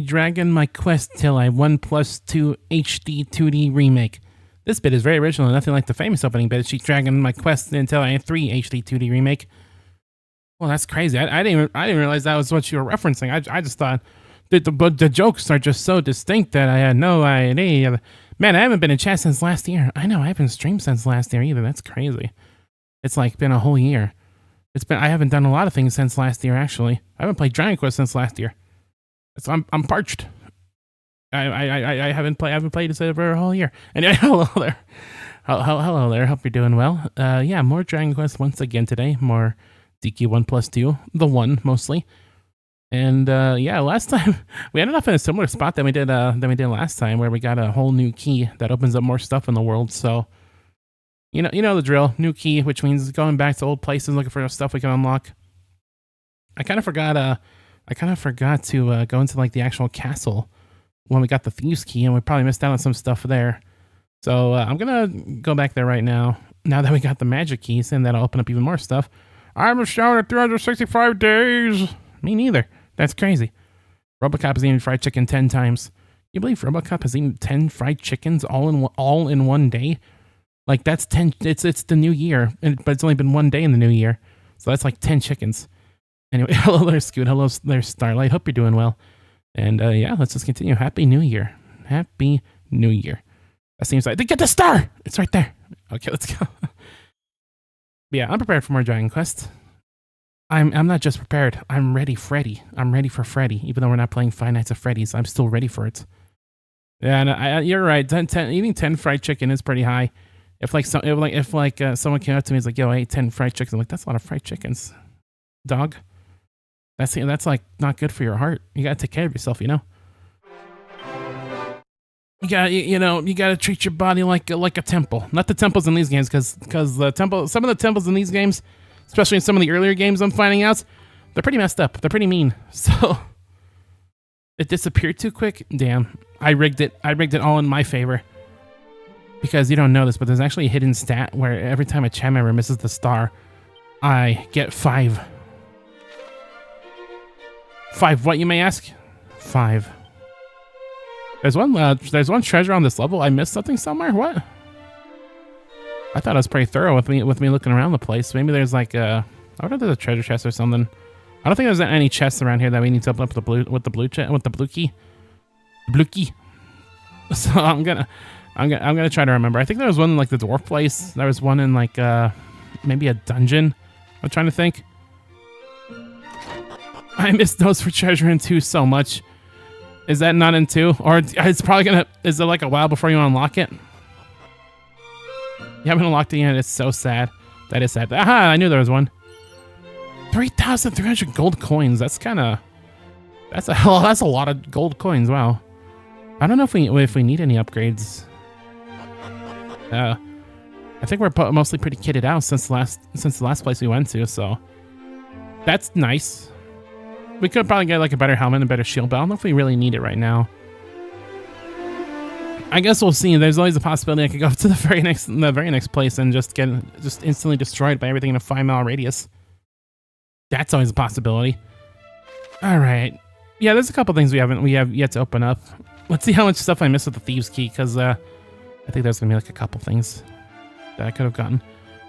Dragon my quest till I 1+2 HD 2D remake. This bit is very original and nothing like the famous opening bit. She's dragging my quest until I 3 HD 2D remake. Well, that's crazy. I didn't realize that was what you were referencing. I just thought the jokes are just so distinct that I had no idea. Man, I haven't been in chat since last year. I know I haven't streamed since last year either. That's crazy. It's like been a whole year. I haven't done a lot of things since last year actually. I haven't played Dragon Quest since last year. So I'm parched. I haven't played this for a whole year. Anyway, hello there. Hello there. Hope you're doing well. Yeah, more Dragon Quest once again today. More DQ1+2, the one mostly. And yeah, last time we ended up in a similar spot than we did last time, where we got a whole new key that opens up more stuff in the world. So you know the drill. New key, which means going back to old places looking for stuff we can unlock. I kind of forgot to go into like the actual castle when we got the thieves key, and we probably missed out on some stuff there. So I'm gonna go back there right now. Now that we got the magic keys, and that'll open up even more stuff. I'm a shower at 365 days. Me neither. That's crazy. RoboCop has eaten fried chicken 10 times. You believe RoboCop has eaten 10 fried chickens all in one day? Like that's 10. It's the new year, but it's only been one day in the new year, so that's like 10 chickens. Anyway, hello there, Scoot. Hello there, Starlight. Hope you're doing well. And yeah, let's just continue. Happy New Year. Happy New Year. That seems like... Get the star! It's right there. Okay, let's go. Yeah, I'm prepared for more Dragon Quest. I'm not just prepared. I'm ready, Freddy. I'm ready for Freddy. Even though we're not playing Five Nights at Freddy's, I'm still ready for it. Yeah, and you're right. Eating 10 fried chicken is pretty high. If someone came up to me and was like, yo, I ate 10 fried chickens, I'm like, that's a lot of fried chickens, dog. That's like not good for your heart. You gotta take care of yourself, you know. You gotta treat your body like a temple. Not the temples in these games, because some of the temples in these games, especially in some of the earlier games, I'm finding out, they're pretty messed up. They're pretty mean. So it disappeared too quick. Damn, I rigged it. I rigged it all in my favor. Because you don't know this, but there's actually a hidden stat where every time a chat member misses the star, I get 5. 5 what, you may ask? 5. There's one treasure on this level. I missed something somewhere? What? I thought I was pretty thorough with me looking around the place. Maybe there's like I wonder if there's a treasure chest or something. I don't think there's any chests around here that we need to open up with the blue key. Blue key. So I'm gonna try to remember. I think there was one in like the dwarf place. There was one in like maybe a dungeon. I'm trying to think. I miss those for treasure in 2 so much. Is that not in 2? Or it's probably gonna... Is it like a while before you unlock it? You haven't unlocked it yet. It's so sad. That is sad. Aha! I knew there was one. 3,300 gold coins. That's kind of... That's a lot of gold coins. Wow. I don't know if we need any upgrades. I think we're mostly pretty kitted out since the last place we went to. So that's nice. We could probably get like a better helmet and a better shield, but I don't know if we really need it right now. I guess we'll see. There's always a possibility I could go up to the very next place and just get instantly destroyed by everything in a 5-mile radius. That's always a possibility. All right. Yeah, there's a couple things we have yet to open up. Let's see how much stuff I missed with the thieves key, because I think there's gonna be like a couple things that I could have gotten.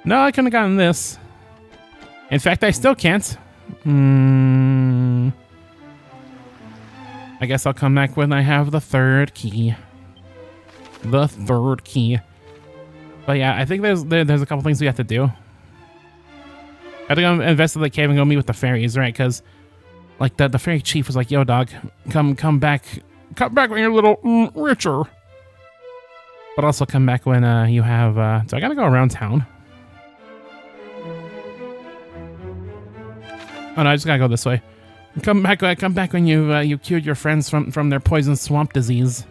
No, I couldn't have gotten this. In fact, I still can't. I guess I'll come back when I have the 3rd key. The 3rd key. But yeah, I think there's a couple things we have to do. I think I'm invested in the cave and go meet with the fairies, right? Because like the fairy chief was like, "Yo, dog, come back when you're a little richer." But also come back when you have. So I gotta go around town. Oh no, I just gotta go this way. Come back when you cured your friends from their poison swamp disease.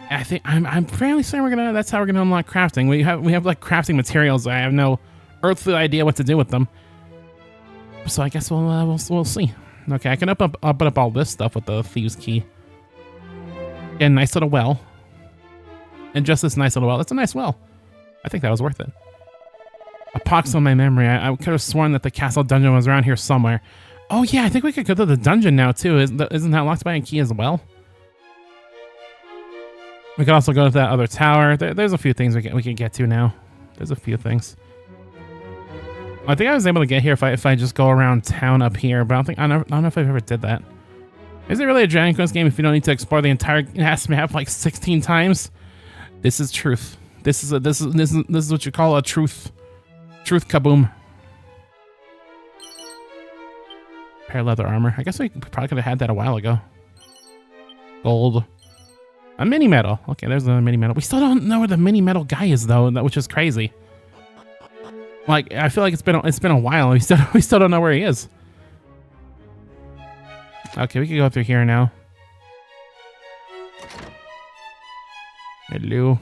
I think I'm fairly certain that's how we're gonna unlock crafting. We have like crafting materials. I have no earthly idea what to do with them. So I guess we'll see. Okay, I can open up all this stuff with the thieves key. Get a nice little well. And just this nice little well. That's a nice well. I think that was worth it. A pox on my memory. I could have sworn that the castle dungeon was around here somewhere. Oh yeah, I think we could go to the dungeon now too. Isn't that locked by a key as well? We could also go to that other tower. There's a few things we can get to now. There's a few things. I think I was able to get here if I just go around town up here, but I don't know if I ever did that. Is it really a Dragon Quest game if you don't need to explore the entire ass map like 16 times? This is truth. This is what you call a truth kaboom. Pair of leather armor. I guess we probably could have had that a while ago. Gold. A mini medal. Okay, there's another mini medal. We still don't know where the mini medal guy is though, which is crazy. Like, I feel like it's been a while. We still don't know where he is. Okay, we can go through here now. Hello.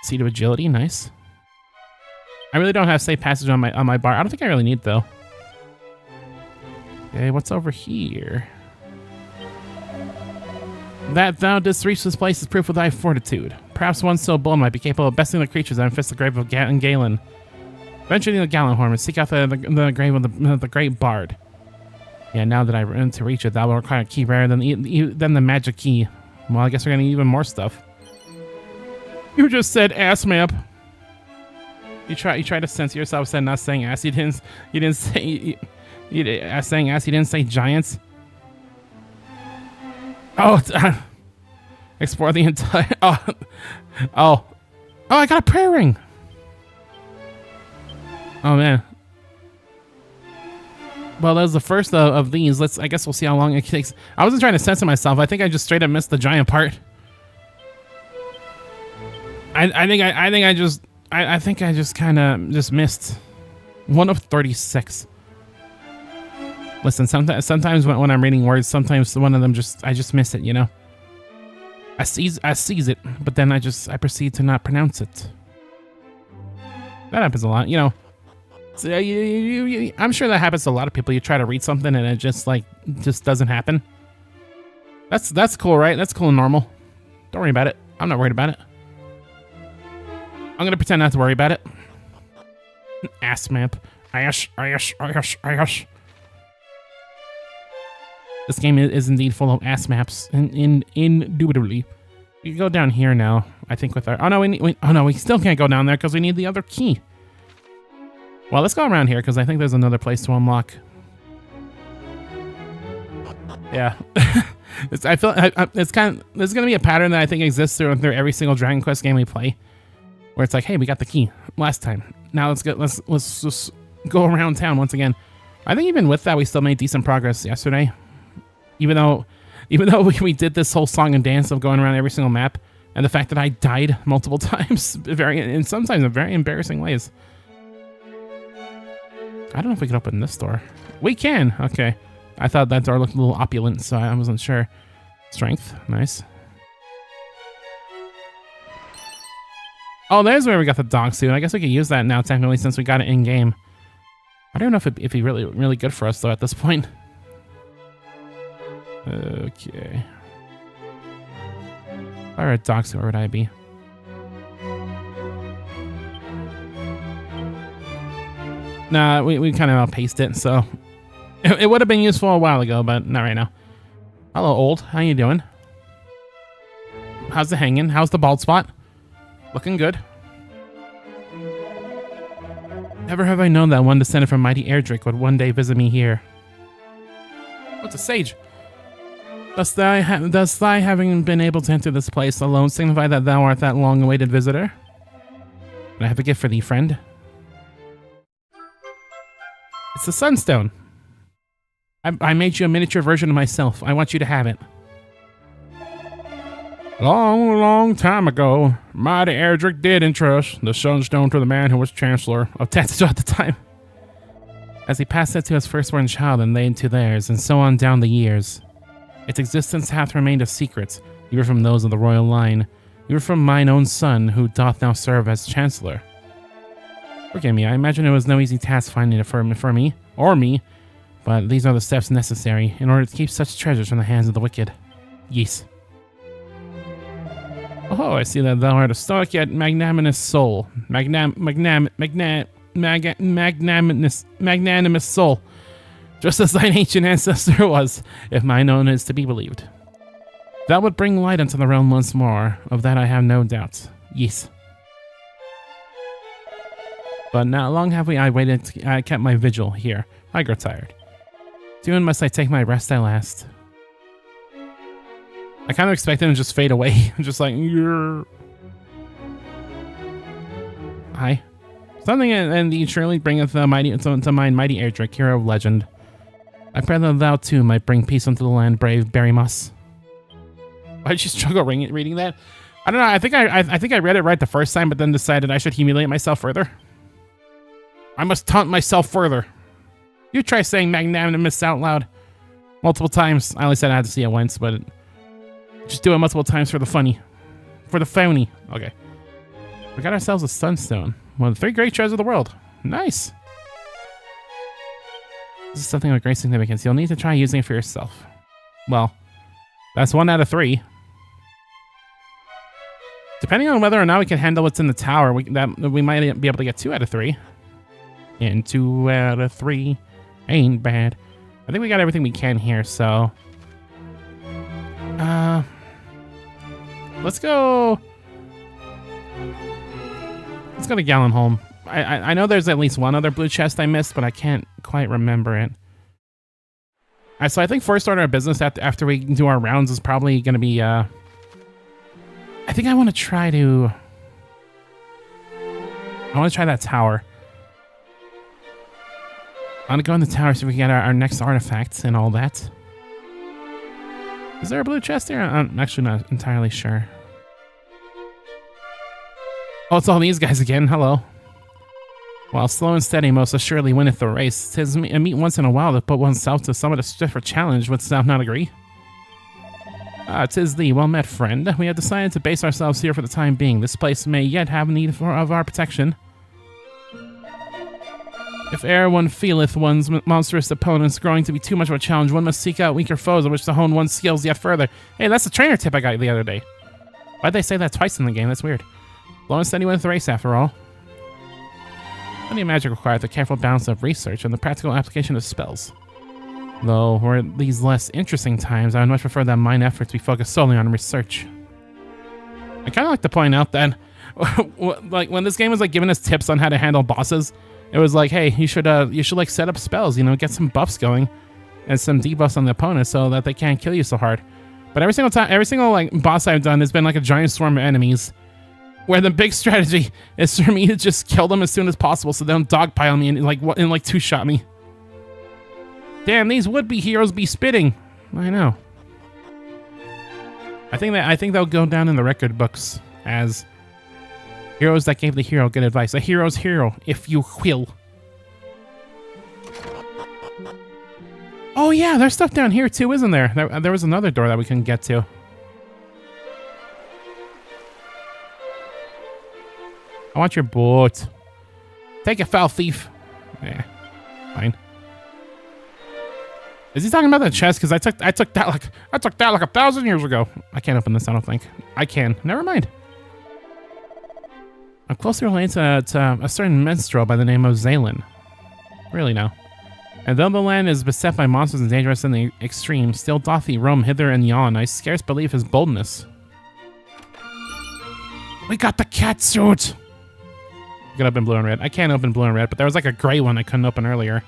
Seat of agility, nice. I really don't have safe passage on my bar. I don't think I really need though. Okay, what's over here? That thou didst reach this place is proof of thy fortitude. Perhaps one so bold might be capable of besting the creatures that infest the grave of Galen. Venture into the Galenhorn and seek out the grave of the great bard. Yeah, now that I run to reach it, that will require a key rarer than the magic key. Well, I guess we're gonna need even more stuff. You just said ass map. You try to censor yourself, said not saying ass. You didn't say saying ass. You didn't say giants. Oh, explore the entire. Oh, I got a prayer ring. Oh man. Well, that was the first of these. I guess we'll see how long it takes. I wasn't trying to censor myself. I think I just straight up missed the giant part. I think I just kind of just missed one of 36. Listen, sometimes when I'm reading words, sometimes one of them I just miss it, you know. I seize it, but then I proceed to not pronounce it. That happens a lot, you know. So I'm sure that happens to a lot of people. You try to read something and it just doesn't happen. That's cool, right? That's cool and normal. Don't worry about it. I'm not worried about it. I'm gonna pretend not to worry about it. Ass map. Ash. This game is indeed full of ass maps, indubitably. We can go down here now. I think with our. Oh no, we still can't go down there because we need the other key. Well, let's go around here because I think there's another place to unlock. Yeah, I feel it's kind of there's gonna be a pattern that I think exists through every single Dragon Quest game we play, where it's like, hey, we got the key last time. Now let's just go around town once again. I think even with that, we still made decent progress yesterday. Even though we did this whole song and dance of going around every single map, and the fact that I died multiple times, sometimes in very embarrassing ways. I don't know if we can open this door. We can. Okay. I thought that door looked a little opulent, so I wasn't sure. Strength. Nice. Oh, there's where we got the dog suit. I guess we could use that now, technically, since we got it in-game. I don't know if it'd be really good for us, though, at this point. Okay. If I were a dog suit, where would I be? Nah, we kind of outpaced it, so... It would have been useful a while ago, but not right now. Hello, old. How you doing? How's the hanging? How's the bald spot? Looking good. Never have I known that one descended from mighty Erdrick would one day visit me here. What's a sage? Does thy having been able to enter this place alone signify that thou art that long-awaited visitor? And I have a gift for thee, friend. It's the Sunstone. I made you a miniature version of myself. I want you to have it. Long, long time ago, mighty Erdrick did entrust the Sunstone to the man who was Chancellor of Tatsujo at the time. As he passed it to his firstborn child and they to theirs, and so on down the years. Its existence hath remained a secret, even from those of the royal line, even from mine own son, who doth now serve as Chancellor. Forgive me, I imagine it was no easy task finding it for me, but these are the steps necessary in order to keep such treasures from the hands of the wicked. Yes. Oh, Oh, I see that thou art a stoic yet magnanimous soul. Magnanimous soul. Just as thine ancient ancestor was, if mine own is to be believed. That would bring light into the realm once more. Of that I have no doubt. Yes. But not long have I waited. I kept my vigil here. I grow tired. Soon must I take my rest at last. I kind of expected him to just fade away. Just like, you're... Hi. Something and thee surely bringeth to mind mighty Erdrick, hero of legend. I pray that thou too might bring peace unto the land, brave Barry Moss. Why did you struggle reading that? I don't know. I think I read it right the first time, but then decided I should humiliate myself further. I must taunt myself further. You try saying magnanimous out loud multiple times. I only said I had to see it once, but just do it multiple times for the funny. For the phony. Okay. We got ourselves a sunstone. One of the 3 great treasures of the world. Nice. This is something of great significance. You'll need to try using it for yourself. Well, that's 1 out of 3. Depending on whether or not we can handle what's in the tower, we might be able to get 2 out of 3. And 2 out of 3 ain't bad. I think we got everything we can here, so... Let's go... Let's go to Gallenholm. I know there's at least one other blue chest I missed, but I can't quite remember it. So I think first order of business after we do our rounds is probably going to be... I think I want to try to... I want to try that tower. I want to go in the tower so we can get our next artifacts and all that. Is there a blue chest here? I'm actually not entirely sure. Oh, it's all these guys again. Hello. While slow and steady most assuredly winneth the race, 'tis a meet once in a while to put oneself to somewhat a stiffer challenge. Wouldst thou not agree? Ah, 'tis thee. Well met, friend. We have decided to base ourselves here for the time being. This place may yet have need of our protection. If e'er one feeleth one's monstrous opponents growing to be too much of a challenge, one must seek out weaker foes on which to hone one's skills yet further. Hey, that's the trainer tip I got the other day. Why'd they say that twice in the game? That's weird. Slow and steady wins the race, after all. Plenty of magic required the careful balance of research and the practical application of spells. Though, for these less interesting times, I would much prefer that mine efforts be focused solely on research. I kind of like to point out that, like, when this game was like giving us tips on how to handle bosses, it was like, hey, you should like set up spells, you know, get some buffs going, and some debuffs on the opponent so that they can't kill you so hard. But every single like boss I've done has been like a giant swarm of enemies, where the big strategy is for me to just kill them as soon as possible so they don't dogpile me and like two-shot me. Damn, these would-be heroes be spitting. I know. I think they'll go down in the record books as heroes that gave the hero good advice. A hero's hero, if you will. Oh yeah, there's stuff down here too, isn't there? There was another door that we couldn't get to. I want your boat. Take it, foul thief. Yeah, fine. Is he talking about the chest? Because I took that like 1,000 years ago. I can't open this. I don't think I can. Never mind. I'm closely related to a certain minstrel by the name of Zalen. Really now. And though the land is beset by monsters and dangerous in the extreme, still doth he roam hither and yon. I scarce believe his boldness. We got the cat suit. You can open blue and red. I can't open blue and red, but there was like a gray one I couldn't open earlier.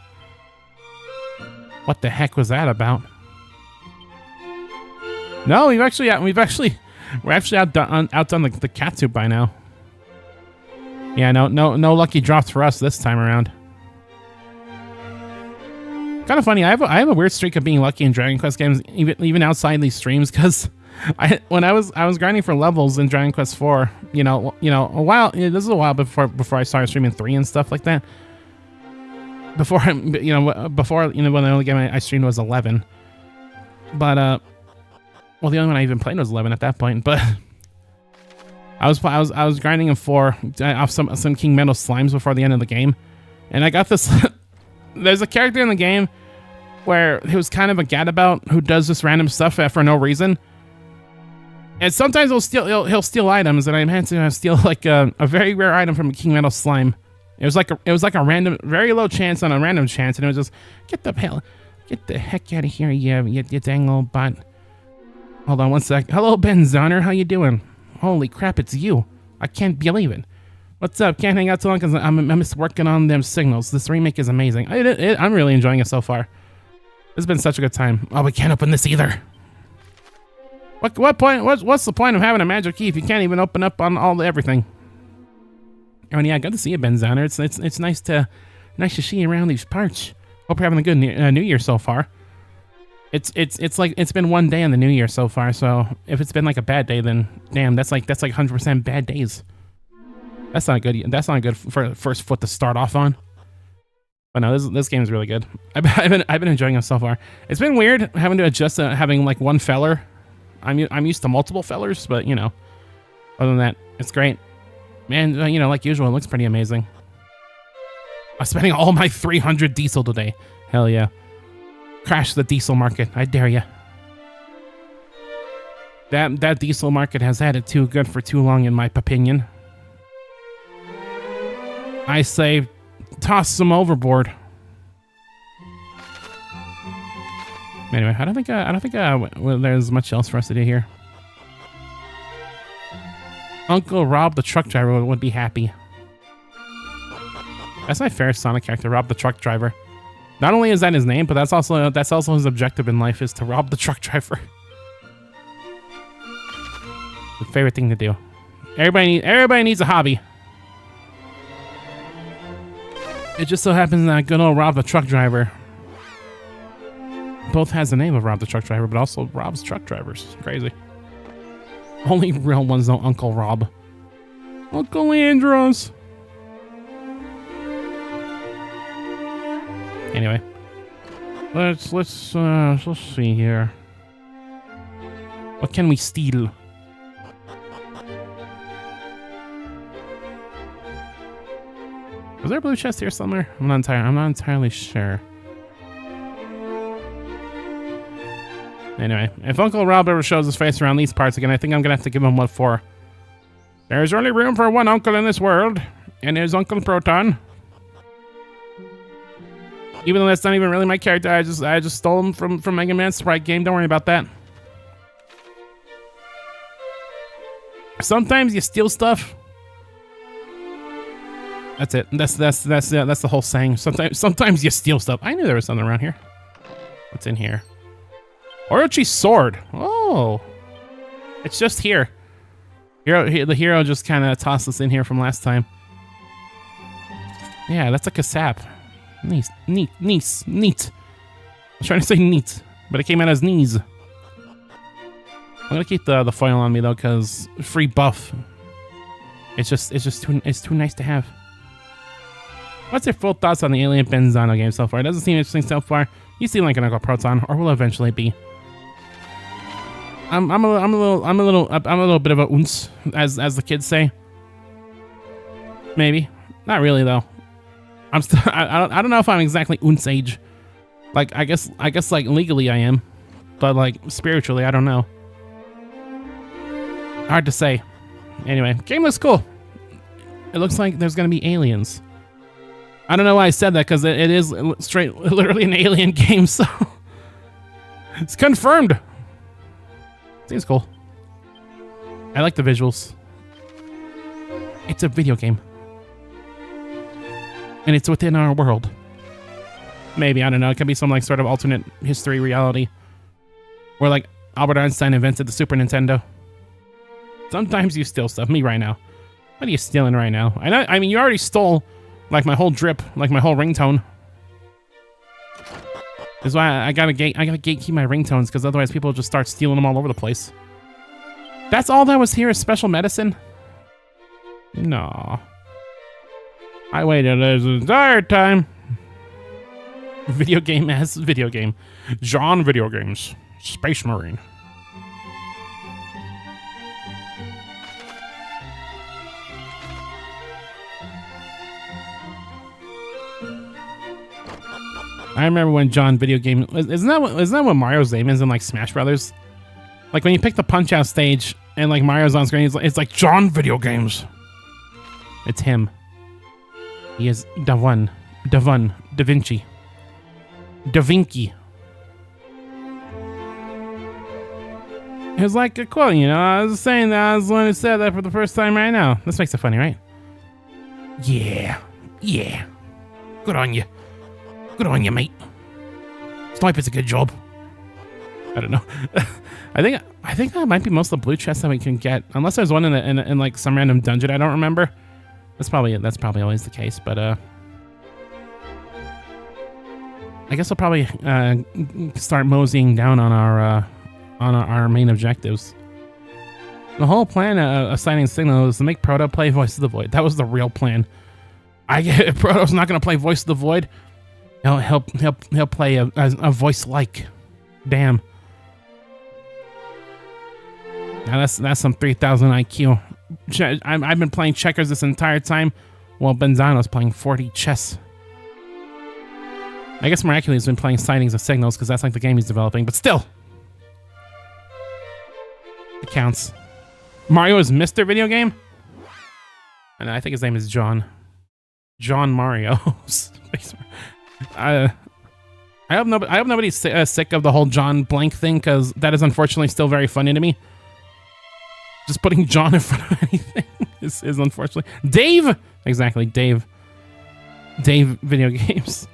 What the heck was that about? No, we're actually outdone the cat suit by now. Yeah, no lucky drops for us this time around. Kind of funny. I have a weird streak of being lucky in Dragon Quest games, even outside these streams, because when I was grinding for levels in Dragon Quest 4, you know, a while. This is a while before I started streaming 3 and stuff like that. Before when the only game I streamed was 11. But well, the only one I even played was 11 at that point. But I was grinding in 4 off some King Metal slimes before the end of the game, and I got this. There's a character in the game where he was kind of a gadabout who does this random stuff for no reason. And sometimes he'll steal items, and I managed to steal like a very rare item from a King Metal slime. It was like a random, very low chance on a random chance, and it was just get the heck out of here, you dang old bot. Hold on one sec. Hello, Ben Zonner, how you doing? Holy crap, it's you! I can't believe it. What's up? Can't hang out too long because I'm just working on them signals. This remake is amazing. I'm really enjoying it so far. It's been such a good time. Oh, we can't open this either. What point? What's the point of having a magic key if you can't even open up on everything? Oh, and yeah, good to see you, Ben Zonner. It's nice to see you around these parts. Hope you're having a good New Year so far. It's like it's been one day on the New Year so far. So if it's been like a bad day, then damn, that's like 100% bad days. That's not good. That's not good for first foot to start off on. But no, this game is really good. I've been enjoying it so far. It's been weird having to adjust to having like one feller. I'm used to multiple fellers, but you know, other than that, it's great. Man, you know, like usual, it looks pretty amazing. I'm spending all my 300 diesel today. Hell yeah. Crash the diesel market. I dare ya. That diesel market has had it too good for too long, in my opinion. I say, toss them overboard. Anyway, I don't think well, there's much else for us to do here. Uncle Rob the truck driver would be happy. That's my favorite Sonic character, Rob the truck driver. Not only is that his name, but that's also his objective in life, is to rob the truck driver. The favorite thing to do. Everybody needs a hobby. It just so happens that good old Rob the truck driver both has the name of Rob the truck driver, but also robs truck drivers. It's crazy. Only real ones know Uncle Rob. Uncle Andros. Anyway, let's see here. What can we steal? Is there a blue chest here somewhere? I'm not entirely sure. Anyway, if Uncle Rob ever shows his face around these parts again, I think I'm gonna have to give him what for. There's only room for one uncle in this world, and there's Uncle Proton. Even though that's not even really my character, I just stole him from Mega Man's Sprite game. Don't worry about that. Sometimes you steal stuff. That's it. That's the whole saying. Sometimes you steal stuff. I knew there was something around here. What's in here? Orochi's sword. Oh, it's just here. The hero just kind of tossed us in here from last time. Yeah, that's like a sap. Neat. I was trying to say neat, but it came out as knees. I'm gonna keep the foil on me though, cause free buff. It's too nice to have. What's your full thoughts on the Alien Benzano game so far? It doesn't seem interesting so far. You seem like an Uncle Proton, or will eventually be. I'm a little bit of a ounce, as the kids say. Maybe, not really though. I'm still. I don't know if I'm exactly ounce age. Like I guess like legally I am, but like spiritually I don't know. Hard to say. Anyway, game looks cool. It looks like there's gonna be aliens. I don't know why I said that, because it is literally an alien game, so it's confirmed. Seems cool. I like the visuals. It's a video game. And it's within our world. Maybe, I don't know, it could be some like sort of alternate history reality. Where like Albert Einstein invented the Super Nintendo. Sometimes you steal stuff. Me right now. What are you stealing right now? I mean, you already stole like my whole drip, like my whole ringtone. That's why I gotta gatekeep my ringtones, because otherwise people just start stealing them all over the place. That's all that was here is special medicine? No. I waited this entire time. Video game as video game. John Video Games. Space Marine. I remember when John Video Game isn't that what Mario's name is in like Smash Brothers? Like when you pick the Punch Out stage and like Mario's on screen. It's like John video games. It's him. He is Da Vinci. Da Vinci. It was like a quote, you know. I was saying that I was the one who said that for the first time right now. This makes it funny, right? Yeah. Yeah. Good on you. Good on you, mate. Snipe is a good job. I don't know. I think that might be most of the blue chests that we can get, unless there's one in like some random dungeon I don't remember. That's probably always the case, but I guess we'll probably start moseying down on our main objectives. The whole plan of signing Signal was to make Proto play Voice of the Void. That was the real plan. I get it. Proto's not gonna play Voice of the Void. He'll play a voice like. Damn. Now that's some 3,000 IQ. I've been playing checkers this entire time, while Benzano's playing 40 chess. I guess Miraculously has been playing Sightings of Signals because that's like the game he's developing, but still. It counts. Mario is Mr. Video Game? And I think his name is John. John Mario. I hope nobody's sick of the whole John blank thing, because that is unfortunately still very funny to me. Just putting John in front of anything is unfortunately. Dave! Exactly, Dave. Dave Video Games.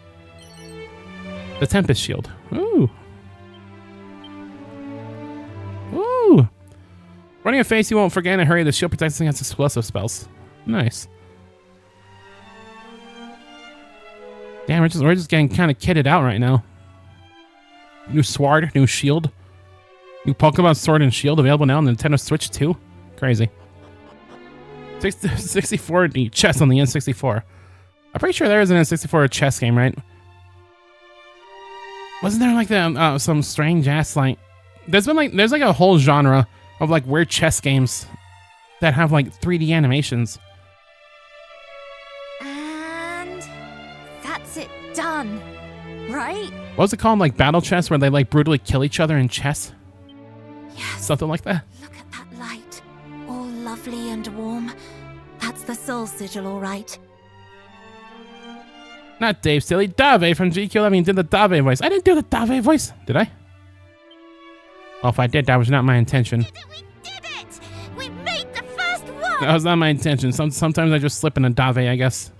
The Tempest Shield. Ooh. Ooh. Running a face you won't forget in a hurry. The shield protects against explosive spells. Nice. Damn, we're just getting kind of kitted out right now. New sword, new shield. New Pokemon Sword and Shield available now on the Nintendo Switch 2. Crazy. 64 chess on the N64. I'm pretty sure there is an N64 chess game, right? Wasn't there like some strange ass like? There's like a whole genre of like weird chess games that have like 3D animations. And that's it done, right? What was it called? Like battle chess, where they like brutally kill each other in chess? Yes. Something like that. Look at that light. All lovely and warm. That's the soul sigil, all right. Not Dave, silly. Dave from GQ11 did the Dave voice. I didn't do the Dave voice. Did I? Well, if I did, that was not my intention. We did it! We made the first one! That was not my intention. Sometimes I just slip in a Dave, I guess.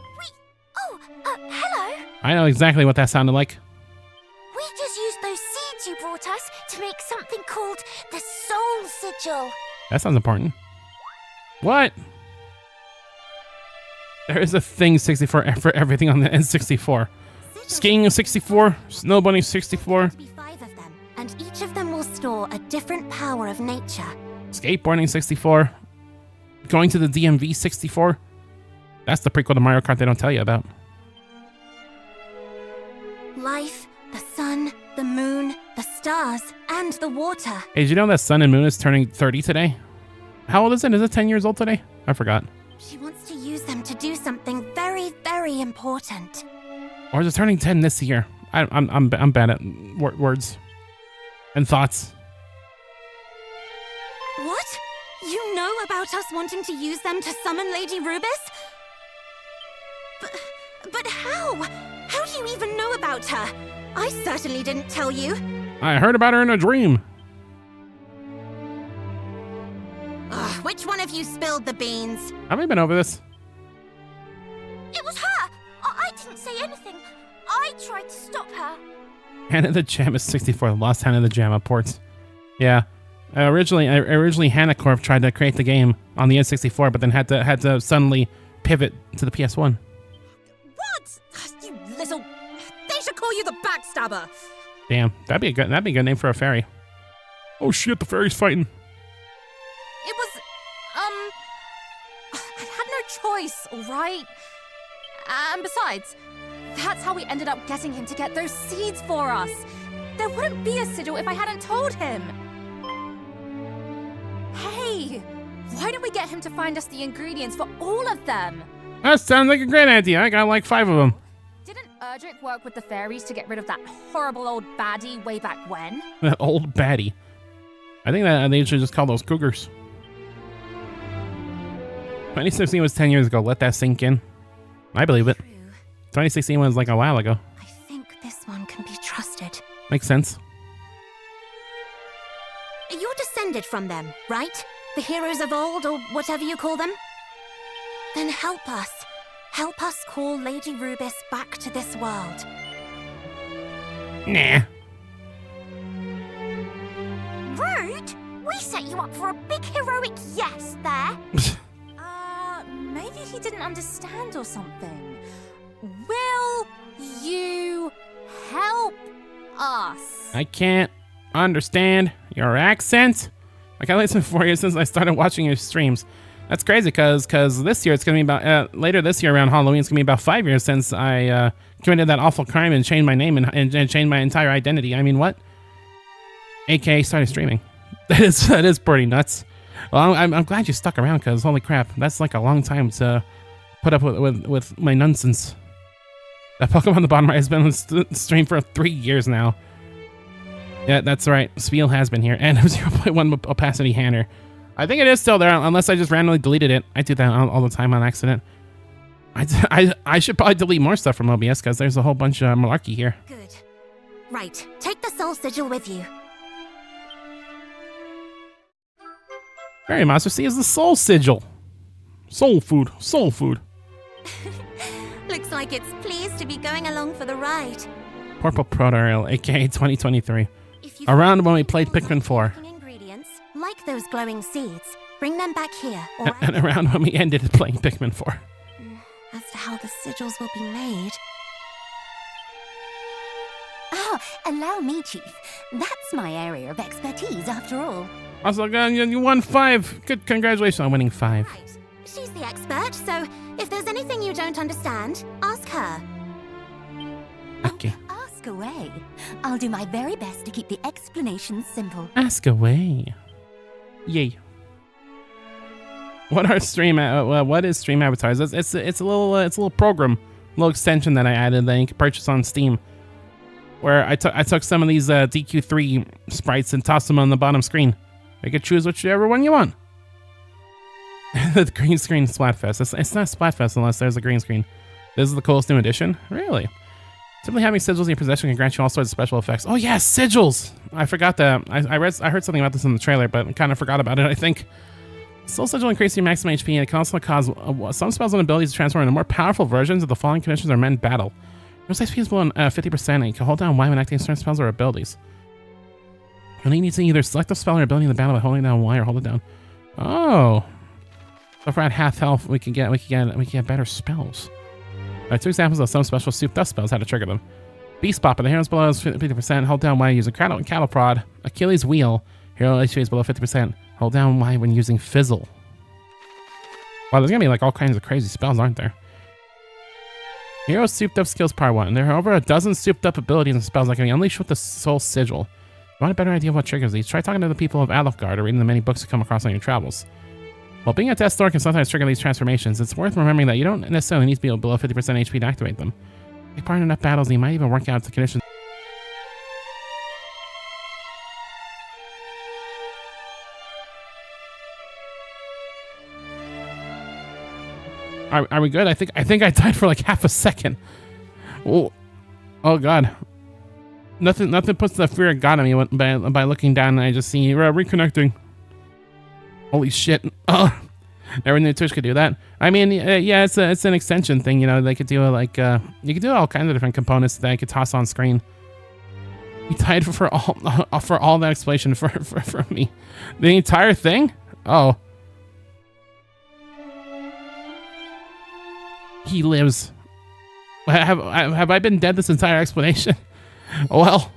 Hello? I know exactly what that sounded like. We just used those seeds you brought us to make something called the soul sigil. That sounds important. What? There is a thing 64 for everything on the N64. Skiing 64, snowboarding 64. Be 5 of them, and each of them will store a different power of nature. Skateboarding 64. Going to the DMV 64. That's the prequel to Mario Kart they don't tell you about. Life, the sun, the moon, the stars, and the water. Hey, did you know that Sun and Moon is turning 30 today? How old is it? Is it 10 years old today? I forgot. She wants to use them to do something very, very important. Or is it turning 10 this year? I'm bad at words and thoughts. What? You know about us wanting to use them to summon Lady Rubis? But how? How do you even know about her? I certainly didn't tell you. I heard about her in a dream. Ugh, which one of you spilled the beans? Have we been over this? It was her! I didn't say anything. I tried to stop her. Hannah the Jam is 64. The Lost Hannah the Jam ports. Yeah. Originally Hannah Corp tried to create the game on the N64, but then had to suddenly pivot to the PS1. What? You little... They should call you the Backstabber. Damn, that'd be a good name for a fairy. Oh shit, the fairy's fighting. It was... I had no choice, alright? And besides, that's how we ended up getting him to get those seeds for us. There wouldn't be a sigil if I hadn't told him. Hey, why don't we get him to find us the ingredients for all of them? That sounds like a great idea. I got like 5 of them. Didn't Erdrick work with the fairies to get rid of that horrible old baddie way back when? That old baddie. I think that they should just call those cougars. 2016 was 10 years ago. Let that sink in. I believe it. True. 2016 was like a while ago. I think this one can be trusted. Makes sense. You're descended from them, right? The heroes of old, or whatever you call them? Then help us. Help us call Lady Rubis back to this world. Nah. Rude? We set you up for a big heroic yes there. Maybe he didn't understand or something. Will you help us? I can't understand your accent. Like, I listened 4 years since I started watching your streams. That's crazy, because this year it's going to be about, later this year around Halloween, it's going to be about 5 years since I committed that awful crime and changed my name and changed my entire identity. I mean, what? AKA started streaming. That is pretty nuts. Well, I'm glad you stuck around, because holy crap, that's like a long time to put up with my nonsense. That Pokemon on the bottom right has been on the stream for 3 years now. Yeah, that's right. Spiel has been here, and 0.1 opacity hander. I think it is still there, unless I just randomly deleted it. I do that all the time on accident. I should probably delete more stuff from OBS, because there's a whole bunch of malarkey here. Good. Right, take the soul sigil with you. Fairy Monster C is the soul sigil. Soul food. Soul food. Looks like it's pleased to be going along for the ride. Purple Proto aka 2023. If you Around when we played Pikmin 4. ingredients, like those glowing seeds, bring them back here, or And around when we ended playing Pikmin 4. as to how the sigils will be made. Oh, allow me, Chief. That's my area of expertise, after all. Also, you won 5. Good, congratulations on winning 5. Right. She's the expert, so if there's anything you don't understand, ask her. Okay. Ask away. I'll do my very best to keep the explanations simple. Ask away. Yay. What are stream? What is stream avatars? It's a little program, a little extension that I added that you can purchase on Steam. Where I took some of these DQ3 sprites and tossed them on the bottom screen. You can choose whichever one you want. The green screen Splatfest. It's not Splatfest unless there's a green screen. This is the coolest new edition? Really? Simply having sigils in your possession can grant you all sorts of special effects. Oh yeah, sigils! I forgot that. I heard something about this in the trailer, but I kind of forgot about it, I think. Soul Sigil increases your maximum HP, and it can also cause some spells and abilities to transform into more powerful versions of the following conditions are met in battle. Your HP is below 50%, and you can hold down Y when acting certain spells or abilities. You only need to either select the spell or ability in the battle by holding down Y or hold it down. Oh. So if we're at half health, we can get better spells. Alright, 2 examples of some special souped up spells, how to trigger them. Beast Bopper, the hero's below is 50%, hold down Y using Cattle Prod. Achilles Wheel, hero HP is below 50%, hold down Y when using Fizzle. Wow, there's gonna be like all kinds of crazy spells, aren't there? Hero Souped Up Skills Part 1. There are over a dozen souped up abilities and spells that can be unleashed with the Soul Sigil. If you want a better idea of what triggers these, try talking to the people of Alefgard or reading the many books you come across on your travels. While being a test store can sometimes trigger these transformations, it's worth remembering that you don't necessarily need to be below 50% HP to activate them. Take part in enough battles, and you might even work out the conditions. Are we good? I think I died for like half a second. Oh god. Nothing puts the fear of God in me by looking down and I just see reconnecting. Holy shit. Oh, never knew Twitch could do that. I mean, yeah, it's an extension thing, you know. They could do like you could do all kinds of different components that I could toss on screen. You died for all that explanation for me. The entire thing? Oh. He lives. Have I been dead this entire explanation? Well,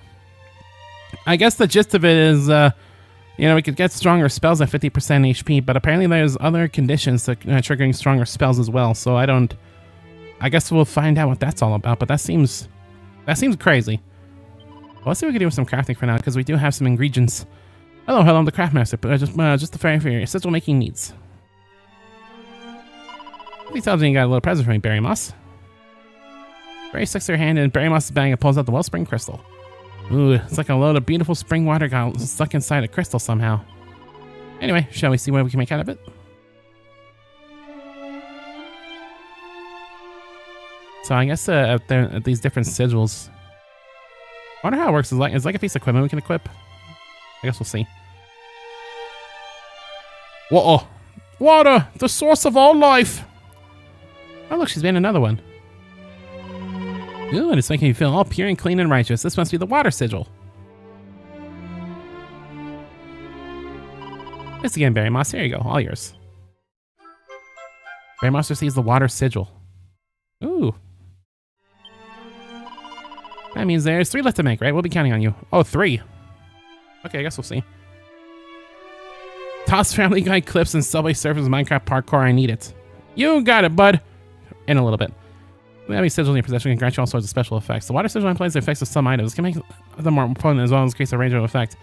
I guess the gist of it is, you know, we could get stronger spells at 50% HP, but apparently there's other conditions to triggering stronger spells as well. So I guess we'll find out what that's all about. But that seems crazy. Well, let's see what we can do with some crafting for now, because we do have some ingredients. Hello, I'm the craftmaster, but just the fairy for your sigil making needs. He tells me you got a little present for me, Berry Moss. Berry sticks her hand in Berry Moss's bag and pulls out the Wellspring Crystal. Ooh, it's like a load of beautiful spring water got stuck inside a crystal somehow. Anyway, shall we see what we can make out of it? So I guess at these different sigils. I wonder how it works. It's like a piece of equipment we can equip. I guess we'll see. Water! Water! The source of all life! Oh look, she's made another one. Ooh, and it's making me feel all pure and clean and righteous. This must be the water sigil. This again, Berry Moss. Here you go. All yours. Berry Moss receives the water sigil. Ooh. That means there's 3 left to make, right? We'll be counting on you. Oh, 3. Okay, I guess we'll see. Toss Family Guy clips and Subway Surfers Minecraft parkour. I need it. You got it, bud. In a little bit. Having sigils in your possession can grant you all sorts of special effects. The water sigil implies the effects of some items. It can make them more potent as well as increase the range of effect.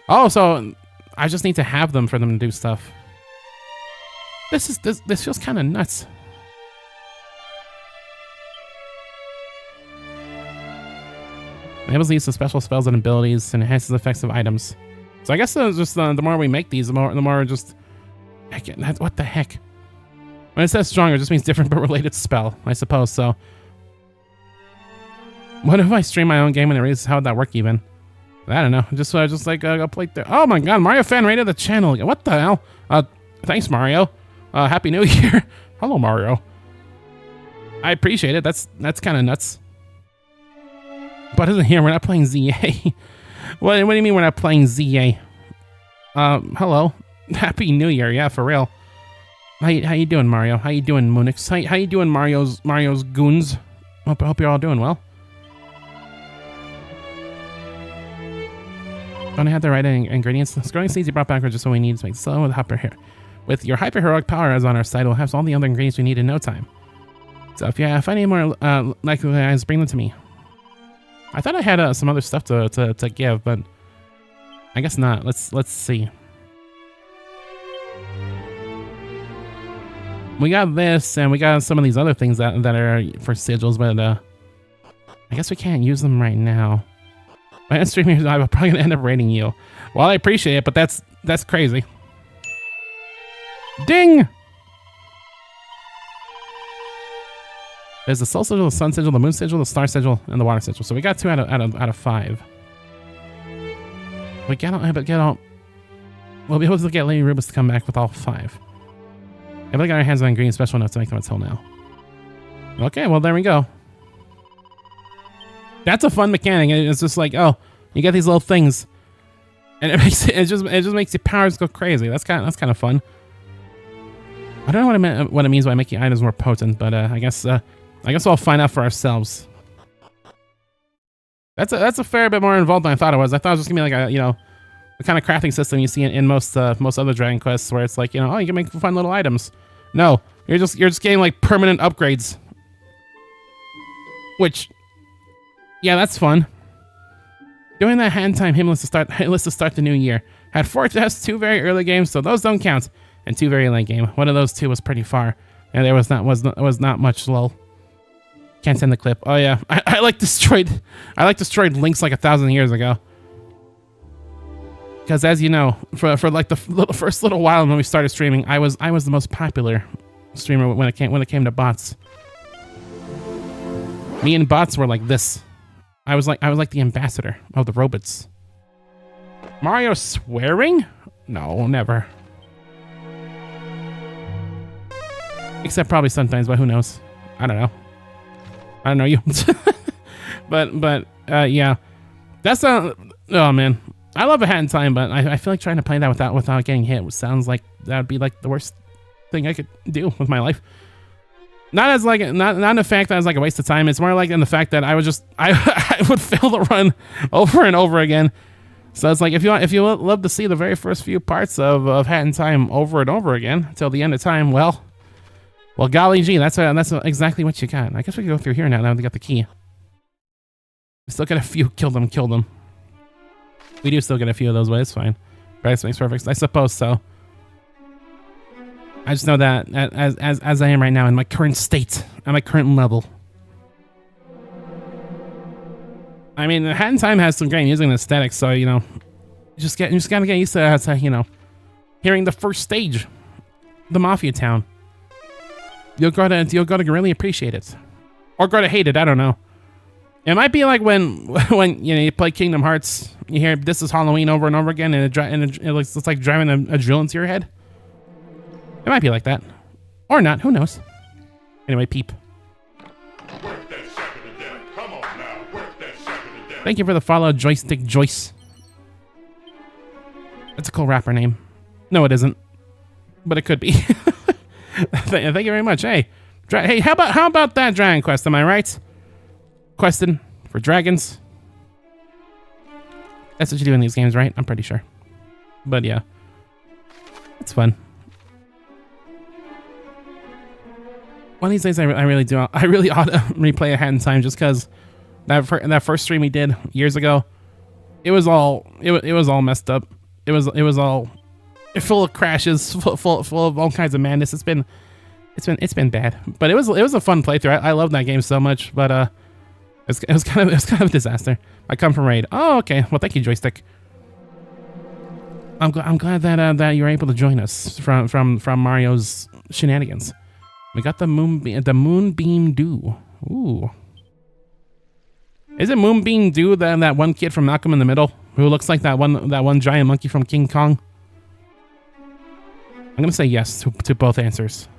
Oh, so I just need to have them for them to do stuff. This feels kind of nuts. Enables the use of special spells and abilities and enhances the effects of items. So I guess just the more we make these, the more just... What the heck? When it says stronger, it just means different but related spell, I suppose, so... What if I stream my own game and it releases? How would that work even? I don't know. Just like go play there. Oh my god, Mario fan rated the channel. What the hell? Thanks, Mario. Happy New Year. Hello, Mario. I appreciate it. That's kind of nuts. But isn't here? We're not playing ZA. What do you mean we're not playing ZA? Hello. Happy New Year. Yeah, for real. How you doing, Mario? How you doing, Munix? How you doing, Mario's goons? Hope you're all doing well. Don't have the right ingredients. The growing seeds you brought backwards just what we need to make slow with hyper here. With your hyper heroic power as on our side, we'll have all the other ingredients we need in no time. So if you find any more likely guys, bring them to me. I thought I had some other stuff to give, but I guess not. Let's see. We got this, and we got some of these other things that are for sigils, but I guess we can't use them right now. My streamers, I'm probably gonna end up rating you. Well, I appreciate it, but that's crazy. Ding! There's the soul sigil, the sun sigil, the moon sigil, the star sigil, and the water sigil. So we got 2 out of 5. We we'll be able to get Lady Rubis to come back with all 5. I've got our hands on green special notes to make them until now. Okay, well there we go. That's a fun mechanic. It's just like, oh, you get these little things, and it just makes your powers go crazy. That's kind of fun. I don't know what it means by making items more potent, but I guess we'll find out for ourselves. That's a fair bit more involved than I thought it was. I thought it was just gonna be like the kind of crafting system you see in most other Dragon Quests, where it's like, oh, you can make fun little items. No, you're just getting like permanent upgrades. Which, yeah, that's fun. Doing that hand time hit list to start the new year. Had 4 tests, 2 very early games, so those don't count, and 2 very late game. One of those 2 was pretty far, and there was not much lull. Can't send the clip. Oh yeah, I like destroyed links like 1,000 years ago. Because as you know, for like the first little while when we started streaming, I was the most popular streamer when it came to bots. Me and bots were like this. I was like the ambassador of the robots. Mario swearing? No, never. Except probably sometimes, but who knows? I don't know. I don't know you. but yeah. That's oh man. I love a hat in time, but I feel like trying to play that without getting hit sounds like that would be like the worst thing I could do with my life. Not as like not in the fact that it's like a waste of time. It's more like in the fact that I would fail the run over and over again. So it's like if you love to see the very first few parts of Hat in Time over and over again until the end of time, well golly gee, that's exactly what you got. I guess we can go through here now that we got the key. We still got a few kill them. We do still get a few of those, but it's fine. Price makes perfect. I suppose so. I just know that as I am right now in my current state, at my current level. I mean, Hat in Time has some great music and aesthetics, so you just gotta get used to hearing the first stage, the Mafia Town. You'll gotta really appreciate it. Or going to hate it, I don't know. It might be like when you know you play Kingdom Hearts, you hear "This is Halloween" over and over again, and it's like driving a drill into your head. It might be like that, or not. Who knows? Anyway, peep. Thank you for the follow, Joystick Joyce. That's a cool rapper name. No, it isn't, but it could be. Thank you very much. Hey, how about that Dragon Quest? Am I right? Questing for dragons. That's what you do in these games, right? I'm pretty sure. But yeah, it's fun. One of these days, I really do. I really ought to replay A Hat in Time, just because that first stream we did years ago, it was all messed up. It was all full of crashes, full of all kinds of madness. It's been bad, but it was a fun playthrough. I love that game so much, but it was kind of a disaster. I come from Raid. Oh, okay. Well, thank you, Joystick. I'm glad that you were able to join us from Mario's shenanigans. We got the Moonbeam Dew. Ooh. Is it Moonbeam Dew that one kid from Malcolm in the Middle who looks like that one giant monkey from King Kong? I'm gonna say yes to both answers.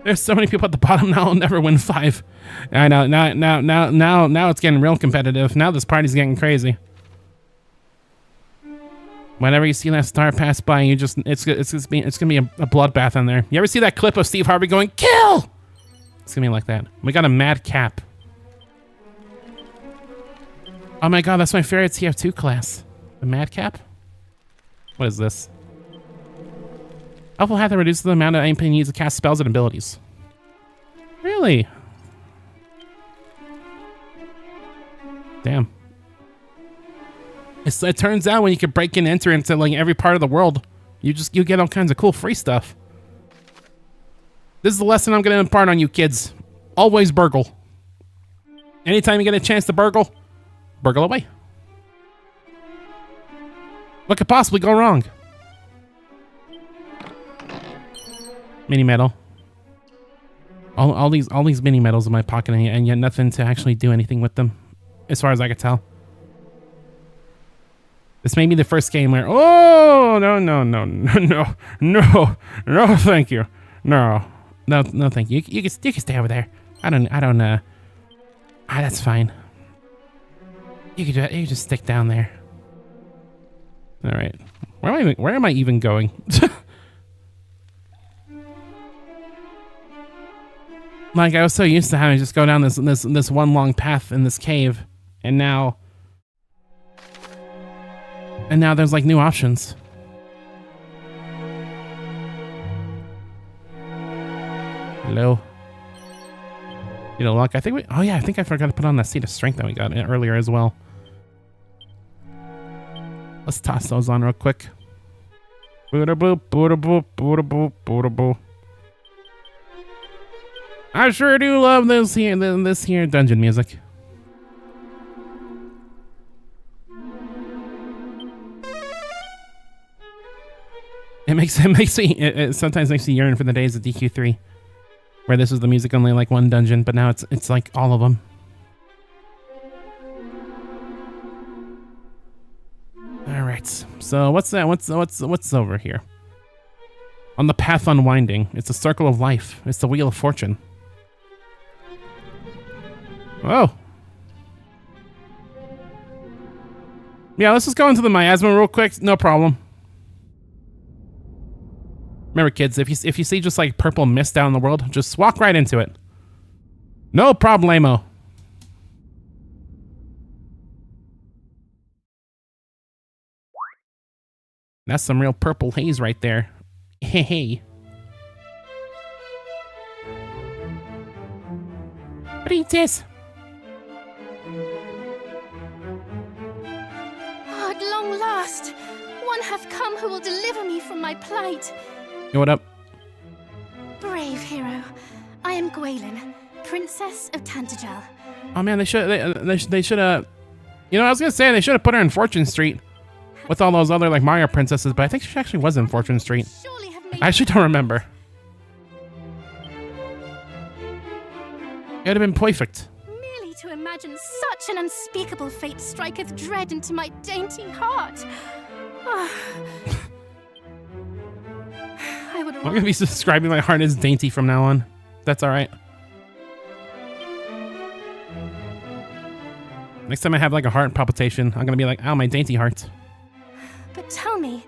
There's so many people at the bottom now. I'll never win 5. I know. Now it's getting real competitive. Now this party's getting crazy. Whenever you see that star pass by, it's gonna be a bloodbath in there. You ever see that clip of Steve Harvey going kill? It's gonna be like that. We got a Mad Cap. Oh my god, that's my favorite TF2 class. The Mad Cap. What is this? Helpful hat that reduces the amount of MP needs to cast spells and abilities. Really? Damn. It turns out when you can break and enter into like every part of the world, you get all kinds of cool free stuff. This is the lesson I'm gonna impart on you kids. Always burgle. Anytime you get a chance to burgle away. What could possibly go wrong? Mini medal. All these mini medals in my pocket, and yet nothing to actually do anything with them, as far as I could tell. This may be the first game where no, thank you, no, thank you. You can stay over there. I don't that's fine. You can just stick down there. All right, where am I even going? Like, I was so used to having to just go down this one long path in this cave, and now there's like new options. Hello. You know, luck. I think I forgot to put on that seed of strength that we got earlier as well. Let's toss those on real quick. Boo-da-boop, boo-da-boop, boo-da-boop, boo-da-boop. I sure do love this here dungeon music. It sometimes makes me yearn for the days of DQ3, where this was the music only like one dungeon, but now it's like all of them. All right, so what's that? What's over here? On the path unwinding, it's a circle of life. It's the wheel of fortune. Oh. Yeah, let's just go into the miasma real quick. No problem. Remember, kids, if you see just like purple mist out in the world, just walk right into it. No problemo. That's some real purple haze right there. Hey. Princess. At long last, one hath come who will deliver me from my plight. Yo, what up? Brave hero, I am Gwaelin, Princess of Tantagel. Oh man, they should have. You know, I was gonna say they should have put her in Fortune Street with all those other like Mario princesses, but I think she actually was in Fortune Street. I actually don't remember. It'd have been perfect. Merely to imagine such an unspeakable fate striketh dread into my dainty heart. Ah. I would I'm gonna be describing my heart as dainty from now on. That's alright. Next time I have like a heart palpitation, I'm gonna be like, ow, my dainty heart. But tell me,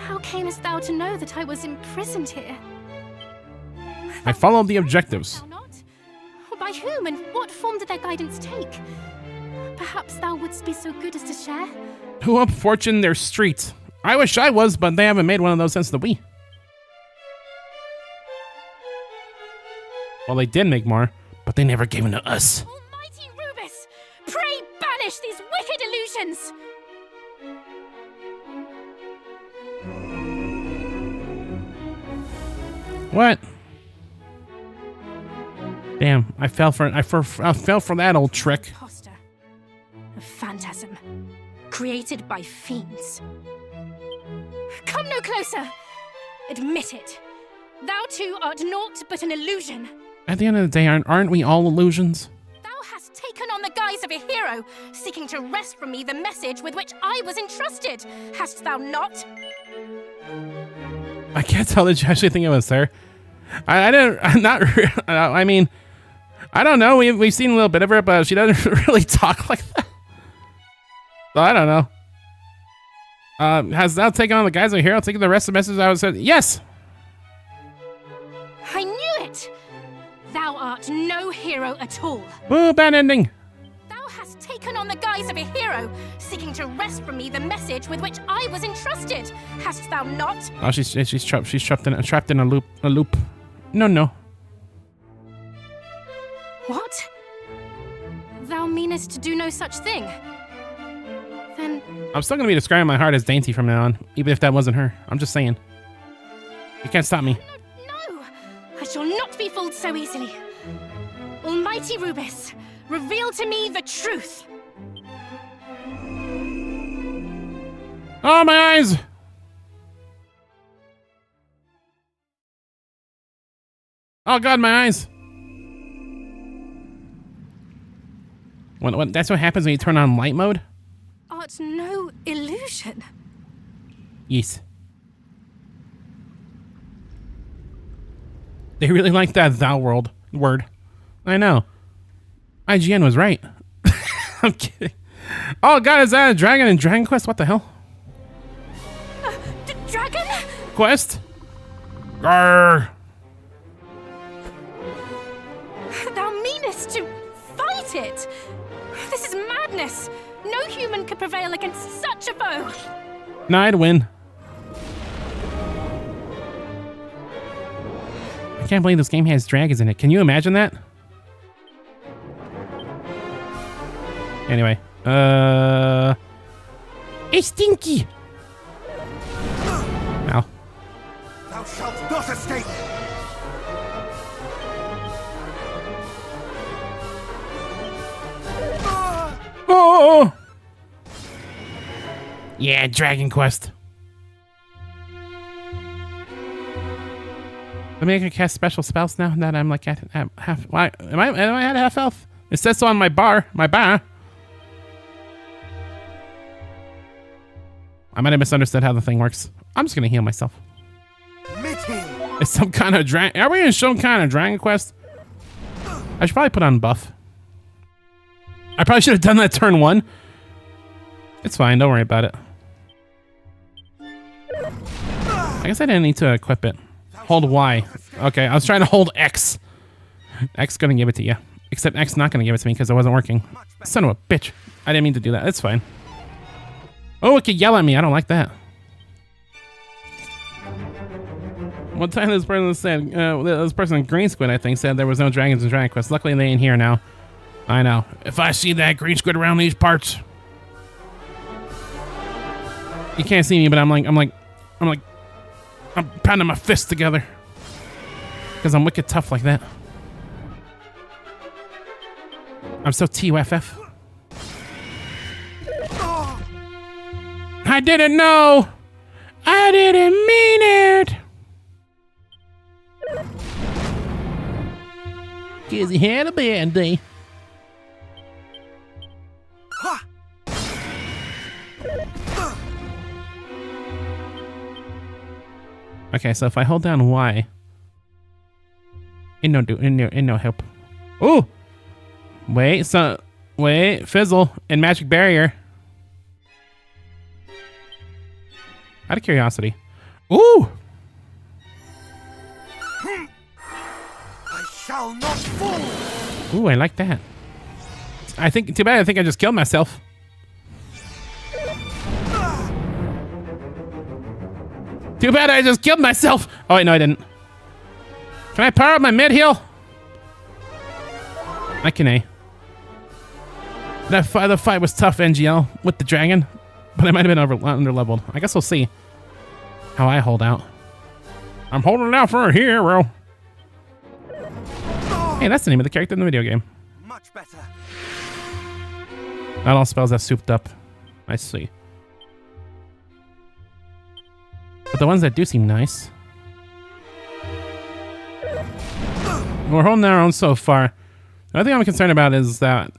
how camest thou to know that I was imprisoned here? I followed the objectives. Thou not? Or by whom and what form did their guidance take? Perhaps thou wouldst be so good as to share? Who up fortune their street? I wish I was, but they haven't made one of those since the Wii. Well, they did make more, but they never gave them to us. Almighty Rubus, pray banish these wicked illusions! What? Damn, I fell for that old trick. Imposter. A phantasm. Created by fiends. Come no closer! Admit it. Thou too art naught but an illusion. At the end of the day, aren't we all illusions? Thou hast taken on the guise of a hero, seeking to wrest from me the message with which I was entrusted. Hast thou not? I can't tell that you actually think it was her. I didn't. I'm not. I mean, I don't know. We've seen a little bit of her, but she doesn't really talk like that. So I don't know. Has thou taken on the guise of a hero, taking the rest of the messages I was said? Yes. I knew it. Thou art no hero at all. Boo! Bad ending. Thou hast taken on the guise of a hero, seeking to wrest from me the message with which I was entrusted. Hast thou not? Oh, she's trapped in a loop. No. What? Thou meanest to do no such thing? Then I'm still gonna be describing my heart as dainty from now on, even if that wasn't her. I'm just saying. You can't stop me. no! I shall not be fooled so easily. Almighty Rubus, reveal to me the truth. Oh, my eyes! Oh God, my eyes! What? That's what happens when you turn on light mode? Art no illusion. Yes. They really like that thou word. I know. IGN was right. I'm kidding. Oh God, is that a dragon in Dragon Quest? What the hell? Dragon? Quest? Grrr. Thou meanest to fight it? This is madness. No human could prevail against such a foe. No, I'd win. I can't believe this game has dragons in it. Can you imagine that? Anyway, Hey, Stinky! Ow. Thou shalt not escape! Oh! Yeah, Dragon Quest. I mean, I can cast special spells now that I'm like at half. Why am I at half health? It says so on my bar. I might have misunderstood how the thing works. I'm just gonna heal myself. It's some kind of dragon. Are we in some kind of Dragon Quest? I should probably put on buff. I probably should have done that turn 1. It's fine. Don't worry about it. I guess I didn't need to equip it. Hold Y. Okay, I was trying to hold X. X gonna give it to you. Except X not gonna give it to me because it wasn't working. Son of a bitch. I didn't mean to do that. It's fine. Oh, it could yell at me. I don't like that. One time this person said, this person Green Squid, I think, said there was no dragons in Dragon Quest. Luckily, they ain't here now. I know. If I see that green squid around these parts, you can't see me, but I'm pounding my fists together because I'm wicked tough like that. I'm so TUFF. I didn't know. I didn't mean it. 'cause he had a bad day. Okay, so if I hold down Y, ain't no help. Ooh! Wait, fizzle and magic barrier. Out of curiosity. Ooh! I shall not fall! Ooh, I like that. Too bad I think I just killed myself. Too bad I just killed myself! Oh wait, no I didn't. Can I power up my mid-heal? I can A. The fight was tough, NGL, with the dragon, but I might have been under-leveled. I guess we'll see how I hold out. I'm holding out for a hero. Hey, that's the name of the character in the video game. Much better. Not all spells are souped up. I see. But the ones that do seem nice. We're holding our own so far. The only thing I'm concerned about is that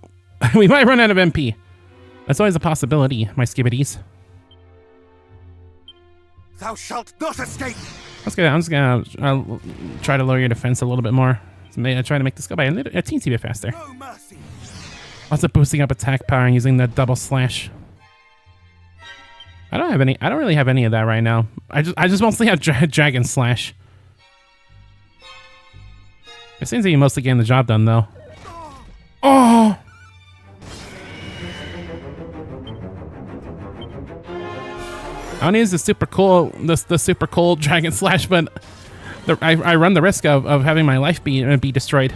we might run out of MP. That's always a possibility, my skibbities. Thou shalt not escape! I'm just gonna try to lower your defense a little bit more. Try to make this go by a teensy bit faster. No mercy! Also boosting up attack power and using the double slash. I don't really have any of that right now. I just mostly have dragon slash. It seems that you mostly getting the job done though. Oh! I want to use the super cool dragon slash, but I run the risk of having my life be destroyed.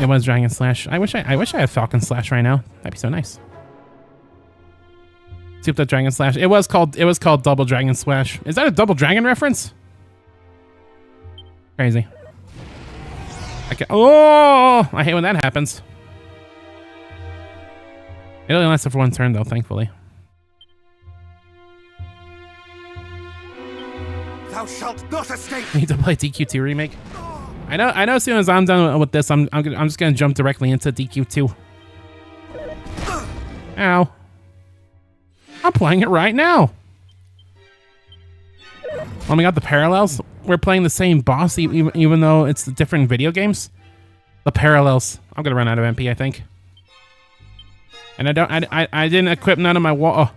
It was dragon slash. I wish I had falcon slash right now. That'd be so nice. See if the dragon slash. It was called double dragon slash. Is that a double dragon reference? Crazy. Oh, I hate when that happens. It only lasted for one turn though, thankfully. Thou shalt not escape! Need to play DQ2 Remake. I know. As soon as I'm done with this, I'm just gonna jump directly into DQ2. Ow! I'm playing it right now. Oh my god, the parallels. We're playing the same boss, even though it's different video games. The parallels. I'm gonna run out of MP, I think. And I didn't equip none of my water.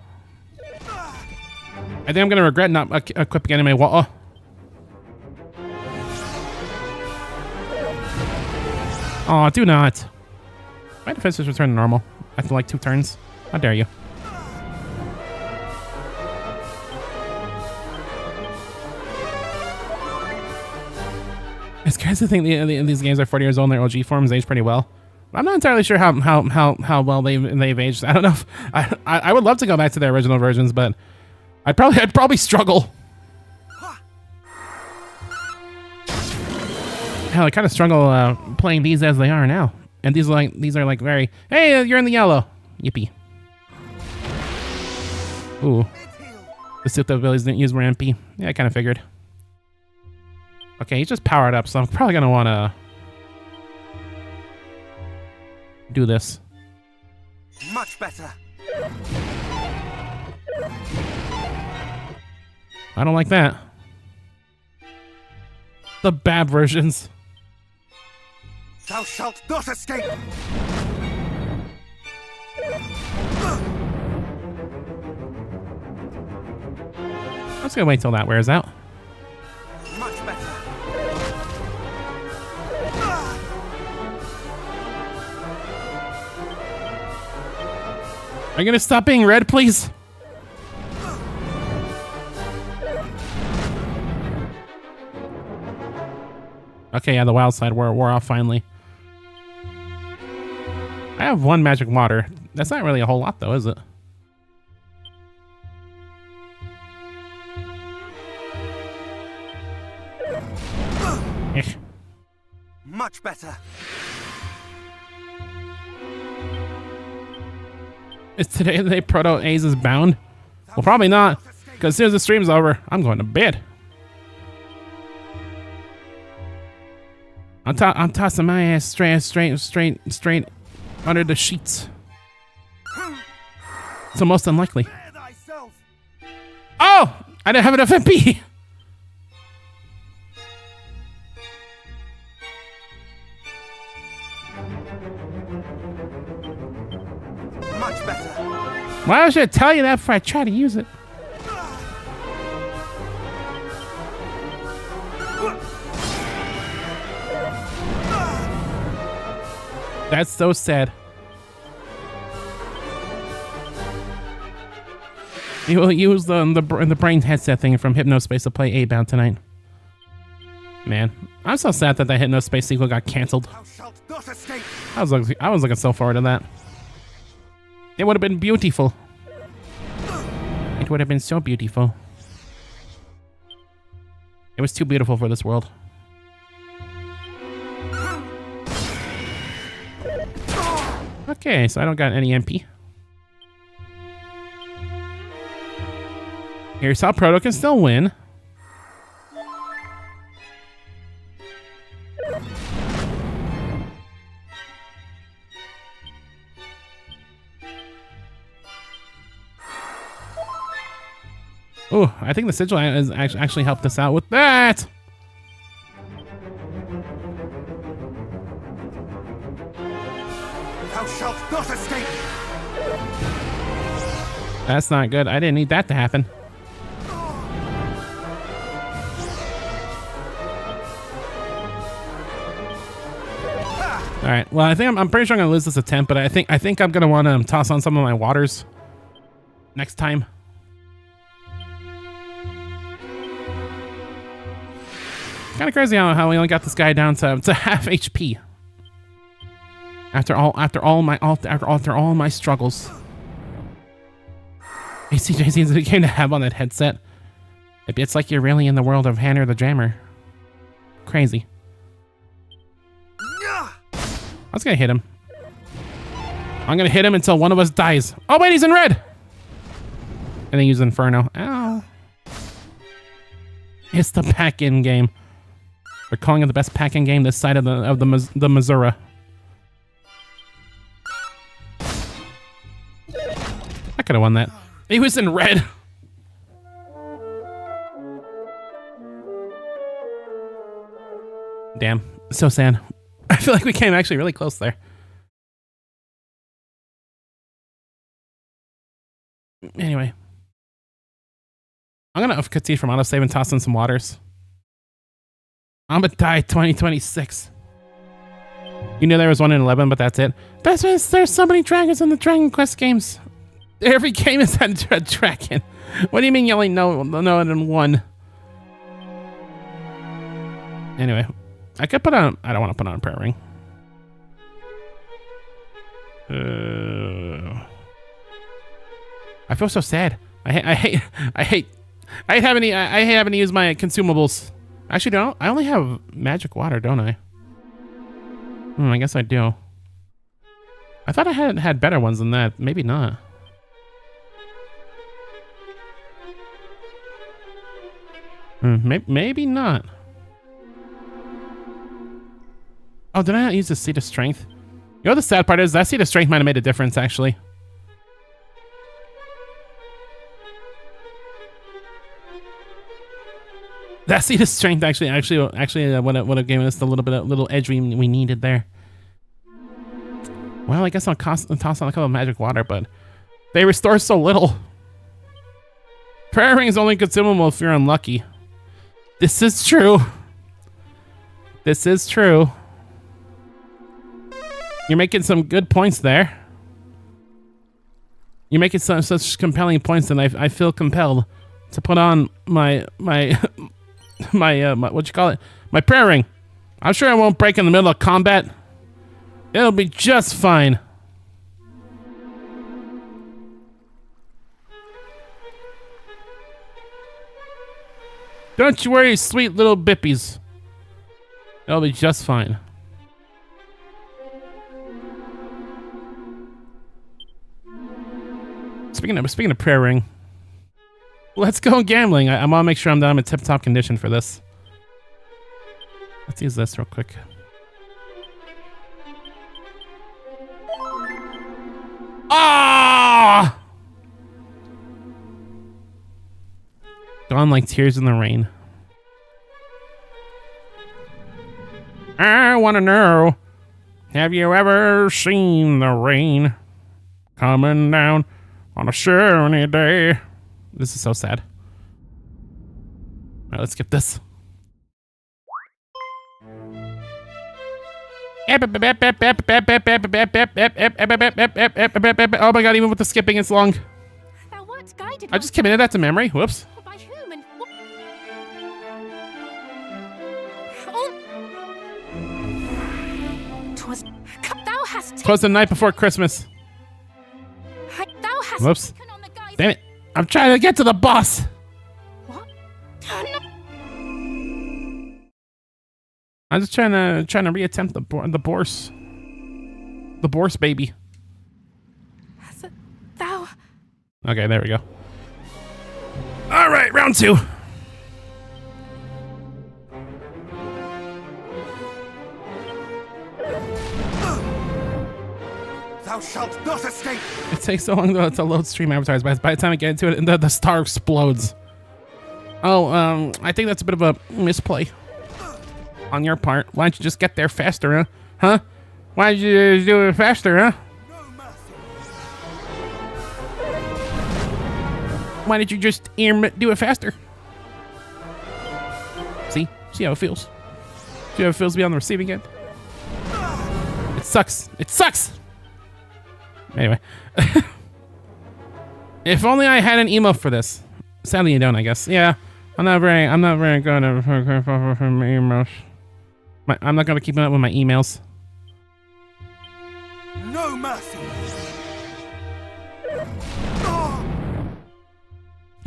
I think I'm gonna regret not equipping any of my water. Oh, do not. My defense just returned to normal after like 2 turns. How dare you? It's crazy to think these games are 40 years old and their OG forms age pretty well. I'm not entirely sure how well they've aged. I don't know if I would love to go back to their original versions, but I'd probably struggle. Hell, I kind of struggle playing these as they are now. And these are like very, hey, you're in the yellow. Yippee. Ooh. The suit abilities didn't use more MP. Yeah, I kind of figured. Okay, he's just powered up, so I'm probably going to want to do this. Much better. I don't like that. The bad versions. Thou shalt not escape! I'm just gonna wait till that wears out. Much better. Are you gonna stop being red, please? Okay, yeah, the wild side wore off finally. I have 1 magic water. That's not really a whole lot, though, is it? Much better. Is today the day Proto A's is bound? Well, probably not. Because as soon as the stream's over, I'm going to bed. I'm tossing my ass straight under the sheets. It's most unlikely. Oh! I didn't have enough MP! Much better. Why should I tell you that before I try to use it? That's so sad. You will use the brain headset thing from Hypnospace to play A-Bound tonight. Man, I'm so sad that Hypnospace sequel got canceled. Thou shalt not escape. I was looking so forward to that. It would have been beautiful. It would have been so beautiful. It was too beautiful for this world. Okay, so I don't got any MP. Here's how Proto can still win. Oh, I think the sigil has actually helped us out with that. Thou shalt not escape. That's not good. I didn't need that to happen. All right. Well, I think I'm pretty sure I'm gonna lose this attempt, but I think I'm gonna want to toss on some of my waters next time. Kind of crazy how we only got this guy down to half HP. After all my struggles. ACJ seems to came to have on that headset. It's like you're really in the world of Hanner the Jammer. Crazy. I was gonna hit him. I'm gonna hit him until one of us dies. Oh wait, he's in red! And then use Inferno. Ow. It's the pack-in game. They're calling it the best pack-in game this side of the Missouri. I could have won that. He was in red. Damn, so sad. I feel like we came actually really close there. Anyway. I'm gonna concede from autosave and toss in some waters. I'm gonna die 2026. You knew there was one in 11, but that's it. Best friends, there's so many dragons in the Dragon Quest games. Every game is a dragon. What do you mean you only know it in one? Anyway, I could put on. I don't want to put on a prayer ring. I feel so sad. I hate having to use my consumables. Actually, don't. I only have magic water, don't I? I guess I do. I thought I had better ones than that. Maybe not. Maybe not. Oh, did I not use the Seed of Strength? You know what the sad part is? That Seed of Strength might have made a difference, actually. That Seed of Strength actually would have given us the little edge we needed there. Well, I guess I'll toss on a couple of magic water, but they restore so little. Prayer ring is only consumable if you're unlucky. This is true. This is true. You're making some good points there. You're making such compelling points that I feel compelled to put on my what you call it? My prayer ring. I'm sure I won't break in the middle of combat. It'll be just fine. Don't you worry, sweet little bippies. It'll be just fine. Speaking of prayer ring, Let's go gambling. I want to make sure I'm in tip-top condition for this. Let's use this real quick. Ah! Gone like tears in the rain. I want to know, have you ever seen the rain coming down on a sunny day? This is so sad. All right, let's skip this. Oh my god, even with the skipping, it's long. Thou wert guided. I just committed that to memory. Whoops. By whom and what? Thou hast. Twas the night before Christmas. Thou hast. Whoops. Taken on the guise. Damn it. I'm trying to get to the boss. What? I'm just trying to reattempt the Bourse. The Bourse baby. Thou. Okay, there we go. All right, round 2. Thou shalt not escape! It takes so long to load stream advertisers, but by the time I get into it, the star explodes. Oh, I think that's a bit of a misplay on your part. Why don't you just get there faster, huh? Huh? Why did you do it faster, huh? No mercy! Why did you just do it faster? See? See how it feels? See how it feels to be on the receiving end? It sucks. It sucks! Anyway. If only I had an email for this. Sadly you don't, I guess. Yeah. I'm not very good at emails. I'm not gonna keep up with my emails. No mercy!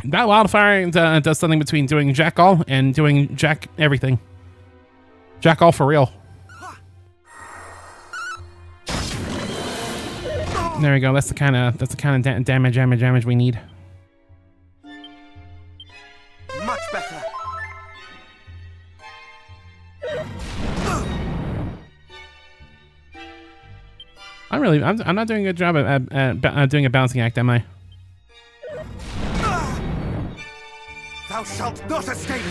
That wildfire does something between doing jack all and doing jack everything. Jack all for real. There we go. That's the kind of damage we need. Much better! I'm not doing a good job at doing a balancing act, am I? Thou shalt not escape!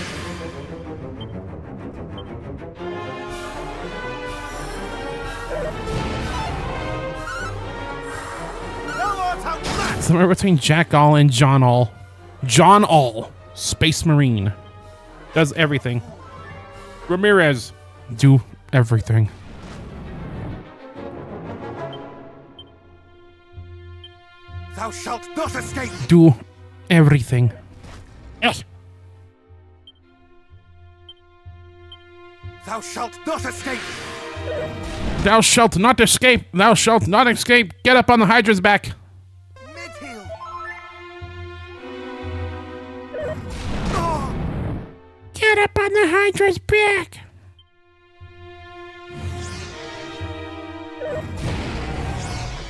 Thou art outmatched! Somewhere between Jack All and John All. John All, Space Marine, does everything. Ramirez, do everything. Thou shalt not escape! Do everything. Ugh. Thou shalt not escape! Thou shalt not escape. Thou shalt not escape. Get up on the Hydra's back. Mid-heal! Get up on the Hydra's back.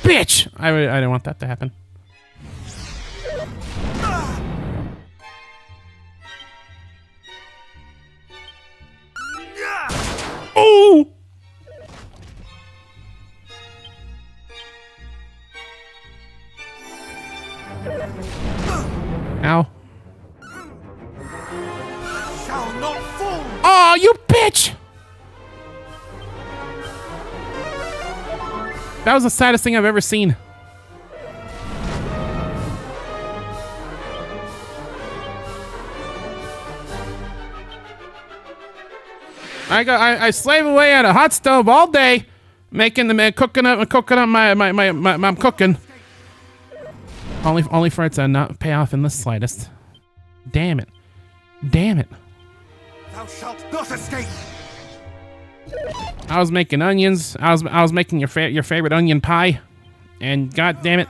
Bitch! I didn't want that to happen. Oh! Ow. Shall not fall! Oh, you bitch! That was the saddest thing I've ever seen. I slave away at a hot stove all day, cooking up my cooking. Only for it to not pay off in the slightest. Damn it. Damn it. Thou shalt not escape! I was making onions. I was making your favorite onion pie, and god damn it.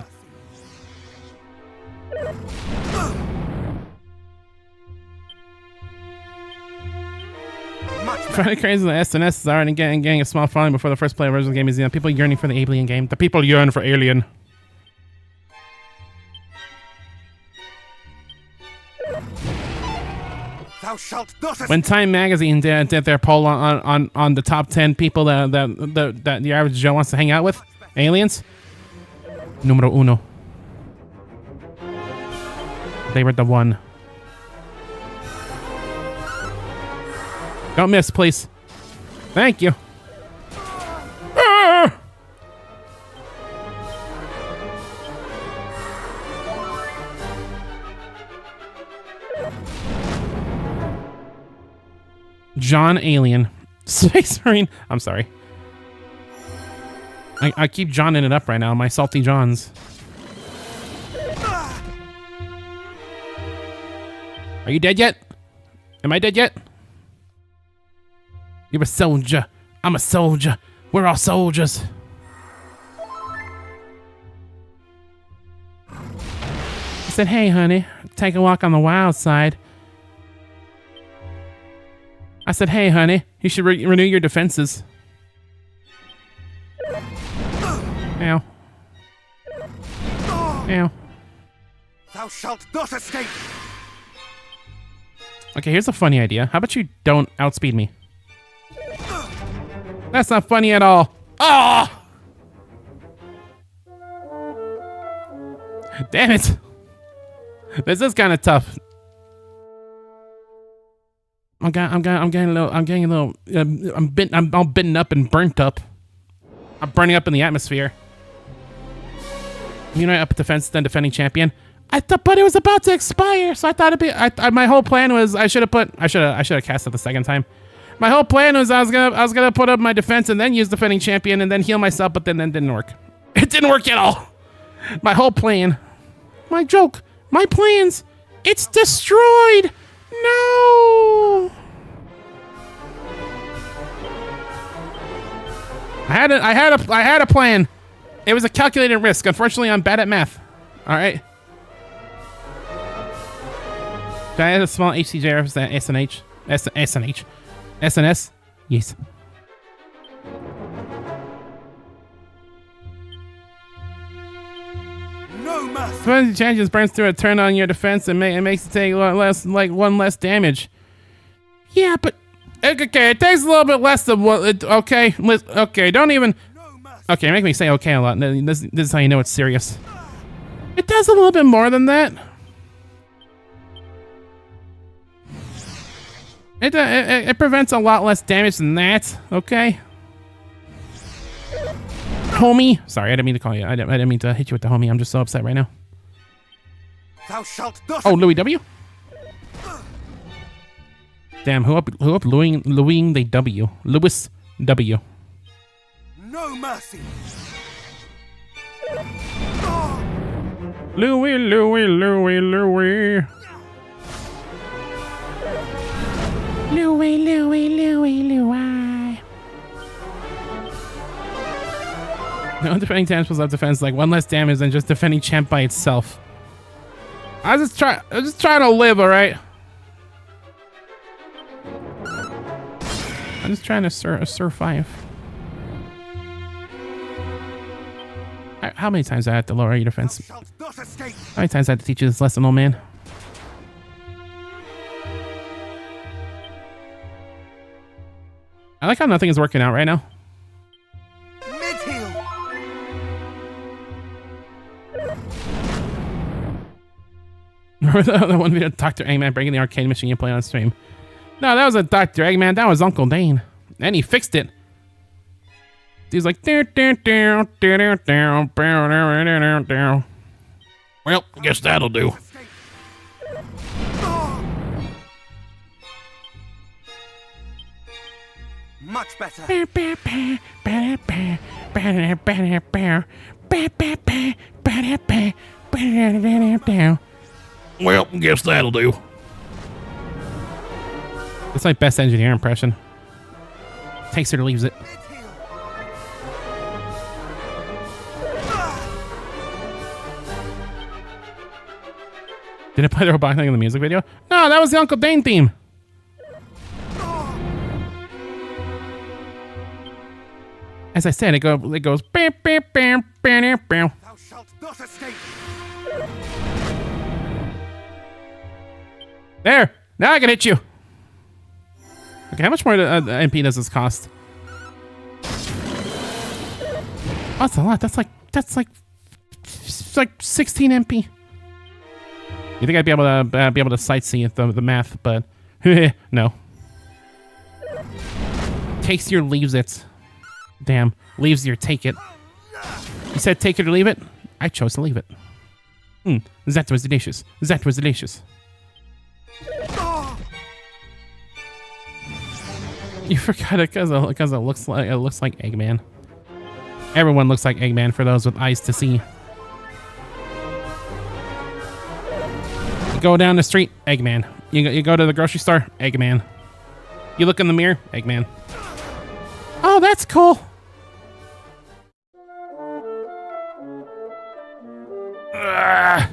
Friday crazy the SNS is already getting a small following before the first play of the original game is people yearning for the Alien game. The people yearn for Alien. Thou shalt not escape. When Time Magazine did their poll on the top 10 people that the average Joe wants to hang out with, aliens, numero uno. They were the one. Don't miss, please. Thank you. Ah! John Alien. Space Marine. I'm sorry. I keep Johning it up right now. My salty Johns. Are you dead yet? Am I dead yet? You're a soldier. I'm a soldier. We're all soldiers. I said, hey, honey, take a walk on the wild side. I said, hey, honey, you should renew your defenses. Ow. Ow. Thou shalt not escape. Okay, here's a funny idea. How about you don't outspeed me? That's not funny at all. Ah! Damn it. This is kind of tough. I'm getting all bitten up and burnt up. I'm burning up in the atmosphere. You know, up defense, then defending champion. But it was about to expire, so I thought it'd be. My whole plan was I should have cast it the second time. My whole plan was I was gonna put up my defense and then use defending champion and then heal myself, but then didn't work. It didn't work at all. My whole plan, my joke, my plans, it's destroyed. No. I had a plan. It was a calculated risk. Unfortunately, I'm bad at math. All right. Do I have a small HCJ reference to SNH? SNH? SNS? Yes. No mercy. When the changes burns through a turn on your defense and it makes it take one less damage. Yeah, but okay, it takes a little bit less than what. Okay, don't even. Okay, make me say okay a lot. This is how you know it's serious. It does a little bit more than that. It prevents a lot less damage than that. Okay. Homie. Sorry, I didn't mean to call you. I didn't mean to hit you with the homie. I'm just so upset right now. Thou shalt not. Oh, Louis W. Damn, who up Louis the W? Louis W. No mercy. Louis. Louis. No defending champ plus up defense, like one less damage than just defending champ by itself. I'm just trying to live, all right. I'm just trying to survive. How many times do I have to lower your defense? How many times do I have to teach you this lesson, old man? I like how nothing is working out right now. Mid-heal. Remember the one video of Dr. Eggman breaking the arcade machine you play on stream? No, that was a Dr. Eggman. That was Uncle Dane. And he fixed it. He was like, well, I guess that'll do. Much better. Well, I guess that'll do. That's my best engineer impression. Takes it or leaves it. Did it play the robot thing in the music video? No, that was the Uncle Dane theme. As I said, it goes. Thou shalt not escape. There. Now I can hit you. Okay, how much more MP does this cost? Oh, that's a lot. That's like 16 MP. You think I'd be able to sightsee the math, but no. Takes your leaves it. Damn, leaves your take it. You said take it or leave it. I chose to leave it. That was delicious. That was delicious. You forgot it because it looks like Eggman. Everyone looks like Eggman for those with eyes to see. You go down the street, Eggman. You go to the grocery store, Eggman. You look in the mirror, Eggman. Oh, that's cool. Ugh.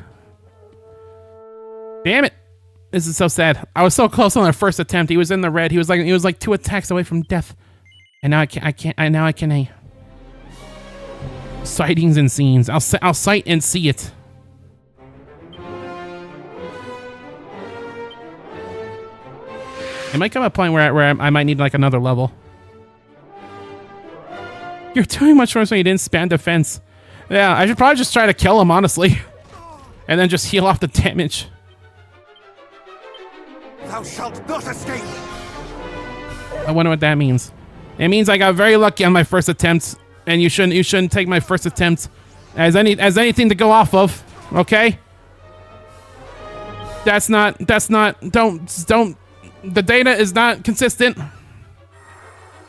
Damn it. This is so sad. I was so close on our first attempt. He was in the red. He was like 2 attacks away from death. And now I can't. Sightings and scenes. I'll sight and see it. It might come a point where I might need like another level. You're doing much worse when you didn't spam defense. Yeah, I should probably just try to kill him, honestly. And then just heal off the damage. Thou shalt not escape! I wonder what that means. It means I got very lucky on my first attempt, and you shouldn't take my first attempt as anything to go off of, okay? Don't, the data is not consistent.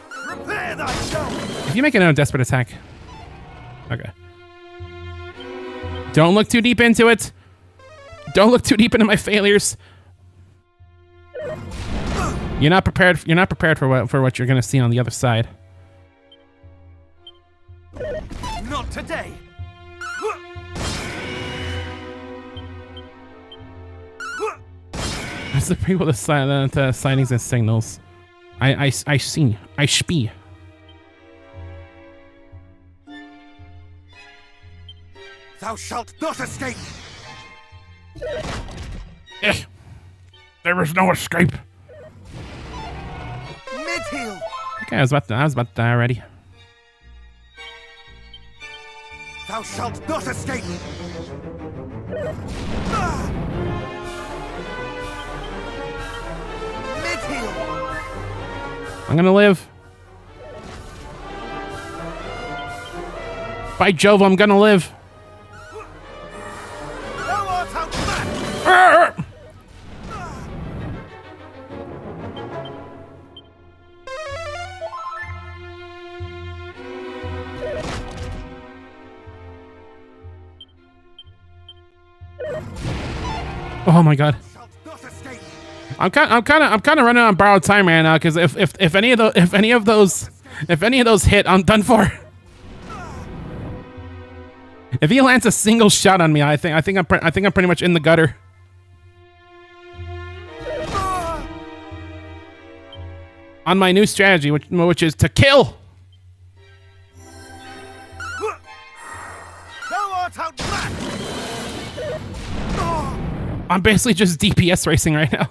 Prepare thyself! If you make another desperate attack. Okay. Don't look too deep into it. Don't look too deep into my failures. You're not prepared for what you're gonna see on the other side. Not today! That's the prequel to sightings and signals. I see. I spee. Thou shalt not escape! There is no escape. Mid-heal! Okay, I was about to die already. Thou shalt not escape! Mid-heal! I'm gonna live. By Jove, I'm gonna live. Thou art outmatched! Arr! Oh my god. Shalt not escape! I'm kind of running on borrowed time right now because if any of those hit, I'm done for. If he lands a single shot on me, I think I'm pretty much in the gutter. On my new strategy, which is to kill. Thou art outmatched! I'm basically just DPS racing right now.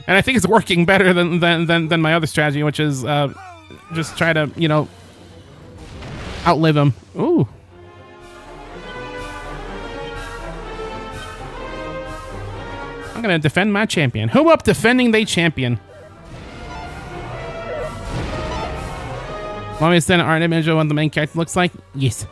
And I think it's working better than my other strategy, which is just try to, outlive him. Ooh. I'm gonna defend my champion. Who up defending they champion? Want me to send an art image of what the main character looks like? Yes.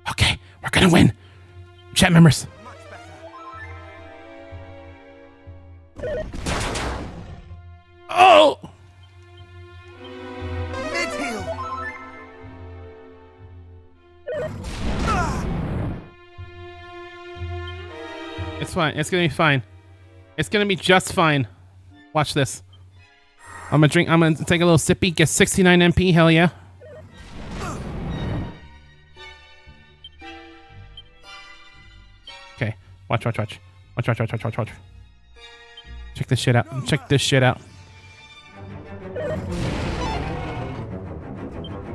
Okay, we're gonna win. Chat members. Much better. Oh! Mid-heal! It's fine. It's gonna be fine. It's gonna be just fine. Watch this. I'm gonna take a little sippy. Get 69 MP. Hell yeah. Okay. Watch. Watch. Check this shit out. Check this shit out.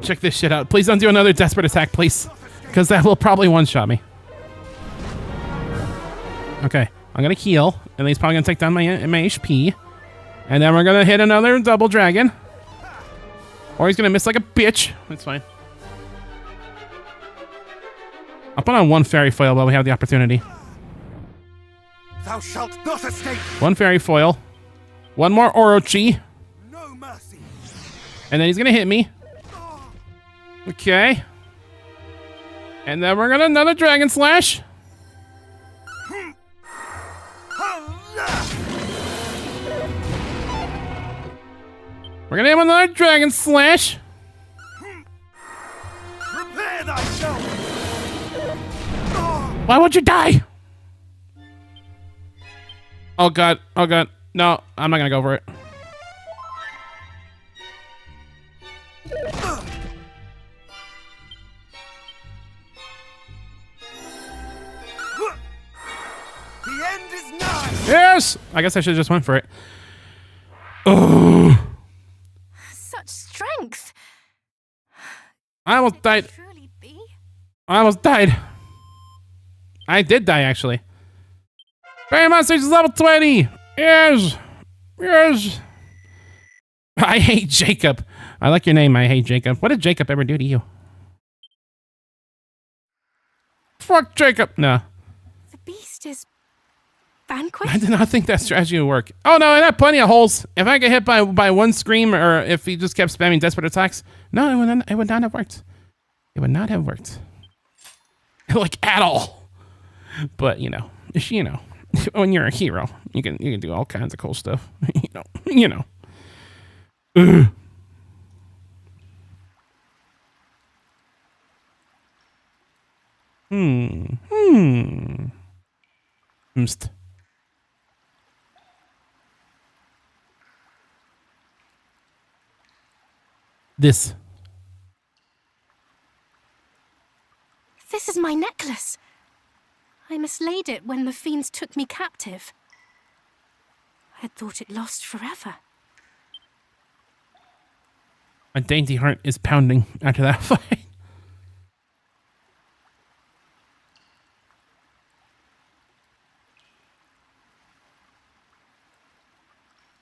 Check this shit out. Please don't do another desperate attack, please. Because that will probably one-shot me. Okay, I'm gonna heal, and he's probably gonna take down my HP. And then we're gonna hit another double dragon. Or he's gonna miss like a bitch. That's fine. I'll put on one fairy foil while we have the opportunity. Thou shalt not escape. One fairy foil. One more Orochi. No mercy. And then he's gonna hit me. Okay. And then we're gonna another Dragon Slash. We're gonna have another Dragon Slash. Prepare thyself. Why would you die? Oh god, oh god. No, I'm not gonna go for it. The end is nigh. Yes! I guess I should have just went for it. Oh, Such strength. I almost died. Truly be. I almost died. I did die, actually. Fairy Monsters is level 20! Yes! Yes! I hate Jacob. I like your name, I hate Jacob. What did Jacob ever do to you? Fuck Jacob! No. The beast is I vanquished. did not think that strategy would work. Oh no, it had plenty of holes. If I get hit by one scream, or if he just kept spamming desperate attacks, no, it would not have worked. It would not have worked. Like, at all. But, you know, when you're a hero, you can do all kinds of cool stuff. you know. Ugh. Mst. This. This is my necklace. I mislaid it when the fiends took me captive. I had thought it lost forever. My dainty heart is pounding after that fight.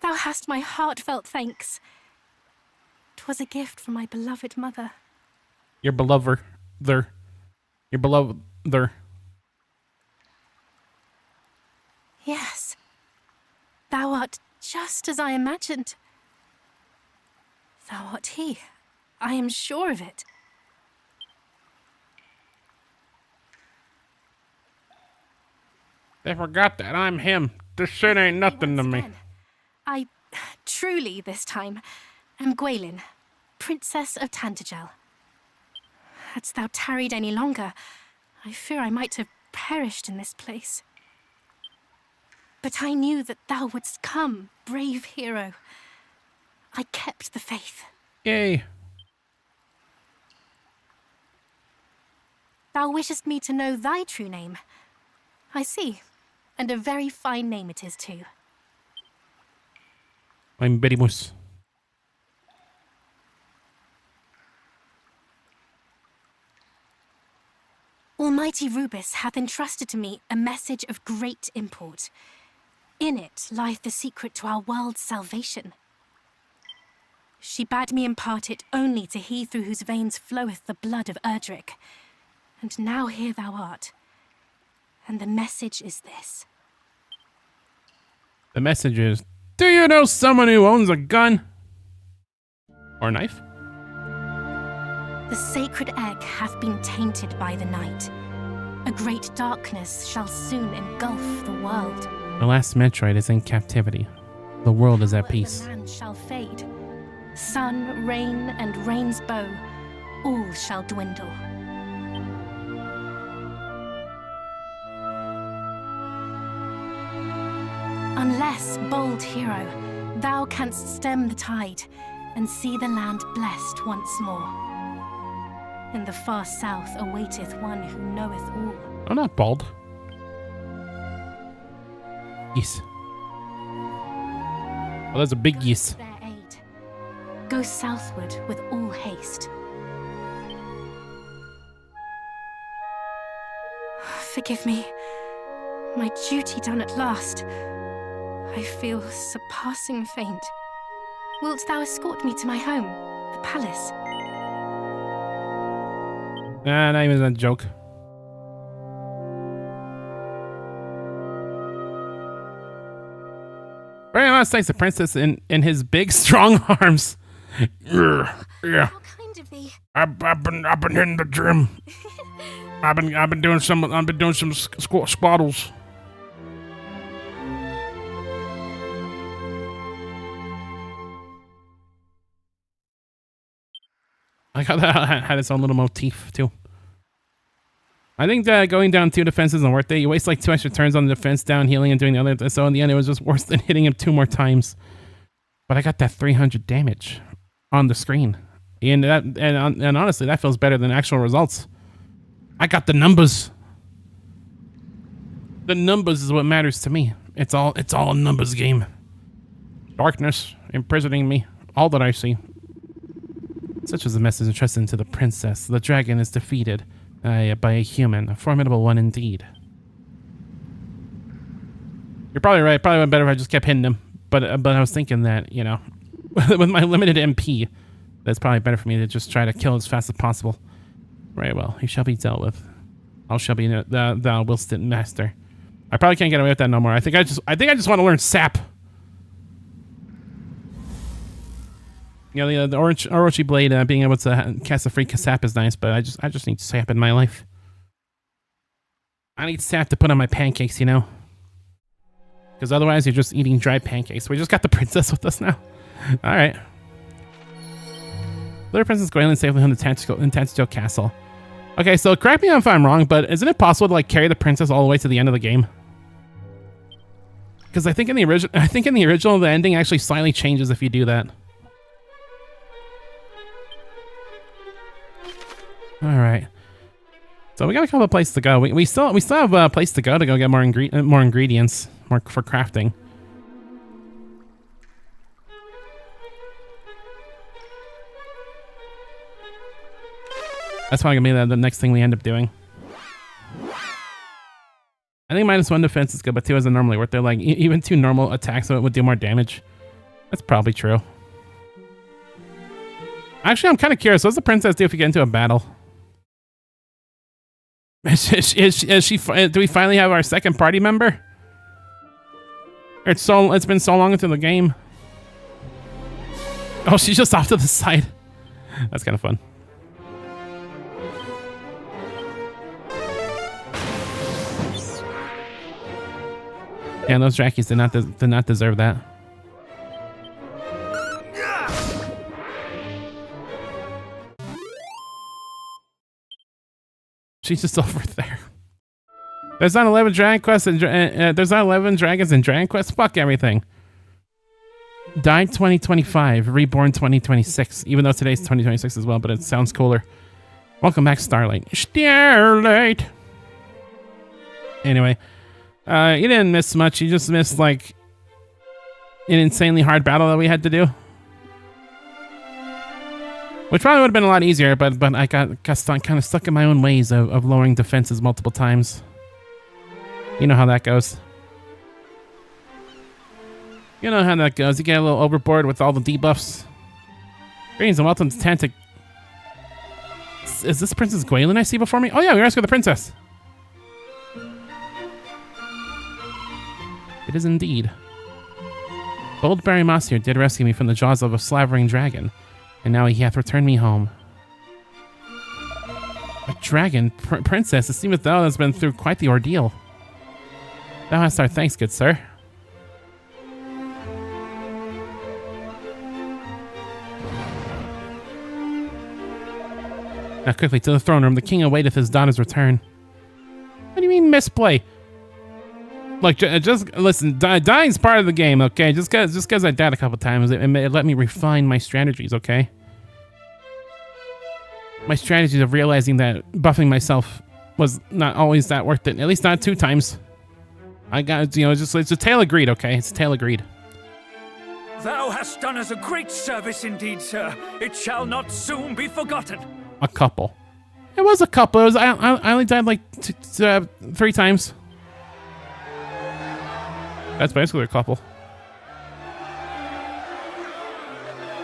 Thou hast my heartfelt thanks. 'Twas a gift from my beloved mother. Your beloved there. Your beloved there. Yes. Thou art just as I imagined. Thou art he. I am sure of it. They forgot that I'm him. This shit ain't nothing to Once me. again, I truly, this time, am Gwaelin, Princess of Tantagel. Hadst thou tarried any longer, I fear I might have perished in this place. But I knew that thou wouldst come, brave hero. I kept the faith. Yay. Thou wishest me to know thy true name. I see, and a very fine name it is too. I'm Betty Moose. Almighty Rubis hath entrusted to me a message of great import. In it lieth the secret to our world's salvation. She bade me impart it only to he through whose veins floweth the blood of Erdrick. And now here thou art. And the message is this. The message is, do you know someone who owns a gun? Or knife? The sacred egg hath been tainted by the night. A great darkness shall soon engulf the world. The last Metroid is in captivity. The world is at Power of peace. the land shall fade. Sun, rain, and rain's bow, all shall dwindle. Unless, bold hero, thou canst stem the tide and see the land blessed once more. In the far south awaiteth one who knoweth all. I'm not bald. Yes. Oh, that's a big yes. Their aid. Go southward with all haste. Forgive me. My duty done at last. I feel surpassing faint. Wilt thou escort me to my home, the palace? Nah, not even a joke. Very much thanks the princess in his big, strong arms. Yeah. How kind of thee. I've been in the gym. I've been doing some squaddles. I got that had its own little motif too. I think that going down 2 defenses isn't worth it. You waste like 2 extra turns on the defense, down healing and doing the other. So in the end, it was just worse than hitting him 2 more times. But I got that 300 damage on the screen, and honestly, that feels better than actual results. I got the numbers. The numbers is what matters to me. It's all a numbers game. Darkness imprisoning me. All that I see. Such was the message entrusted to the princess. The dragon is defeated by a human, a formidable one indeed. You're probably right. Probably went better if I just kept hitting him. But I was thinking that, you know, with my limited MP, that's probably better for me to just try to kill as fast as possible. Right, well, he shall be dealt with. All shall be thou willst it, master. I probably can't get away with that no more. I think I just want to learn sap. You know, the Orochi blade, being able to cast a free sap is nice, but I just need sap in my life. I need sap to put on my pancakes, you know? Because otherwise you're just eating dry pancakes. We just got the princess with us now. Alright. Little Princess Gwaelin safely home to Tantico Castle. Okay, so correct me if I'm wrong, but isn't it possible to like carry the princess all the way to the end of the game? Because I think in the original, the ending actually slightly changes if you do that. All right. So we got a couple of places to go. We still have a place to go get more ingredients for crafting. That's probably gonna be the next thing we end up doing. I think -1 defense is good, but 2 isn't normally worth it. Like even 2 normal attacks would do more damage. That's probably true. Actually, I'm kind of curious. What does the princess do if you get into a battle? Do we finally have our second party member? It's been so long into the game. Oh, she's just off to the side. That's kind of fun. Yeah, those Drakis did not deserve that. She's just over there. There's not 11 Dragon Quests and there's not 11 dragons in Dragon Quest. Fuck everything. Died 2025, reborn 2026. Even though today's 2026 as well, but it sounds cooler. Welcome back, Starlight. Starlight. Anyway, you didn't miss much. You just missed like an insanely hard battle that we had to do. Which probably would have been a lot easier, but I got kind of stuck in my own ways of lowering defenses multiple times. You know how that goes. You know how that goes. You get a little overboard with all the debuffs. Greetings and welcome to Tantic. Is this Princess Gwaelin I see before me? Oh yeah, we rescued the princess. It is indeed. Bold Barry Moss here did rescue me from the jaws of a slavering dragon. And now he hath returned me home. A dragon? Princess, it seemeth thou hast been through quite the ordeal. Thou hast our thanks, good sir. Now quickly to the throne room. The king awaiteth his daughter's return. What do you mean misplay? Look, just listen. Dying's part of the game, okay? Just cause I died a couple times, it let me refine my strategies, okay? My strategies of realizing that buffing myself was not always that worth it. At least not 2 times. I got, you know, it's a tale of greed, okay? It's a tale of greed. Thou hast done us a great service indeed, sir. It shall not soon be forgotten. A couple. It was a couple. It was, I only died like 3 times. That's basically a couple.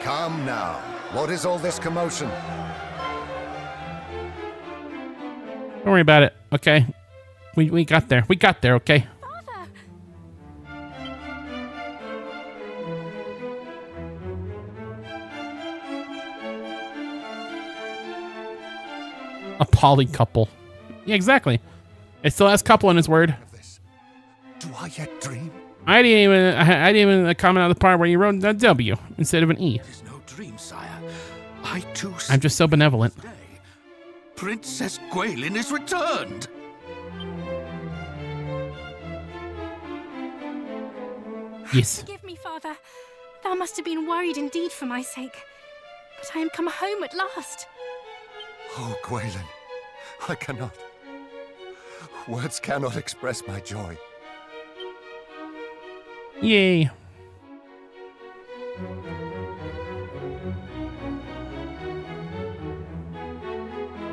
Come now. What is all this commotion? Don't worry about it, okay? We got there. We got there, okay? Father! A poly couple. Yeah, exactly. It still has couple in its word. Do I yet dream? I didn't even comment on the part where you wrote a W instead of an E. It is no dream, sire. I too. I'm just so benevolent. Day. Princess Gwaelin is returned. Yes. Forgive me, Father. Thou must have been worried indeed for my sake. But I am come home at last. Oh, Gwaelin, I cannot. Words cannot express my joy. Yay.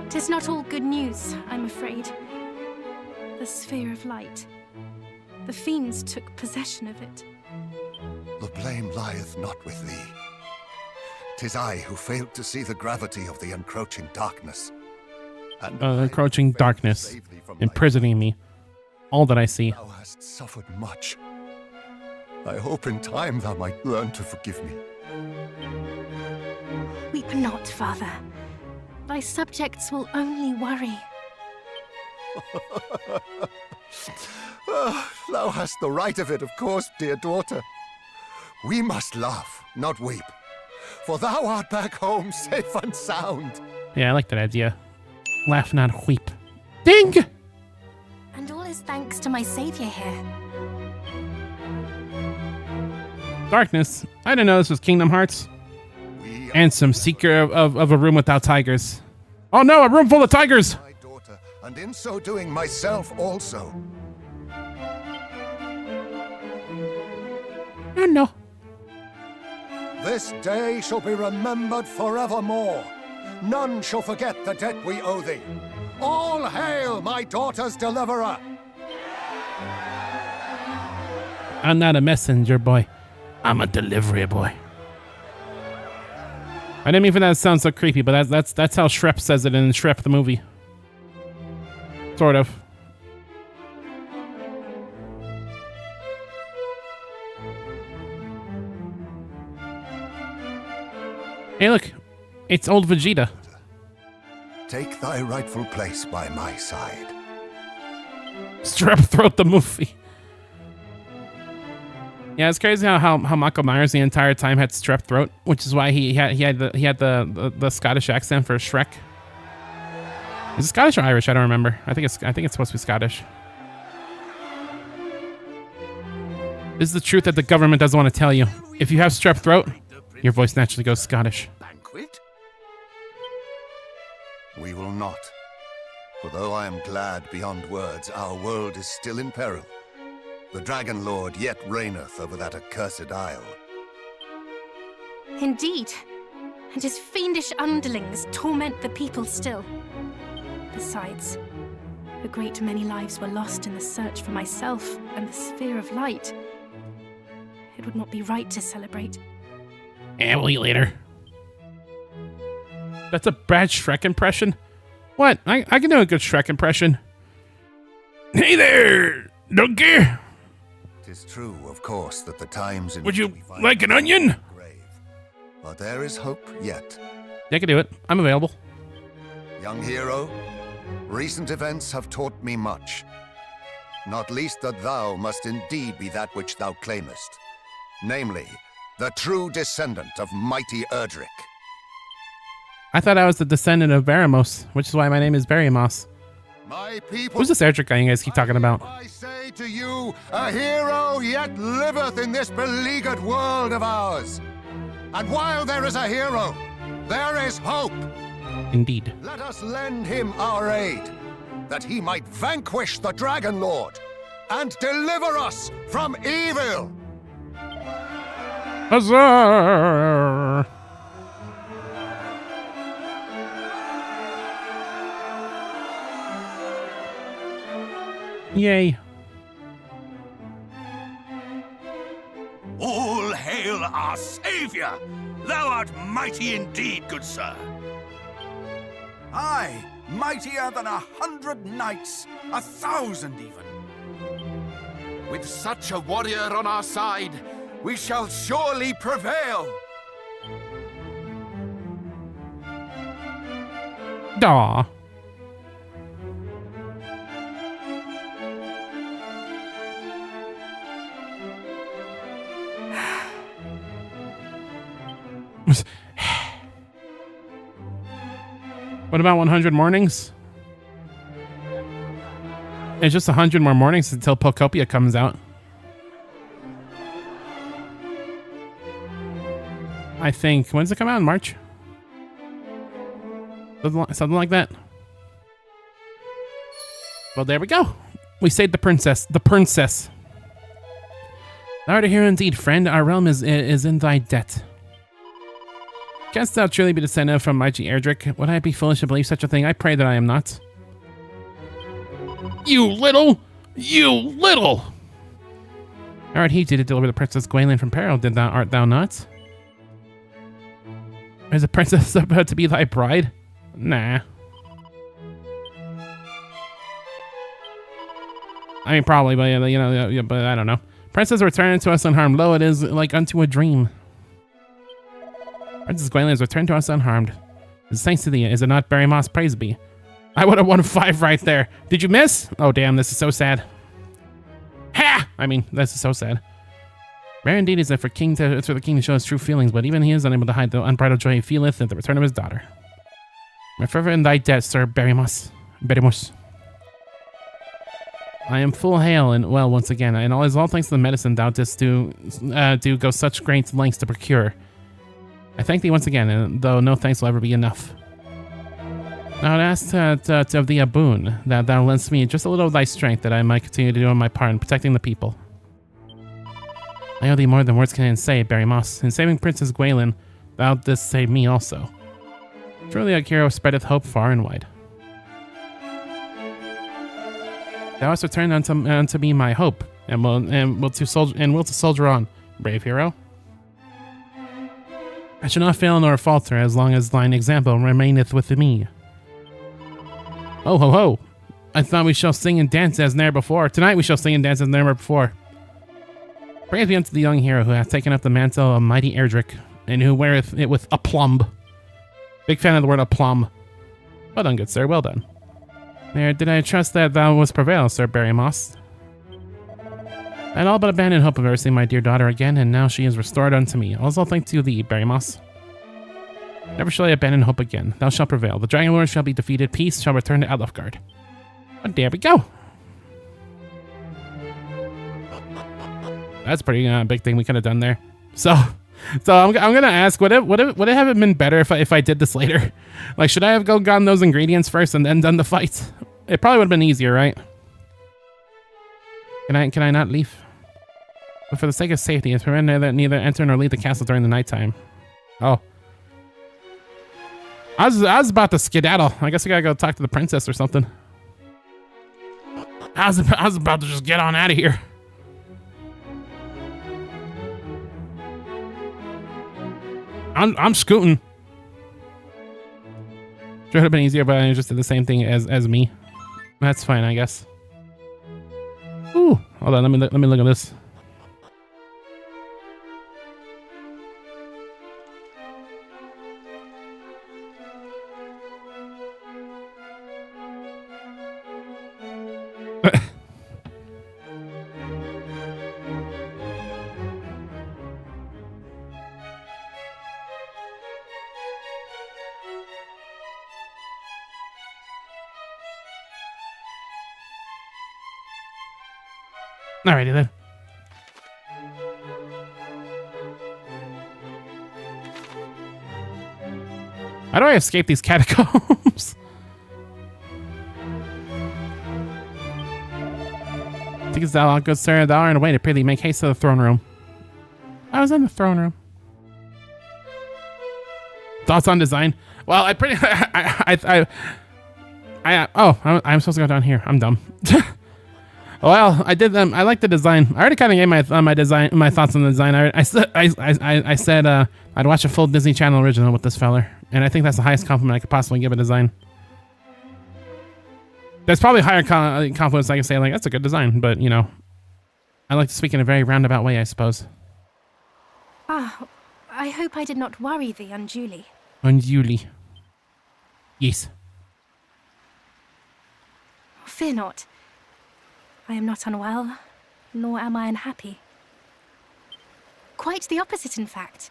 Tis not all good news, I'm afraid. The sphere of light. The fiends took possession of it. The blame lieth not with thee. 'Tis I who failed to see the gravity of the encroaching darkness. And Encroaching darkness, imprisoning me. All that I see. Thou hast suffered much. I hope in time thou might learn to forgive me. Weep not, Father. Thy subjects will only worry. Thou hast the right of it, of course, dear daughter. We must laugh, not weep. For thou art back home, safe and sound. Yeah, I like that idea. Laugh, not weep. Ding! And all is thanks to my savior here. Darkness. I didn't know this was Kingdom Hearts. And some secret of a room without tigers. Oh no, a room full of tigers! My daughter, and in so doing myself also. Oh no. This day shall be remembered forevermore. None shall forget the debt we owe thee. All hail my daughter's deliverer! I'm not a messenger boy. I'm a delivery boy. I didn't mean for that to sound so creepy, but that's how Shrek says it in Shrek the movie. Sort of. Hey look, it's old Vegeta. Take thy rightful place by my side. Strep Throat the movie. Yeah, it's crazy how Michael Myers the entire time had strep throat, which is why he had the Scottish accent for Shrek. Is it Scottish or Irish? I don't remember. I think it's supposed to be Scottish. This is the truth that the government doesn't want to tell you. If you have strep throat, your voice naturally goes Scottish. Banquet? We will not. For though I am glad beyond words, our world is still in peril. The Dragon Lord yet reigneth over that accursed isle. Indeed. And his fiendish underlings torment the people still. Besides, a great many lives were lost in the search for myself and the sphere of light. It would not be right to celebrate. Yeah, we'll eat later. That's a bad Shrek impression? What? I can do a good Shrek impression. Hey there, donkey! 'Tis true, of course, that the times in Would which you we find like an onion? are grave. But there is hope yet. Yeah, I can do it. I'm available. Young hero, recent events have taught me much. Not least that thou must indeed be that which thou claimest. Namely, the true descendant of mighty Erdrick. I thought I was the descendant of Baramos, which is why my name is Barrymos. My people, Who's this Erdrick guy you guys keep talking about? I say to you, a hero yet liveth in this beleaguered world of ours. And while there is a hero, there is hope. Indeed. Let us lend him our aid, that he might vanquish the Dragon Lord and deliver us from evil. Huzzah! Yay. All hail our savior! Thou art mighty indeed, good sir. Aye, mightier than 100 knights, 1,000 even. With such a warrior on our side, we shall surely prevail. Aw. What about 100 mornings? It's just 100 more mornings until Pocopia comes out. I think. When does it come out? In March? Something like that. Well, there we go. We saved the princess. The princess. Thou art a hero indeed, friend. Our realm is in thy debt. Canst thou truly be descended from mighty Erdrick? Would I be foolish to believe such a thing? I pray that I am not. You little! You little! Art he to deliver the Princess Gwaelin from peril, art thou not? Is the princess about to be thy bride? Nah. I mean, probably, but you know, but I don't know. Princess returned to us unharmed. Lo, it is like unto a dream. Princess Gwaelin has returned to us unharmed. Thanks to thee, is it not, Barry Moss? Praise be. I would have won 5 right there. Did you miss? Oh, damn, this is so sad. Ha! I mean, this is so sad. Rare indeed is it for the king to show his true feelings, but even he is unable to hide the unbridled joy he feeleth at the return of his daughter. My forever in thy debt, Sir Barrymos. I am full hail and well once again, and all thanks to the medicine thou didst do go such great lengths to procure. I thank thee once again, and though no thanks will ever be enough. Now I ask of thee a boon, that thou lendst me just a little of thy strength, that I might continue to do my part in protecting the people. I owe thee more than words can say, Barry Moss. In saving Princess Gwaelin, thou didst save me also. Truly a hero spreadeth hope far and wide. Thou hast returned unto me my hope, and will to soldier on, brave hero. I shall not fail nor falter as long as thine example remaineth with me. Oh ho ho! I thought we shall sing and dance as never before. Tonight we shall sing and dance as never before. Praise be unto the young hero who hath taken up the mantle of mighty Erdrick, and who weareth it with aplomb. Big fan of the word aplomb. Well done, good sir, well done. There, did I trust that thou wouldst prevail, Sir Barry Moss? I had all but abandoned hope of ever seeing my dear daughter again, and now she is restored unto me. Also thanks to thee, Barry Moss. Never shall I abandon hope again. Thou shalt prevail. The Dragon Lord shall be defeated. Peace shall return to Alefgard. Oh, there we go. That's a pretty big thing we could have done there. So I'm gonna ask, would it have been better if I did this later? Like, should I have gotten those ingredients first and then done the fight? It probably would have been easier, right? Can I not leave? But for the sake of safety, it's prevented neither enter nor leave the castle during the nighttime. Oh. I was about to skedaddle. I guess I gotta go talk to the princess or something. I was about to just get on out of here. I'm scooting. It would have been easier, but I just did the same thing as me. That's fine, I guess. Ooh, hold on. Let me look at this. Alrighty then. How do I escape these catacombs? Thinkest thou, good sir, thou art away to prithee make haste to the throne room. I was in the throne room. Thoughts on design? Well, I'm supposed to go down here. I'm dumb. Well, I did them. I like the design. I already kind of gave my thoughts on the design. I said I'd watch a full Disney Channel original with this feller, and I think that's the highest compliment I could possibly give a design. There's probably higher confidence I can say like that's a good design, but you know, I like to speak in a very roundabout way, I suppose. Ah, I hope I did not worry thee unduly. Unduly. Yes. Fear not. I am not unwell, nor am I unhappy. Quite the opposite, in fact.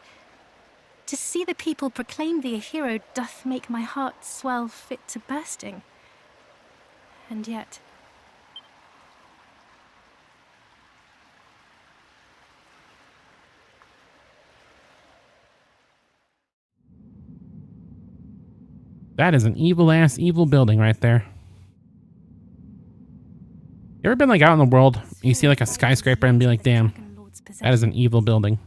To see the people proclaim thee a hero doth make my heart swell fit to bursting. And yet... That is an evil-ass evil building right there. You ever been like out in the world, you see like a skyscraper and be like, damn, that is an evil building.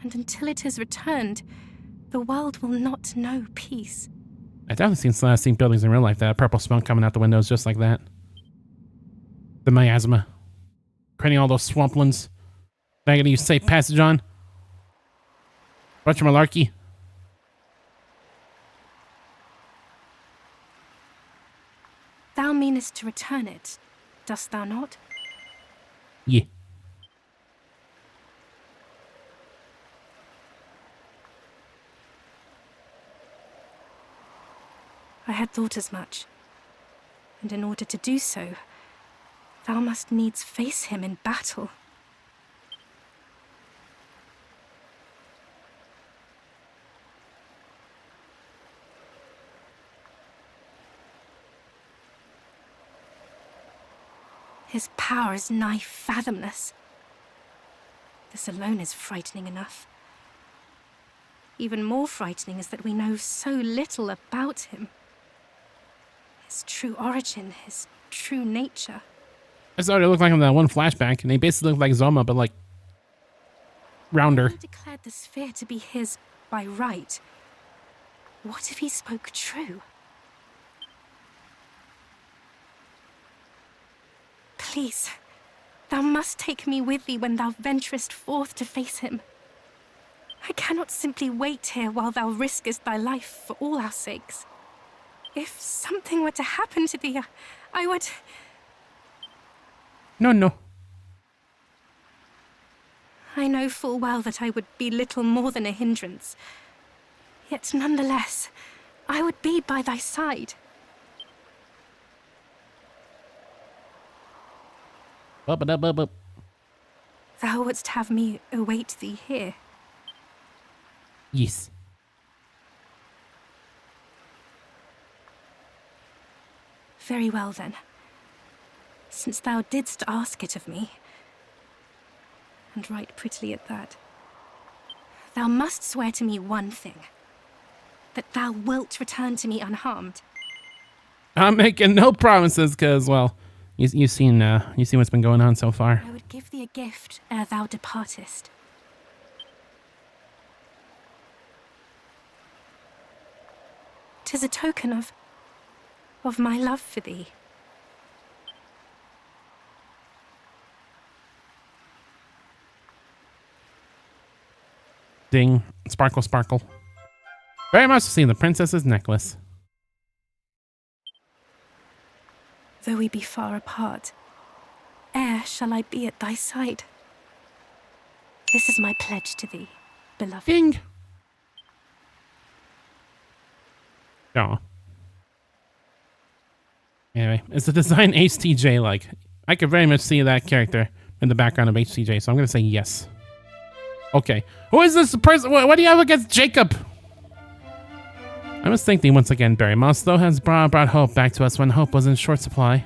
And until it is returned, the world will not know peace. I've definitely seen buildings in real life that have purple smoke coming out the windows just like that. The miasma. Creating all those swamplands. Not gonna use safe passage on. Bunch of malarkey. Thou meanest to return it, dost thou not? Yeah. I had thought as much. And in order to do so, thou must needs face him in battle. His power is nigh fathomless. This alone is frightening enough. Even more frightening is that we know so little about him. His true origin, his true nature. I saw it looked like him in that one flashback, and he basically looked like Zoma, but like rounder. He declared the sphere to be his by right. What if he spoke true? Please, thou must take me with thee when thou venturest forth to face him. I cannot simply wait here while thou riskest thy life for all our sakes. If something were to happen to thee, I would... No. I know full well that I would be little more than a hindrance. Yet nonetheless, I would be by thy side. Bub. Thou wouldst have me await thee here. Yes. Very well then. Since thou didst ask it of me, and right prettily at that, thou must swear to me one thing. That thou wilt return to me unharmed. I'm making no promises, because, well, you've seen what's been going on so far. I would give thee a gift ere thou departest. 'Tis a token of my love for thee. Ding. Sparkle, sparkle. Very much to see the princess's necklace. Though we be far apart, e'er shall I be at thy side. This is my pledge to thee, beloved. Ding. Aw. Anyway, is the design HTJ like? I could very much see that character in the background of HTJ, so I'm going to say yes. Okay. Who is this person? What do you have against Jacob? I was thinking once again, Barry Moss, though, has brought hope back to us when hope was in short supply.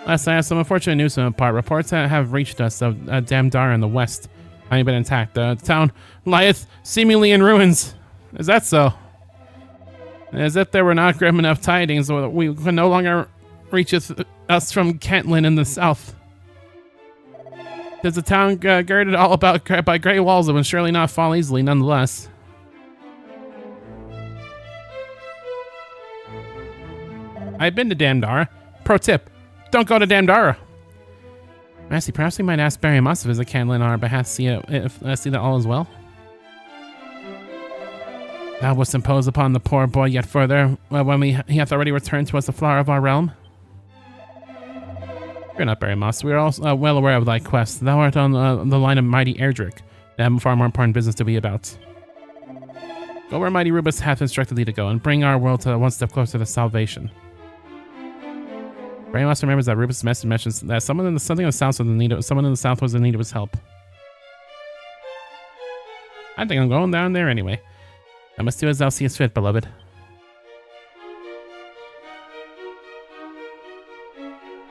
Last I have some unfortunate news from the part. Reports have reached us of Damdara in the west having been attacked. The town lieth seemingly in ruins. Is that so? As if there were not grim enough tidings, we could no longer reach us from Kentlin in the south. There's a town girded all about by great walls that will surely not fall easily, nonetheless. I've been to Damdara. Pro tip, don't go to Damdara. Massey, perhaps we might ask Barry Moss if visit Candlin on our behalf to see that all is well. Thou wouldst impose upon the poor boy yet further, when he hath already returned to us the flower of our realm. Fear not, Barry Moss. We are all well aware of thy quest. Thou art on the line of mighty Erdrick. They have far more important business to be about. Go where mighty Rubus hath instructed thee to go, and bring our world to one step closer to salvation. Barry Moss remembers that Rubus' message mentions that someone in the south was in need of his help. I think I'm going down there anyway. I must do as thou seest fit, beloved.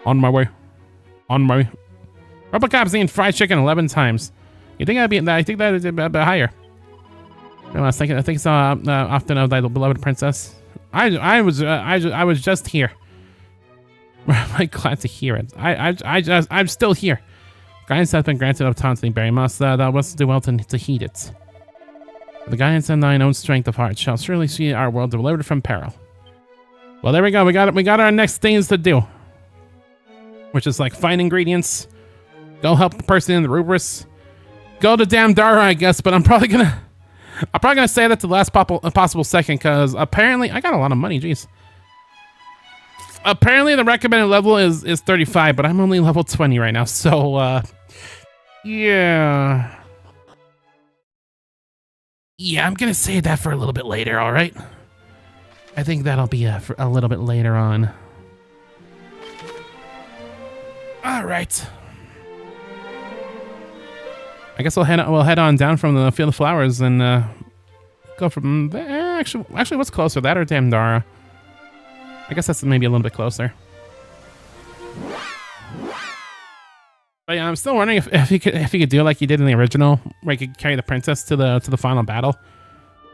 On my way. On my way. Robocop's eaten fried chicken 11 times. You think I think that is a bit higher. I was thinking, I think so. Often of thy beloved princess. I was just here. I'm glad to hear it. I'm still here. Guidance hath been granted of taunting, Barry Moss. Thou must do well to heed it. The guidance and thine own strength of heart shall surely see our world delivered from peril. Well, there we go. We got our next things to do, which is like find ingredients, go help the person in the Rubris, go to damn Dara, I guess. But I'm probably gonna say that to the last possible second, because apparently I got a lot of money. Jeez. Apparently the recommended level is 35, but I'm only level 20 right now. So yeah. Yeah, I'm gonna save that for a little bit later, alright? I think that'll be for a little bit later on. Alright. I guess we'll head on down from the Field of Flowers and go from there. Actually, what's closer, that or Damdara? I guess that's maybe a little bit closer. But yeah, I'm still wondering if you could do like you did in the original, where you could carry the princess to the final battle.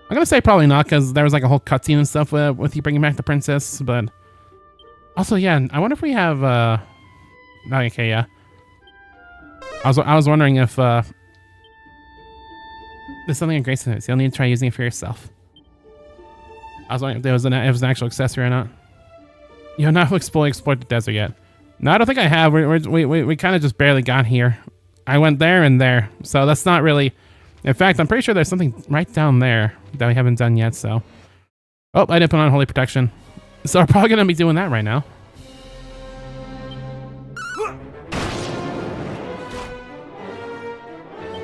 I'm gonna say probably not, because there was like a whole cutscene and stuff with you bringing back the princess. But also, yeah, I wonder if we have. Okay, yeah. I was wondering if there's something in Grace in it. So you'll need to try using it for yourself. I was wondering if it was an actual accessory or not. You have not explored the desert yet. No, I don't think I have. We kind of just barely got here. I went there and there, so that's not really. In fact, I'm pretty sure there's something right down there that we haven't done yet. So, oh, I didn't put on Holy Protection, so we're probably gonna be doing that right now.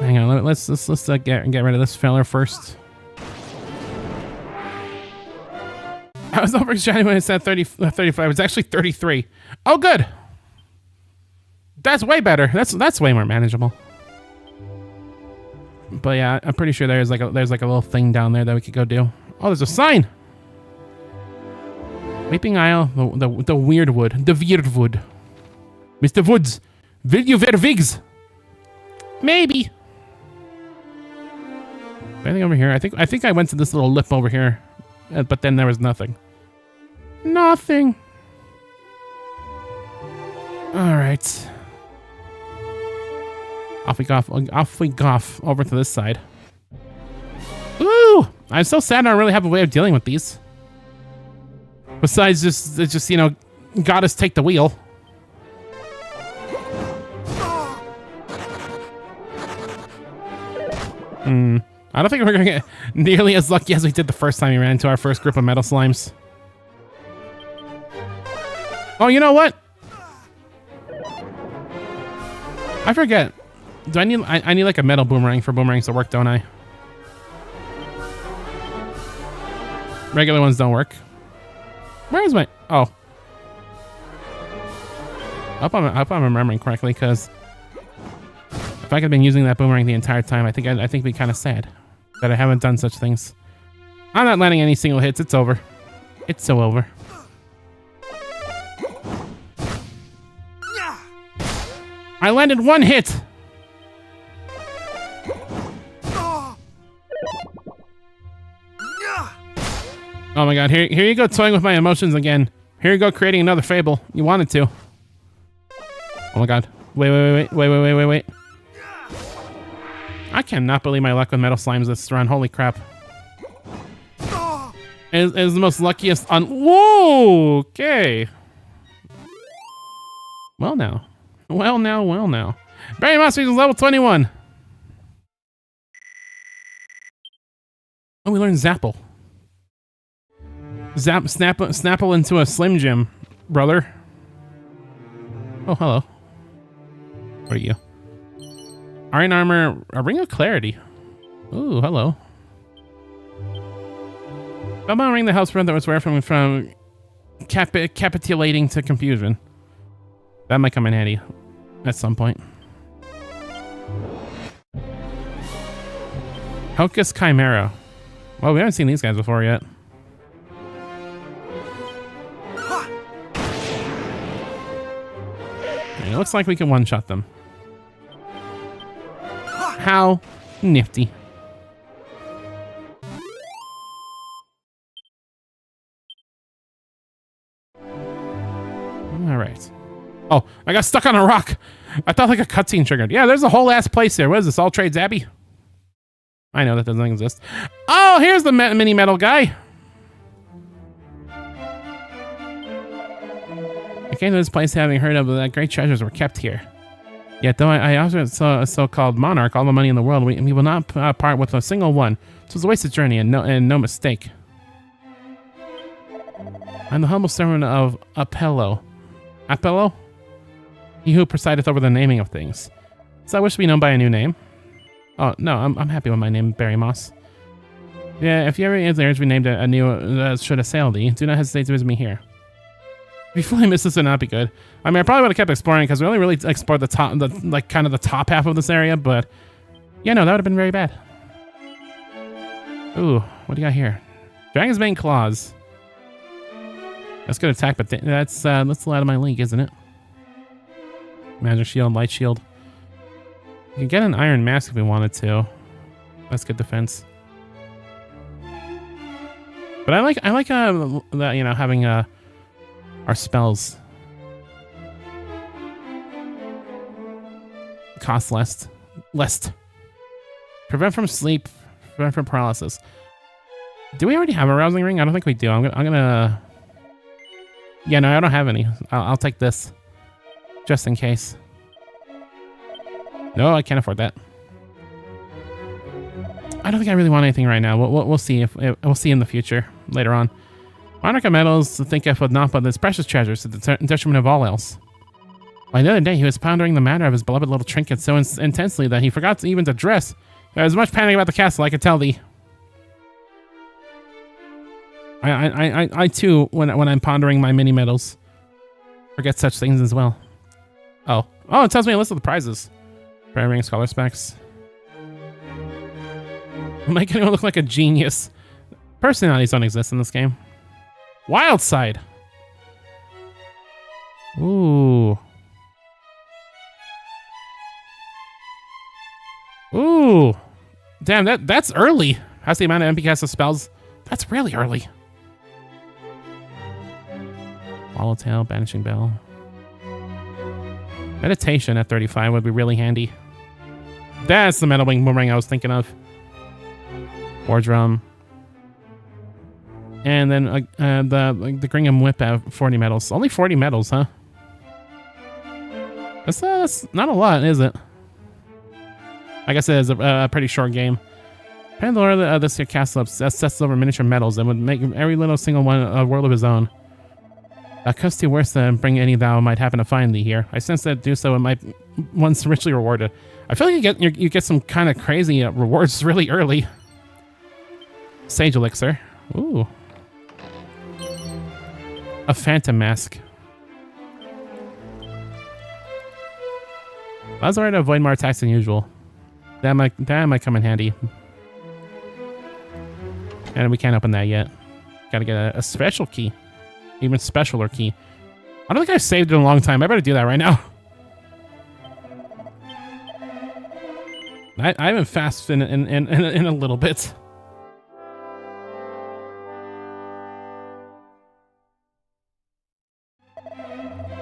Hang on, let's get rid of this fella first. I was over excited when it said 35. It's actually 33. Oh, good. That's way better. That's way more manageable. But yeah, I'm pretty sure there's like a little thing down there that we could go do. Oh, there's a sign. Weeping Isle, the weird wood, the weird wood. Mr. Woods, will you wear wigs? Maybe. Anything over here? I think I went to this little lip over here, but then there was nothing. Nothing. All right. Off we go over to this side. Ooh! I'm so sad I don't really have a way of dealing with these. Besides just you know, goddess take the wheel. I don't think we're gonna get nearly as lucky as we did the first time we ran into our first group of metal slimes. Oh, you know what? I forget. Do I need like a metal boomerang for boomerangs to work, don't I? Regular ones don't work. Where is my... Oh. I hope I'm remembering correctly, because if I could have been using that boomerang the entire time, I think it'd be kind of sad that I haven't done such things. I'm not landing any single hits. It's over. It's so over. I landed one hit. Oh my god, here you go toying with my emotions again. Here you go creating another fable. You wanted to. Oh my god. Wait. I cannot believe my luck with metal slimes this run. Holy crap. It is the most luckiest on... Whoa! Okay. Well now. Well now, well now. Barry Moss is level 21. Oh, we learned Zapple. Snapple into a Slim Jim, brother. Oh, hello. What are you? Iron armor, a ring of clarity. Ooh, hello. Belmont ring the house friend that was rare from capitulating to confusion. That might come in handy at some point. Hocus Chimera. Well, we haven't seen these guys before yet. It looks like we can one-shot them. How nifty. All right. Oh, I got stuck on a rock. I thought like a cutscene triggered. Yeah, there's a whole ass place there. What is this? All Trades Abbey? I know that doesn't exist. Oh, here's the mini metal guy. I came to this place having heard of that great treasures were kept here. Yet, though I also saw a so-called monarch, all the money in the world, we will not part with a single one. So it's a wasted journey and no mistake. I'm the humble servant of Apello. Apello? He who presideth over the naming of things. So I wish to be known by a new name. Oh, no, I'm happy with my name, Barry Moss. Yeah, if you ever desire to be named a new should assail thee, do not hesitate to visit me here. If you fully miss this, would not be good. I mean, I probably would have kept exploring because we only really explored the top, kind of the top half of this area, but yeah, no, that would have been very bad. Ooh, what do you got here? Dragon's Bane Claws. That's good attack, but that's a little out of my league, isn't it? Magic Shield, Light Shield. You can get an Iron Mask if we wanted to. That's good defense. But I like that, you know, having our spells cost less. Prevent from sleep, prevent from paralysis. Do we already have a rousing ring? I don't think we do. I'm gonna. Yeah, no, I don't have any. I'll take this, just in case. No, I can't afford that. I don't think I really want anything right now. We'll see if we'll see in the future later on. Monarch of Metals thinketh with naught but his precious treasures to the detriment of all else. Why, the other day he was pondering the matter of his beloved little trinket so intensely that he forgot even to dress. There was much panic about the castle, I could tell thee. I too, when I'm pondering my mini medals, forget such things as well. Oh, it tells me a list of the prizes. Prayer ring, scholar specs. Make anyone look like a genius. Personalities don't exist in this game. Wild Side. Ooh. Ooh. Damn, that's early. That's the amount of MP cast spells. That's really early. Swallowtail, Banishing Bell. Meditation at 35 would be really handy. That's the Metal Wing Boomerang I was thinking of. War Drum. And then the Gringham Whip at 40 medals. Only 40 medals, huh? That's not a lot, is it? I guess it is a pretty short game. Pandora, this here castle obsesses over miniature medals and would make every little single one a world of his own. Cost you worse than bring any thou might happen to find thee here. I sense that to do so it might once richly rewarded. I feel like you get some kind of crazy rewards really early. Sage Elixir. Ooh. A Phantom Mask. I was already to avoid more attacks than usual. That might come in handy. And we can't open that yet. Gotta get a special key. Even specialer key. I don't think I've saved it in a long time. I better do that right now. I haven't fasted in a little bit.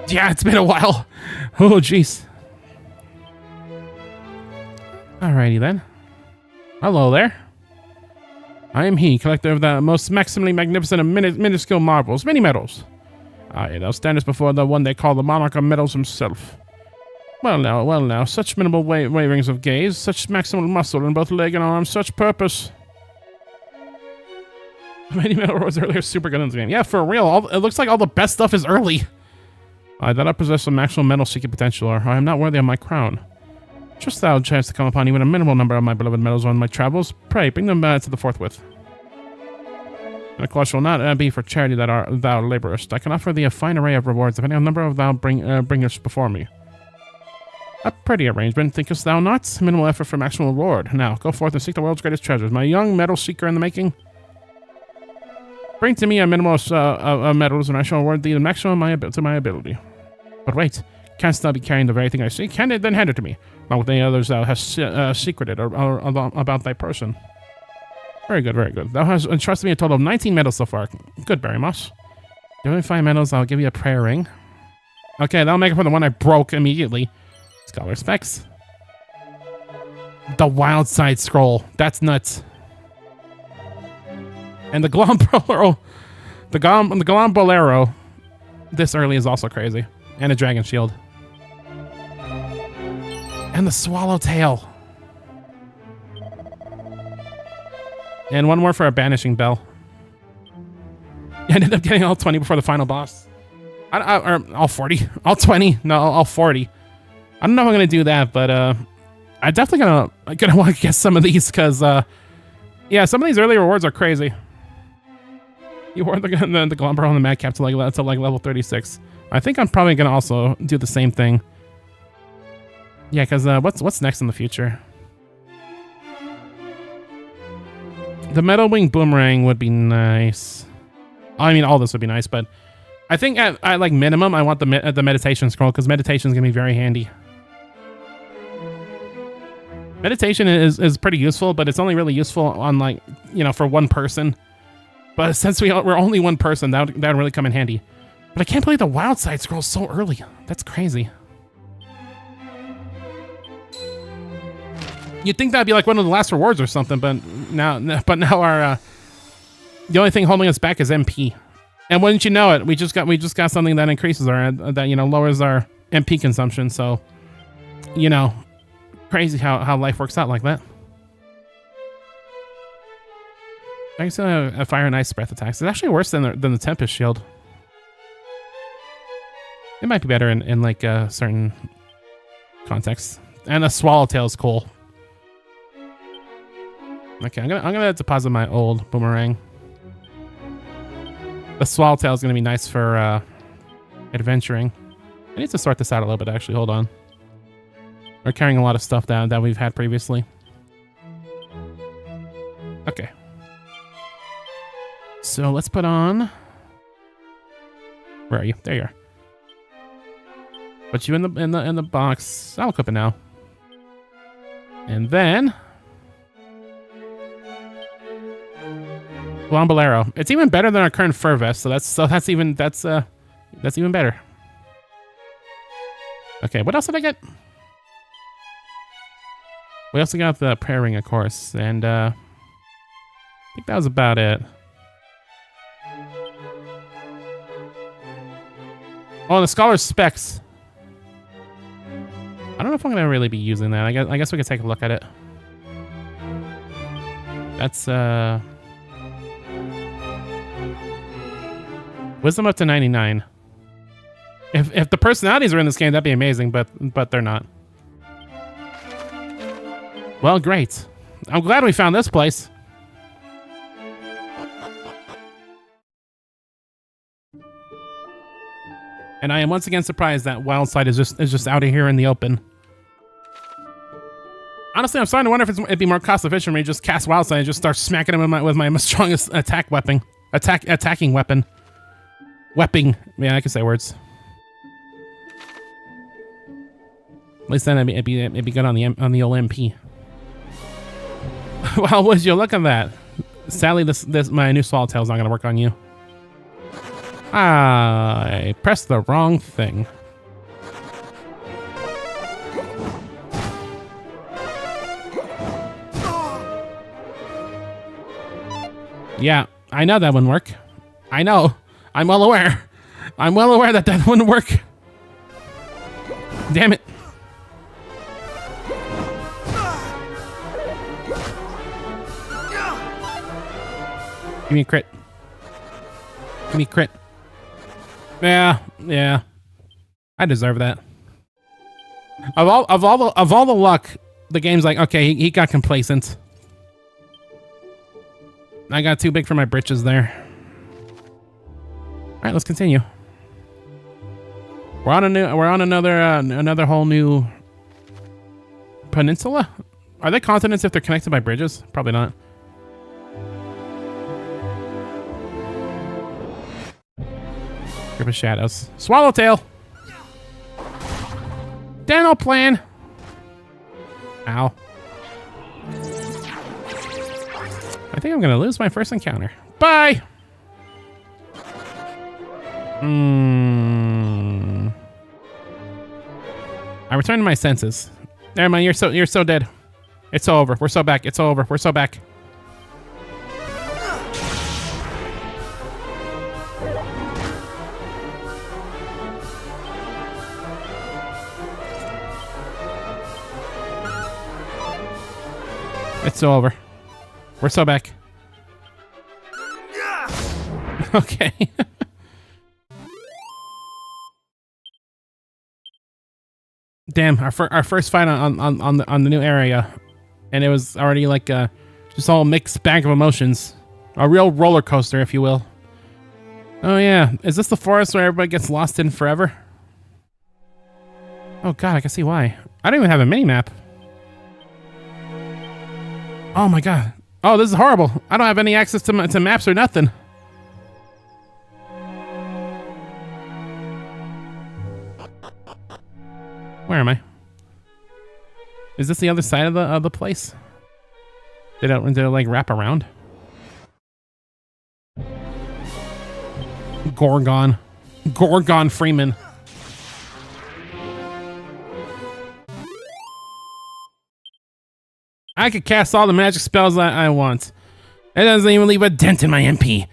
Yeah, it's been a while. Oh, jeez. Alrighty then. Hello there. I am he, collector of the most maximally magnificent and minuscule marvels, mini medals. Ah, yeah, thou standest before the one they call the Monarch of Metals himself. Well now, such minimal waverings of gaze, such maximal muscle in both leg and arm, such purpose. Many metal was earlier super good in this game. Yeah, for real, it looks like all the best stuff is early. That I possess some actual metal seeking potential, or I am not worthy of my crown. Just thou chance to come upon even a minimal number of my beloved metals on my travels, pray bring them to the forthwith. And of course will not be for charity that thou laborest. I can offer thee a fine array of rewards, depending on the number of thou bringest before me. A pretty arrangement, thinkest thou not? Minimal effort for maximum reward. Now, go forth and seek the world's greatest treasures. My young metal seeker in the making. Bring to me a minimum of metals, and I shall award thee the maximum to my ability. But wait, canst thou be carrying the very thing I seek? Then hand it to me. Not with any others thou hast secreted or about thy person. Very good, very good. Thou hast entrusted me a total of 19 medals so far. Good, Barry Moss. Give me 5 medals, I'll give you a prayer ring. Okay, that'll make it for the one I broke immediately. Scholar specs. The wild side scroll. That's nuts. And the Glombolero. The Glombolero this early is also crazy. And a dragon shield. And the swallowtail. And one more for a banishing bell. I ended up getting all 20 before the final boss. Or all 40. All 20. No, all 40. I don't know if I'm gonna do that, but I'm definitely gonna want to get some of these because yeah, some of these early rewards are crazy. You wore the Glomber on the Madcap to like level 36. I think I'm probably gonna also do the same thing. Yeah, because what's next in the future? The Metal Wing Boomerang would be nice. I mean, all this would be nice, but I think at like minimum, I want the meditation scroll because meditation is gonna be very handy. Meditation is pretty useful, but it's only really useful on like, you know, for one person. But since we're only one person, that would really come in handy. But I can't believe the wild side scroll so early. That's crazy. You'd think that'd be like one of the last rewards or something, but now our the only thing holding us back is MP. And wouldn't you know it, we just got something that increases our lowers our MP consumption. So, you know, crazy how life works out like that. I guess a fire and ice breath attacks. It's actually worse than the Tempest shield. It might be better in like certain contexts. And the Swallowtail is cool. Okay, I'm gonna deposit my old boomerang. The Swallowtail is gonna be nice for adventuring. I need to sort this out a little bit. Actually, hold on. We're carrying a lot of stuff that we've had previously. Okay. So let's put on. Where are you? There you are. Put you in the box. I'll equip it now. And then Glombolero. It's even better than our current fur vest, so that's even better. Okay, what else did I get? We also got the prayer ring, of course, and I think that was about it. Oh, the Scholar's Specs. I don't know if I'm gonna really be using that. I guess we could take a look at it. That's Wisdom up to 99. If the personalities are in this game, that'd be amazing, but they're not. Well, great. I'm glad we found this place. And I am once again surprised that Wildside is just out of here in the open. Honestly, I'm starting to wonder if it'd be more cost efficient when you just cast Wildside and just start smacking him with my strongest attack weapon. Attacking weapon. Wepping. Yeah, I can say words. At least then it'd be good on the old MP. Well, would you look at that? Sadly, this my new Swallowtail is not gonna work on you. I pressed the wrong thing. Yeah, I know that wouldn't work. I know. I'm well aware. I'm well aware that wouldn't work. Damn it. Give me a crit. Give me a crit. Yeah, yeah. I deserve that. Of all the luck, the game's like, okay, he got complacent. I got too big for my britches there. All right, let's continue. We're on another whole new peninsula. Are they continents if they're connected by bridges? Probably not. Grip of shadows. Swallowtail. Dano plan. Ow. I think I'm gonna lose my first encounter. Bye. I returned to my senses. Never mind. You're so dead. It's over. We're so back. It's over. We're so back. It's over. We're so back. Okay. Damn, our first fight on the new area, and it was already like just all mixed bag of emotions, a real roller coaster, if you will. Oh yeah, is this the forest where everybody gets lost in forever? Oh god, I can see why. I don't even have a mini map. Oh my god. Oh, this is horrible. I don't have any access to maps or nothing. Where am I? Is this the other side of the place? Did it like wrap around? Gorgon Freeman. I could cast all the magic spells I want. It doesn't even leave a dent in my MP.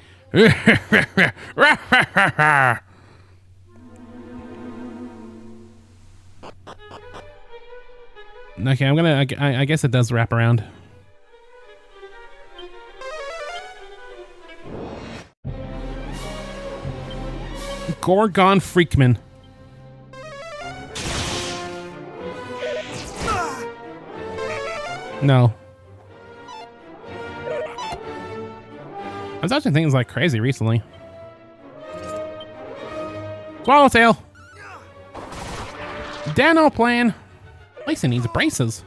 Okay, I guess it does wrap around. Gorgon Freakman. No. I was watching things like crazy recently. Swallowtail. Dano plan. At least he needs braces.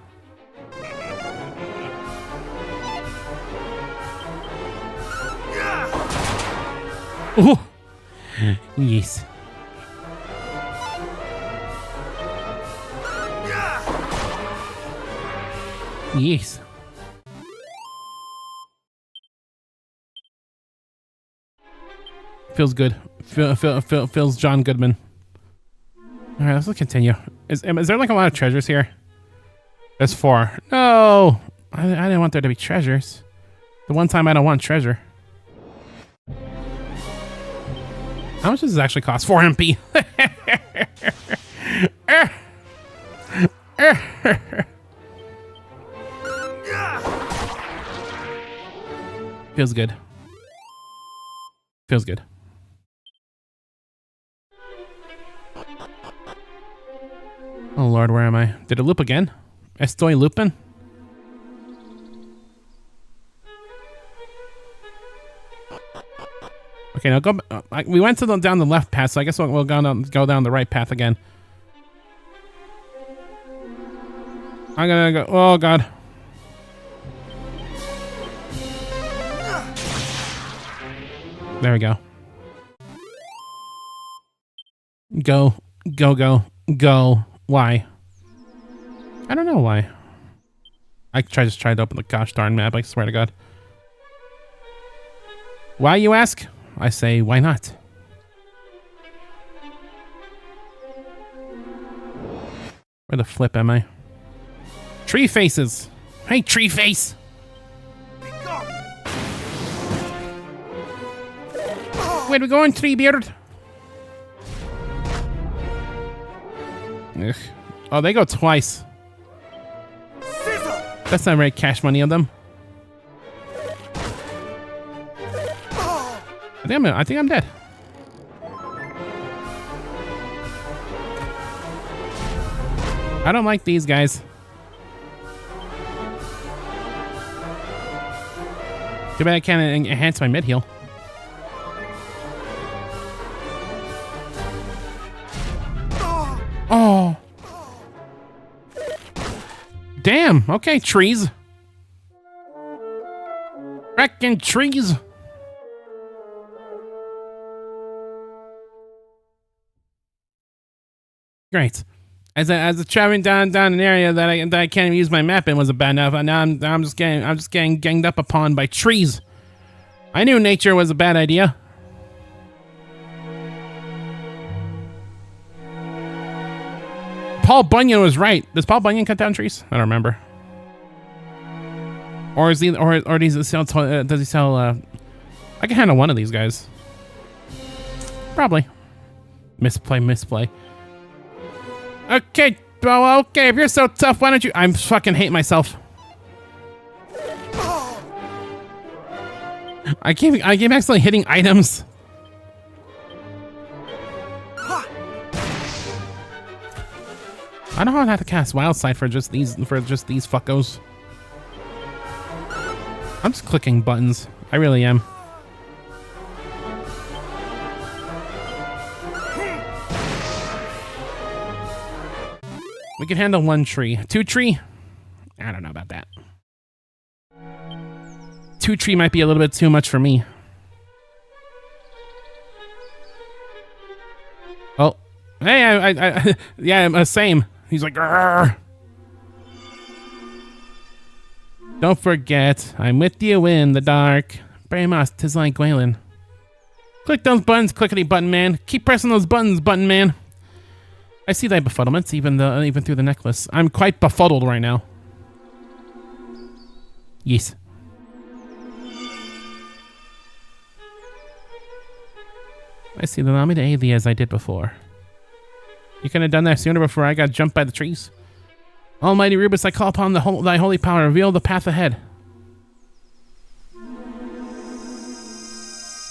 Ooh. Yes. Yes. Feels good. Feels John Goodman. All right, let's continue. Is there like a lot of treasures here? There's 4. No, I didn't want there to be treasures. The one time I don't want treasure. How much does this actually cost? 4 MP. Feels good. Feels good. Oh lord, where am I? Did it loop again? Estoy looping? Okay, now go. We went down the left path, so I guess we'll go down the right path again. I'm gonna go. Oh god. There we go. Go. Why? I don't know why. I just tried to open the gosh darn map, I swear to God. Why, you ask? I say, why not? Where the flip am I? Tree faces! Hey, tree face! Where we going, Treebeard? Ugh. Oh, they go twice. That's not very cash money of them. I think I'm dead. I don't like these guys. Too bad I can't enhance my mid heal. Oh. Damn. Okay, trees. Fracking trees. Great. As a traveling down an area that I can't even use my map in wasn't bad enough. Now I'm just getting ganged up upon by trees. I knew nature was a bad idea. Paul Bunyan was right. Does Paul Bunyan cut down trees? I don't remember. Or is he or does he sell? I can handle one of these guys. Probably. Misplay. Okay, well, okay. If you're so tough, why don't you? I'm fucking hate myself. I keep accidentally hitting items. I don't know how to have to cast Wild Side for just these fuckos. I'm just clicking buttons. I really am. We can handle one tree. Two tree? I don't know about that. Two tree might be a little bit too much for me. Oh. Hey, yeah, same. He's like, "Grr." Don't forget, I'm with you in the dark. Very much, 'tis like Gwaylin. Click those buttons, clickety button man. Keep pressing those buttons, button man. I see thy befuddlements, even through the necklace. I'm quite befuddled right now. Yes. I see. Allow me to aid thee as I did before. You could have done that sooner before I got jumped by the trees. Almighty Rubus, I call upon thy holy power. Reveal the path ahead.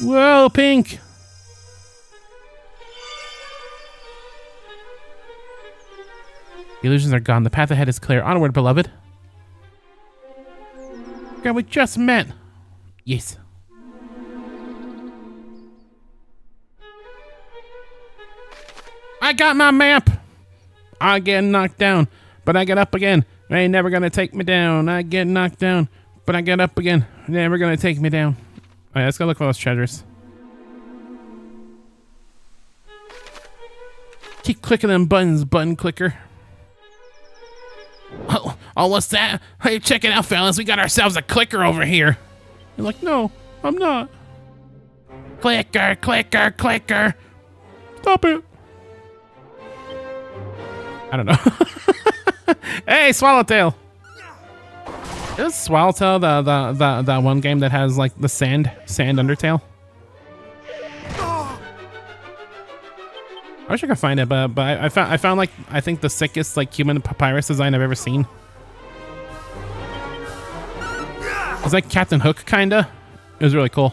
Whoa, pink! The illusions are gone. The path ahead is clear. Onward, beloved. God, we just met. Yes. I got my map. I get knocked down, but I get up again. They ain't never gonna take me down. I get knocked down, but I get up again. They're never gonna take me down. All right, let's go look for those treasures. Keep clicking them buttons, button clicker. Oh, what's that? Hey, check it out, fellas. We got ourselves a clicker over here. You're like, no, I'm not. Clicker, clicker, clicker. Stop it. I don't know. Hey, Swallowtail. Is Swallowtail the one game that has like the sand Undertale? I wish I could find it, but I found like I think the sickest like human papyrus design I've ever seen. It's like Captain Hook kinda. It was really cool.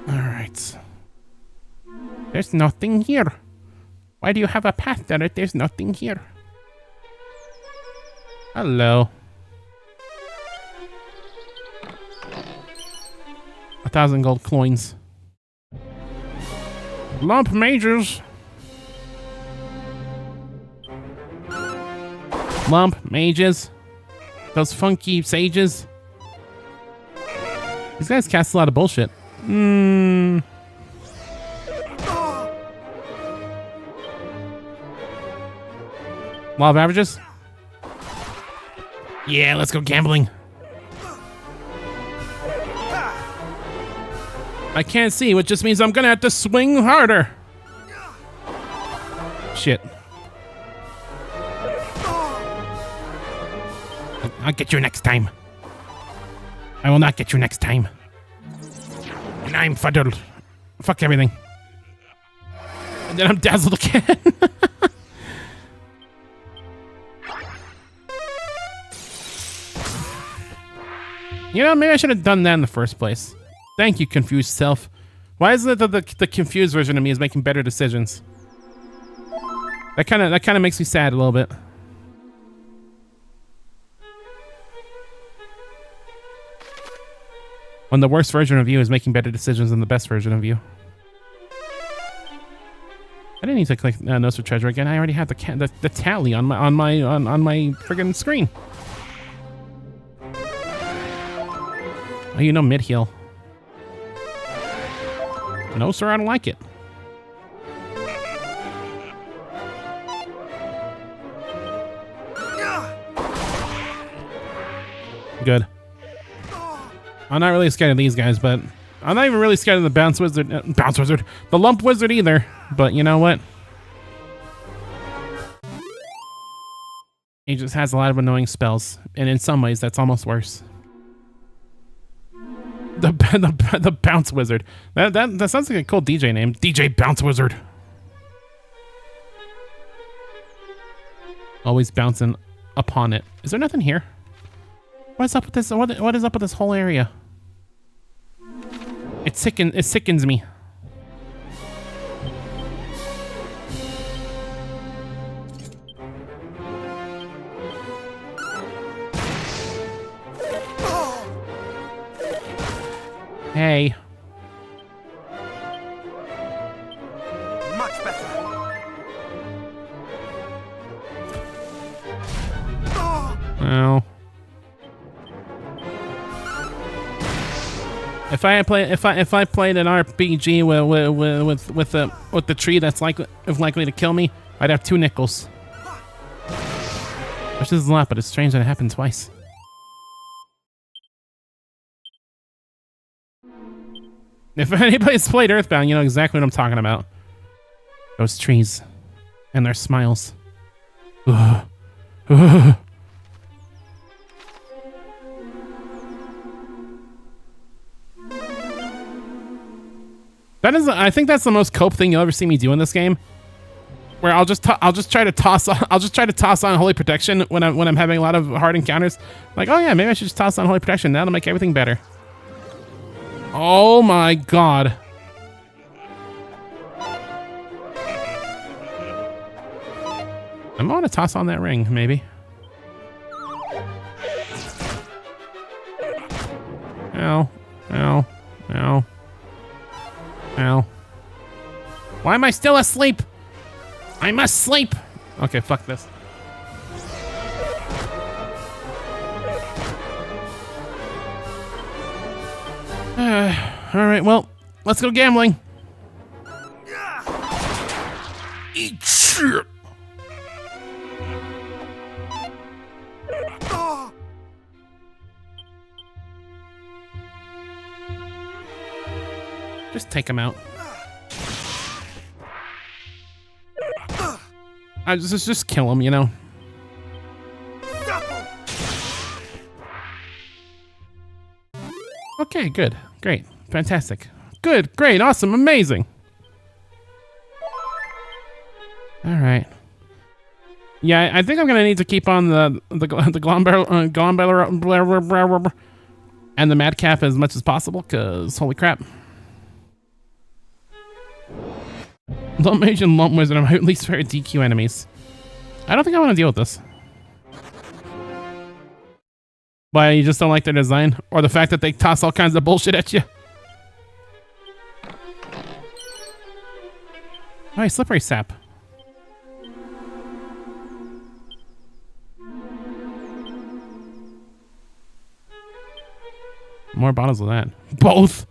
Alright. There's nothing here. Why do you have a path there? There's nothing here. Hello. 1,000 gold coins. Lump mages. Lump mages. Those funky sages. These guys cast a lot of bullshit. Law of averages? Yeah, let's go gambling. I can't see, which just means I'm gonna have to swing harder. Shit. I'll get you next time. I will not get you next time. And I'm fuddled. Fuck everything. And then I'm dazzled again. You know, maybe I should have done that in the first place. Thank you, confused self. Why is it that the confused version of me is making better decisions? That kind of makes me sad a little bit. When the worst version of you is making better decisions than the best version of you. I didn't need to click Notes for Treasure again. I already have the tally on my friggin' screen. Oh, you know, mid heal. No, sir, I don't like it. Good. I'm not really scared of these guys, but I'm not even really scared of the bounce wizard, the lump wizard either. But you know what? He just has a lot of annoying spells, and in some ways, that's almost worse. The bounce wizard. That sounds like a cool DJ name. DJ Bounce Wizard. Always bouncing upon it. Is there nothing here? What's up with this? What is up with this whole area? It sickens me. Hey. Much better. Well. If I played an RPG with the tree that's likely to kill me, I'd have 2 nickels. Which is a lot, but it's strange that it happened twice. If anybody's played Earthbound, you know exactly what I'm talking about. Those trees and their smiles. Ugh. Ugh. I think that's the most cope thing you'll ever see me do in this game. Where I'll just try to toss on Holy Protection when I'm having a lot of hard encounters. Like, oh yeah, maybe I should just toss on Holy Protection. That'll make everything better. Oh my god. I'm gonna toss on that ring, maybe. Ow. Ow. Ow. Ow. Why am I still asleep? I must sleep. Okay, fuck this. Alright, well, let's go gambling. Eat shit. Just take him out. I just kill him, you know. Okay, good, great, fantastic, good, great, awesome, amazing. All right. Yeah, I think I'm gonna need to keep on the Glombeller and the Madcap as much as possible, cause holy crap. Lump Mage and Lump Wizard are my least favorite DQ enemies. I don't think I want to deal with this. Why, you just don't like their design? Or the fact that they toss all kinds of bullshit at you? Alright, Slippery Sap. More bottles of that. Both!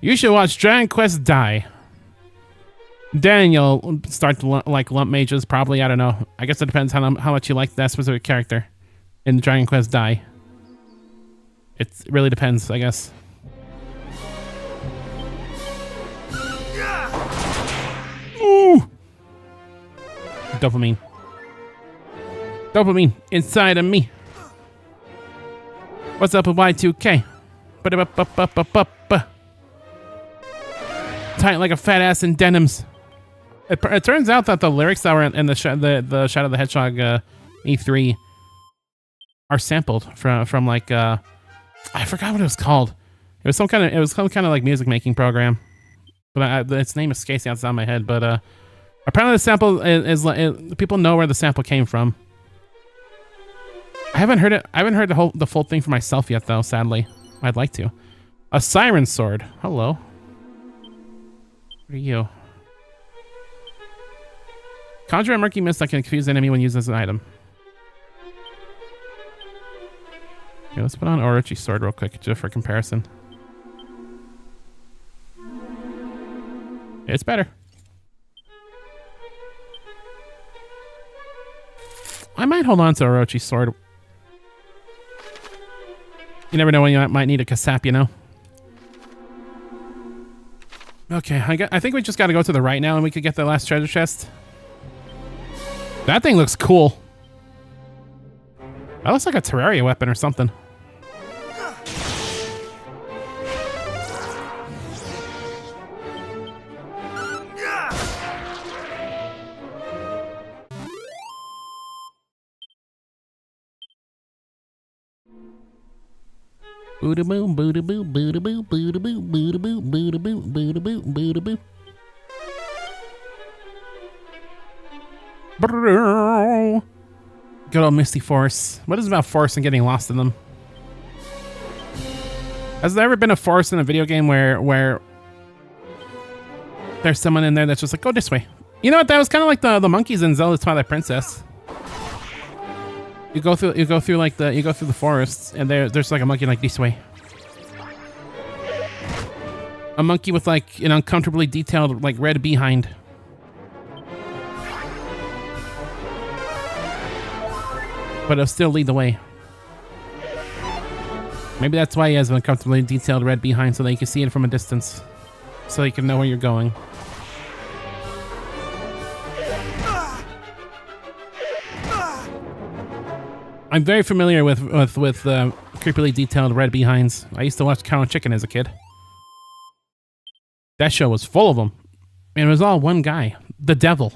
You should watch Dragon Quest Die. Then you'll start to like Lump Mages, probably. I don't know. I guess it depends how much you like that specific character in Dragon Quest Die. It really depends, I guess. Ooh! Dopamine. Dopamine inside of me. What's up with Y2K? Tight like a fat ass in denims. It turns out that the lyrics that were in the Shadow of the Hedgehog E3 are sampled from like I forgot what it was called. It was some kind of like music making program, but its name escapes me outside my head. But apparently the sample is like people know where the sample came from. I haven't heard it. I haven't heard the full thing for myself yet, though. Sadly, I'd like to. A siren sword. Hello. What are you? Conjure a murky mist that can confuse the enemy when used as an item. Okay, let's put on Orochi's sword real quick, just for comparison. It's better. I might hold on to Orochi's sword. You never know when you might need a Kasap, you know? Okay, I think we just gotta go to the right now and we could get the last treasure chest. That thing looks cool. That looks like a Terraria weapon or something. Booda boo, booda boo, booda boo, booda boo, booda boo, booda boo, booda boo, booda boo. Good old Misty Forest. What is it about forests and getting lost in them? Has there ever been a forest in a video game where there's someone in there that's just like, go this way? You know what? That was kind of like the monkeys in Zelda Twilight Princess. You go through the forests, and there's like a monkey like this way. A monkey with like an uncomfortably detailed like red behind. But it'll still lead the way. Maybe that's why he has an uncomfortably detailed red behind, so that you can see it from a distance. So you can know where you're going. I'm very familiar with creepily detailed red behinds. I used to watch Cow and Chicken as a kid. That show was full of them. And it was all one guy. The devil.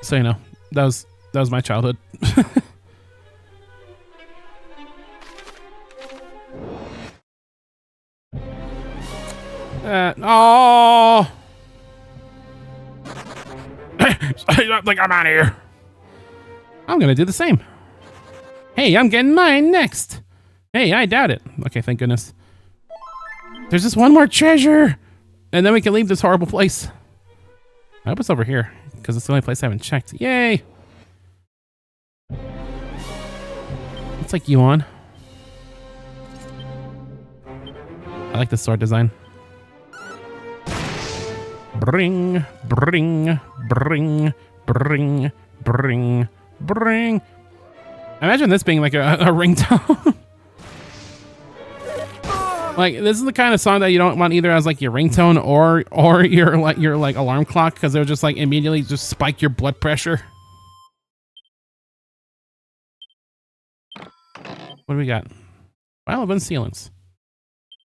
So, you know, that was my childhood. Oh! Like, I'm out of here. I'm gonna do the same. Hey, I'm getting mine next. Hey, I doubt it. Okay, thank goodness. There's just one more treasure, and then we can leave this horrible place. I hope it's over here, because it's the only place I haven't checked. Yay! It's like Yuan. I like the sword design. Bring, bring, bring, bring, bring, bring. Imagine this being like a ringtone. Like, this is the kind of song that you don't want either as like your ringtone or your like alarm clock, because it would just like immediately just spike your blood pressure. What do we got? Vial of Unsealants.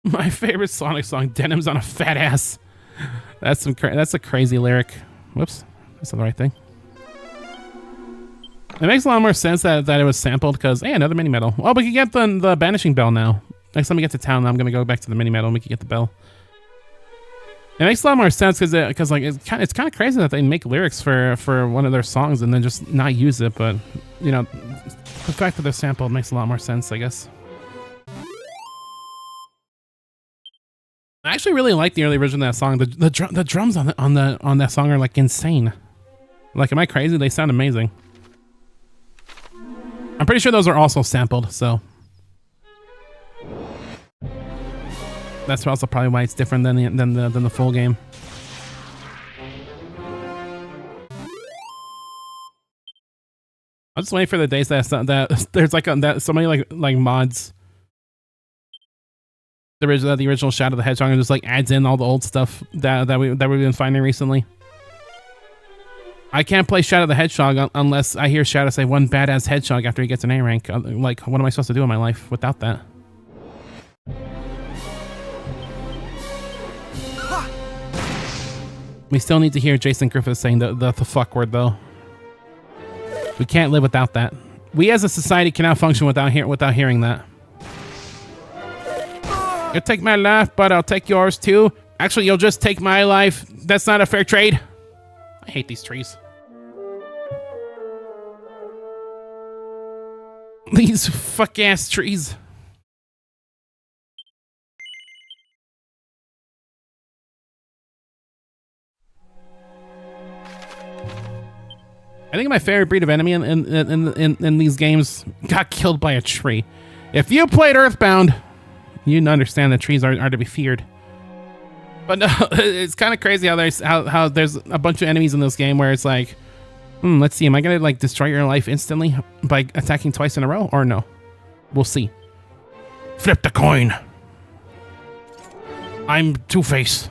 My favorite Sonic song, Denim's on a Fat Ass. That's a crazy lyric. Whoops, that's not the right thing. It makes a lot more sense that it was sampled, because hey, another mini medal. Well, we can get the banishing bell now. Next time we get to town, I'm gonna go back to the mini medal and we can get the bell. It makes a lot more sense because like it's kind of crazy that they make lyrics for one of their songs and then just not use it. But you know, the fact that they're sampled makes a lot more sense, I guess. I actually really like the early version of that song. The drums on that song are like insane. Like, am I crazy? They sound amazing. I'm pretty sure those are also sampled, so that's also probably why it's different than the full game. I'm just waiting for the days that there's like so many like mods. The original Shadow of the Hedgehog and just like adds in all the old stuff that we've been finding recently. I can't play Shadow of the Hedgehog unless I hear Shadow say one badass hedgehog after he gets an A rank. Like, what am I supposed to do in my life without that? We still need to hear Jason Griffith saying the fuck word though. We can't live without that. We as a society cannot function without hearing that. You'll take my life, but I'll take yours too. Actually, you'll just take my life. That's not a fair trade. I hate these trees. These fuck-ass trees. I think my favorite breed of enemy in these games got killed by a tree. If you played Earthbound, you'd understand that trees are to be feared. But no, it's kind of crazy how there's a bunch of enemies in this game where it's like, let's see, am I gonna like destroy your life instantly by attacking twice in a row or no? We'll see. Flip the coin. I'm Two-Face.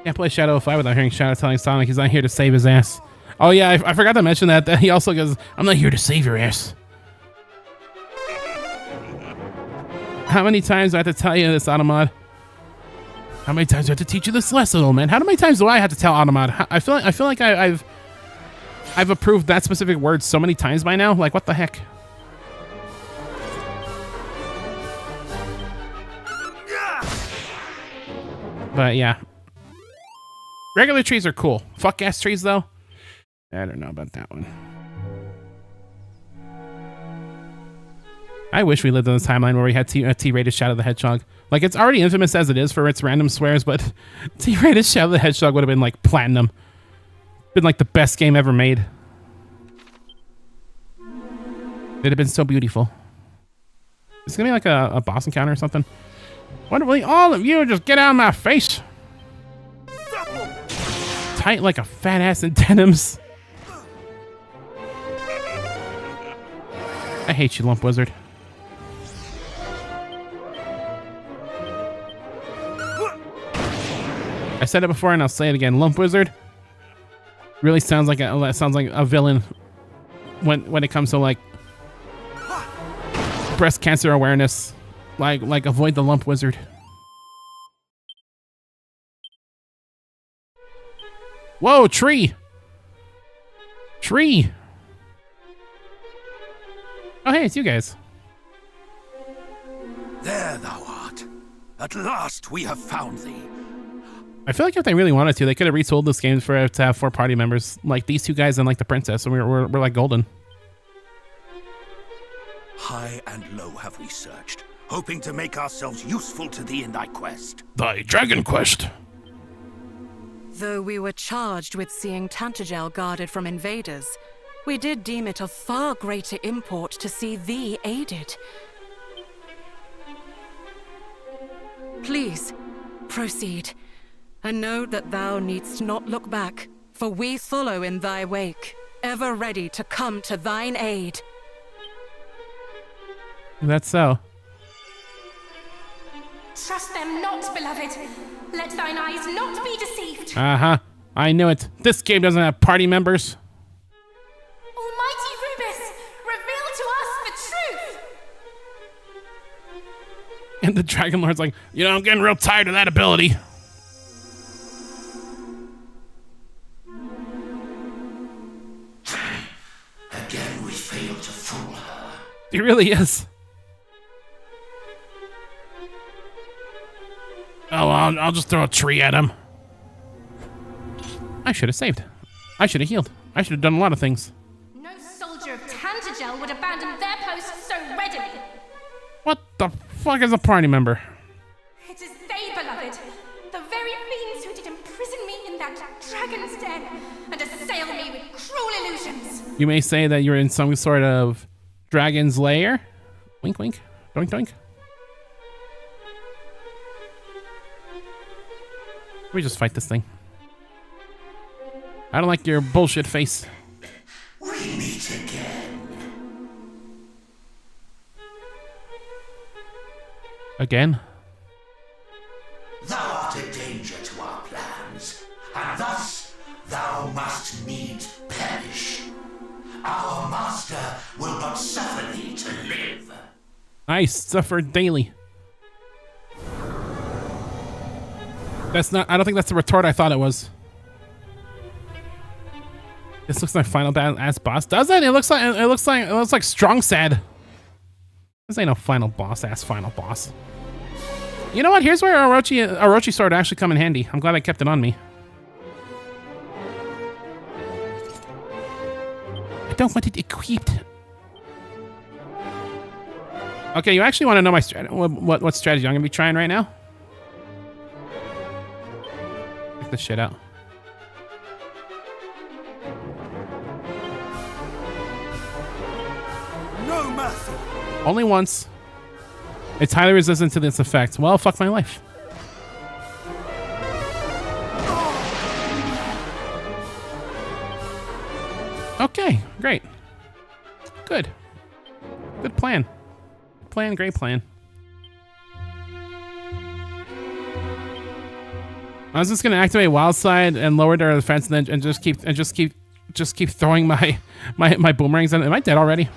Can't play Shadow of 5 without hearing Shadow telling Sonic he's not here to save his ass. Oh yeah, I forgot to mention that he also goes, I'm not here to save your ass. How many times do I have to tell you this, Automod? How many times do I have to teach you this lesson, old man? How many times do I have to tell Automod? I feel like I've approved that specific word so many times by now. Like, what the heck? But yeah. Regular trees are cool. Fuck ass trees though. I don't know about that one. I wish we lived on this timeline where we had T-rated Shadow the Hedgehog. Like, it's already infamous as it is for its random swears, but T-rated Shadow the Hedgehog would have been like platinum. Been like the best game ever made. It'd have been so beautiful. It's gonna be like a boss encounter or something. Why don't all of you just get out of my face? Tight like a fat ass in denims. I hate you, Lump Wizard. I said it before and I'll say it again. Lump Wizard really sounds like a villain when it comes to like breast cancer awareness. Like avoid the Lump Wizard. Whoa, tree! Tree! Oh, hey, it's you guys. There thou art. At last we have found thee. I feel like if they really wanted to, they could have retooled this game to have 4 party members, like these 2 guys and like the princess, and we're like golden. High and low have we searched, hoping to make ourselves useful to thee in thy quest. Thy dragon quest. Though we were charged with seeing Tantagel guarded from invaders, we did deem it of far greater import to see thee aided. Please, proceed, and know that thou needst not look back, for we follow in thy wake, ever ready to come to thine aid. That's so. Trust them not, beloved. Let thine eyes not be deceived. Uh-huh. I knew it. This game doesn't have party members. Almighty Rubus, reveal to us the truth. And the Dragon Lord's like, you know, I'm getting real tired of that ability. Again we failed to fool her. He really is. Oh, I'll just throw a tree at him. I should have saved. I should have healed. I should have done a lot of things. No soldier of Tantagel would abandon their post so readily. What the fuck is a party member? It is they, beloved. The very fiends who did imprison me in that dragon's den and assail me with cruel illusions. You may say that you're in some sort of dragon's lair. Wink, wink. Doink, doink. Let me just fight this thing. I don't like your bullshit face. We meet again. Again? Thou art a danger to our plans, and thus thou must needs perish. Our master will not suffer thee to live. I suffer daily. That's not, I don't think that's the retort I thought it was. This looks like final ass boss. Does it? It looks like strong sad. This ain't no final boss ass final boss. You know what? Here's where Orochi sword actually come in handy. I'm glad I kept it on me. I don't want it equipped. Okay, you actually want to know my what strategy I'm gonna be trying right now? Check this shit out. No mercy. Only once. It's highly resistant to this effect. Well, fuck my life. Okay, great. Good. Good plan. Plan, great plan. I was just gonna activate Wild Side and lower their defense, and then just keep throwing my boomerangs. Am I dead already?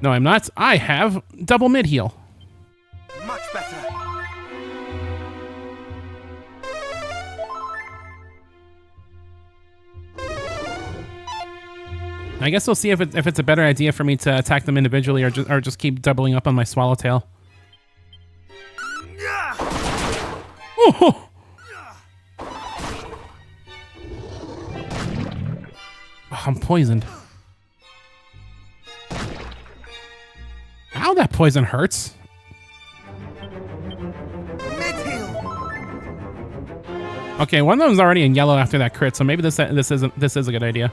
No, I'm not. I have double mid heal. Much better. I guess we'll see if it's a better idea for me to attack them individually or just keep doubling up on my Swallowtail. Oh! Oh, I'm poisoned. Ow, that poison hurts. Okay, one of them's already in yellow after that crit, so maybe this is a good idea.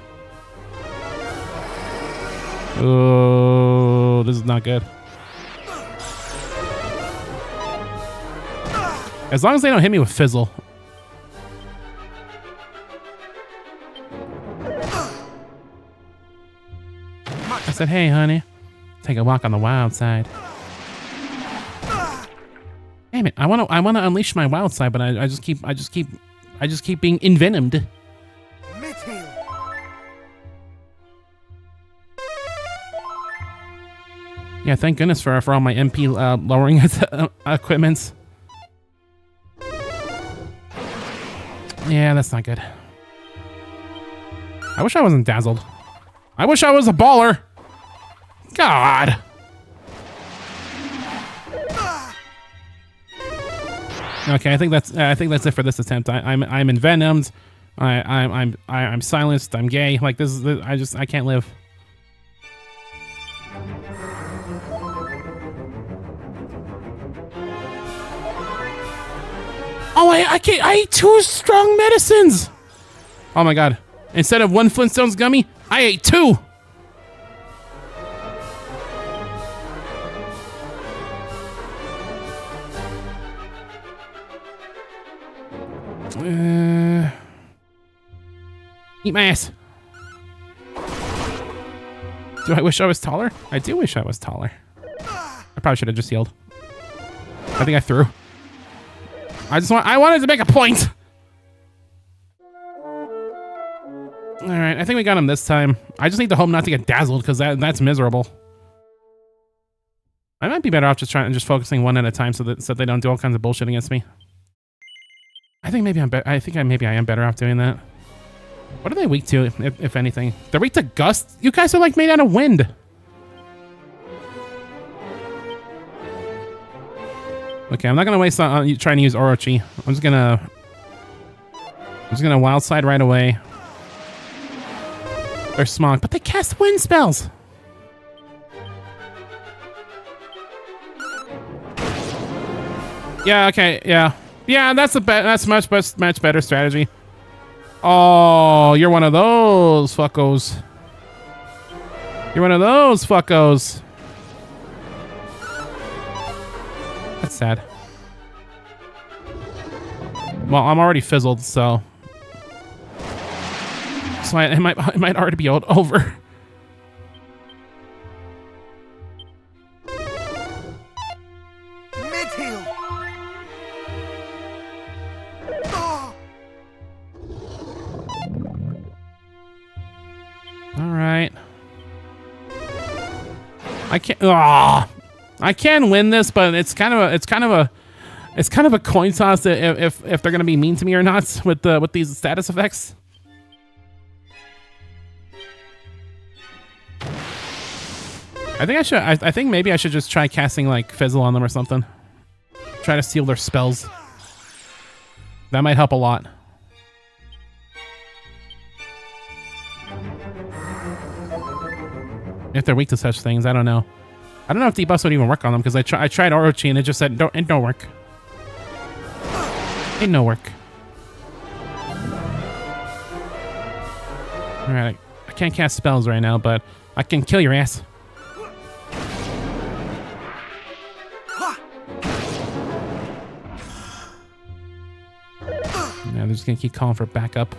Oh, this is not good. As long as they don't hit me with Fizzle. I said, hey, honey, take a walk on the wild side. Damn it! I want to unleash my wild side, but I just keep being envenomed. Yeah, thank goodness for all my MP lowering equipments. Yeah, that's not good. I wish I wasn't dazzled. I wish I was a baller. God. Okay, I think that's it for this attempt. I'm envenomed. I'm silenced. I'm gay. Like this is I can't live. Oh, I ate 2 strong medicines. Oh my god! Instead of 1 Flintstones gummy, I ate 2. Eat my ass. Do I wish I was taller? I do wish I was taller. I probably should have just healed. I think I threw. I wanted to make a point. All right, I think we got him this time. I just need to hope not to get dazzled because that's miserable. I might be better off just focusing one at a time so that they don't do all kinds of bullshit against me. I think maybe I am better off doing that. What are they weak to, if anything? They're weak to gust? You guys are like made out of wind. Okay, I'm not gonna waste on trying to use Orochi. I'm just gonna wild side right away. They're smog, but they cast wind spells. Yeah. Okay. Yeah. Yeah. That's much better strategy. Oh, you're one of those fuckos. You're one of those fuckos. That's sad. Well, I'm already fizzled, so it might already be over. Mid-heal. All right. I can't. I can win this, but it's kind of a coin toss if they're gonna be mean to me or not with these status effects. I think I should. I think maybe I should just try casting like Fizzle on them or something. Try to steal their spells. That might help a lot. If they're weak to such things, I don't know. I don't know if debuffs would even work on them because I tried Orochi and it just said it don't work. It no work. All right, I can't cast spells right now, but I can kill your ass. Yeah, they're just gonna keep calling for backup.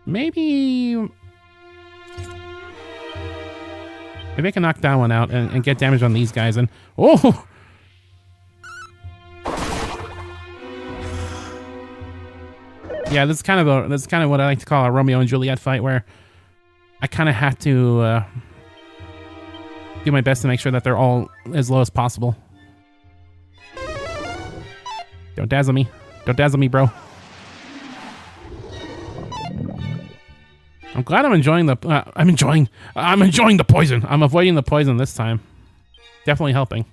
Maybe I can knock that one out and get damage on these guys. And oh, yeah, this is kind of what I like to call a Romeo and Juliet fight, where I kind of have to do my best to make sure that they're all as low as possible. Don't dazzle me. Don't dazzle me, bro. I'm glad I'm enjoying the... I'm enjoying the poison. I'm avoiding the poison this time. Definitely helping.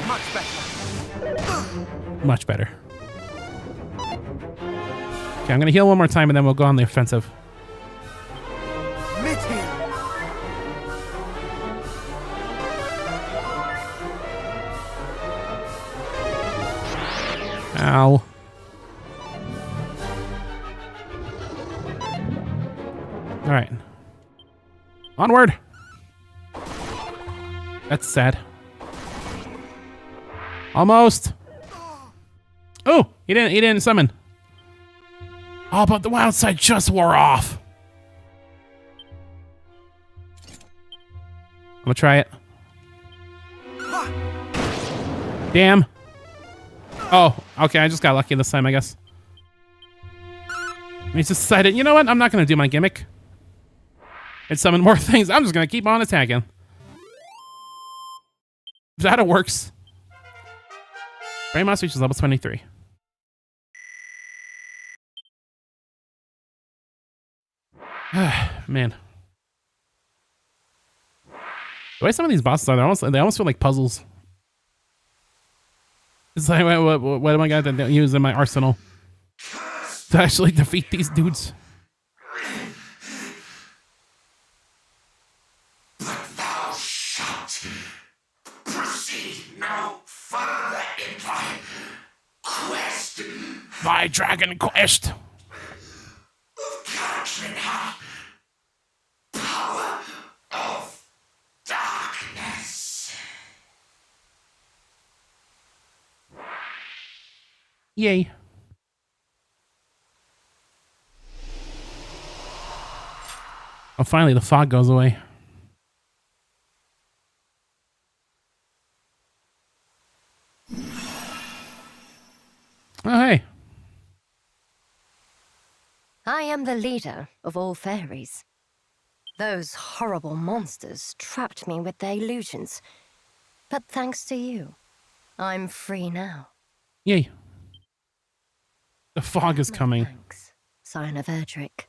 Much better. Much better. Okay, I'm going to heal one more time and then we'll go on the offensive. Meet him. Ow. All right. Onward. That's sad. Almost. Oh, he didn't summon. Oh, but the wild side just wore off. I'm gonna try it. Damn. Oh, okay, I just got lucky this time, I guess. He just decided, you know what? I'm not gonna do my gimmick and summon more things. I'm just gonna keep on attacking. That works. Brain Monster reaches level 23. Man. The way some of these bosses are, they almost feel like puzzles. It's like, what am I gonna use in my arsenal to actually defeat these dudes? But thou shalt proceed no further in thy quest. My dragon quest. Catching her power of darkness. Yay. Oh, finally the fog goes away. Oh, hey. I am the leader of all fairies. Those horrible monsters trapped me with their illusions. But thanks to you, I'm free now. Yay. The fog is coming. Thanks, Scion of Erdrick.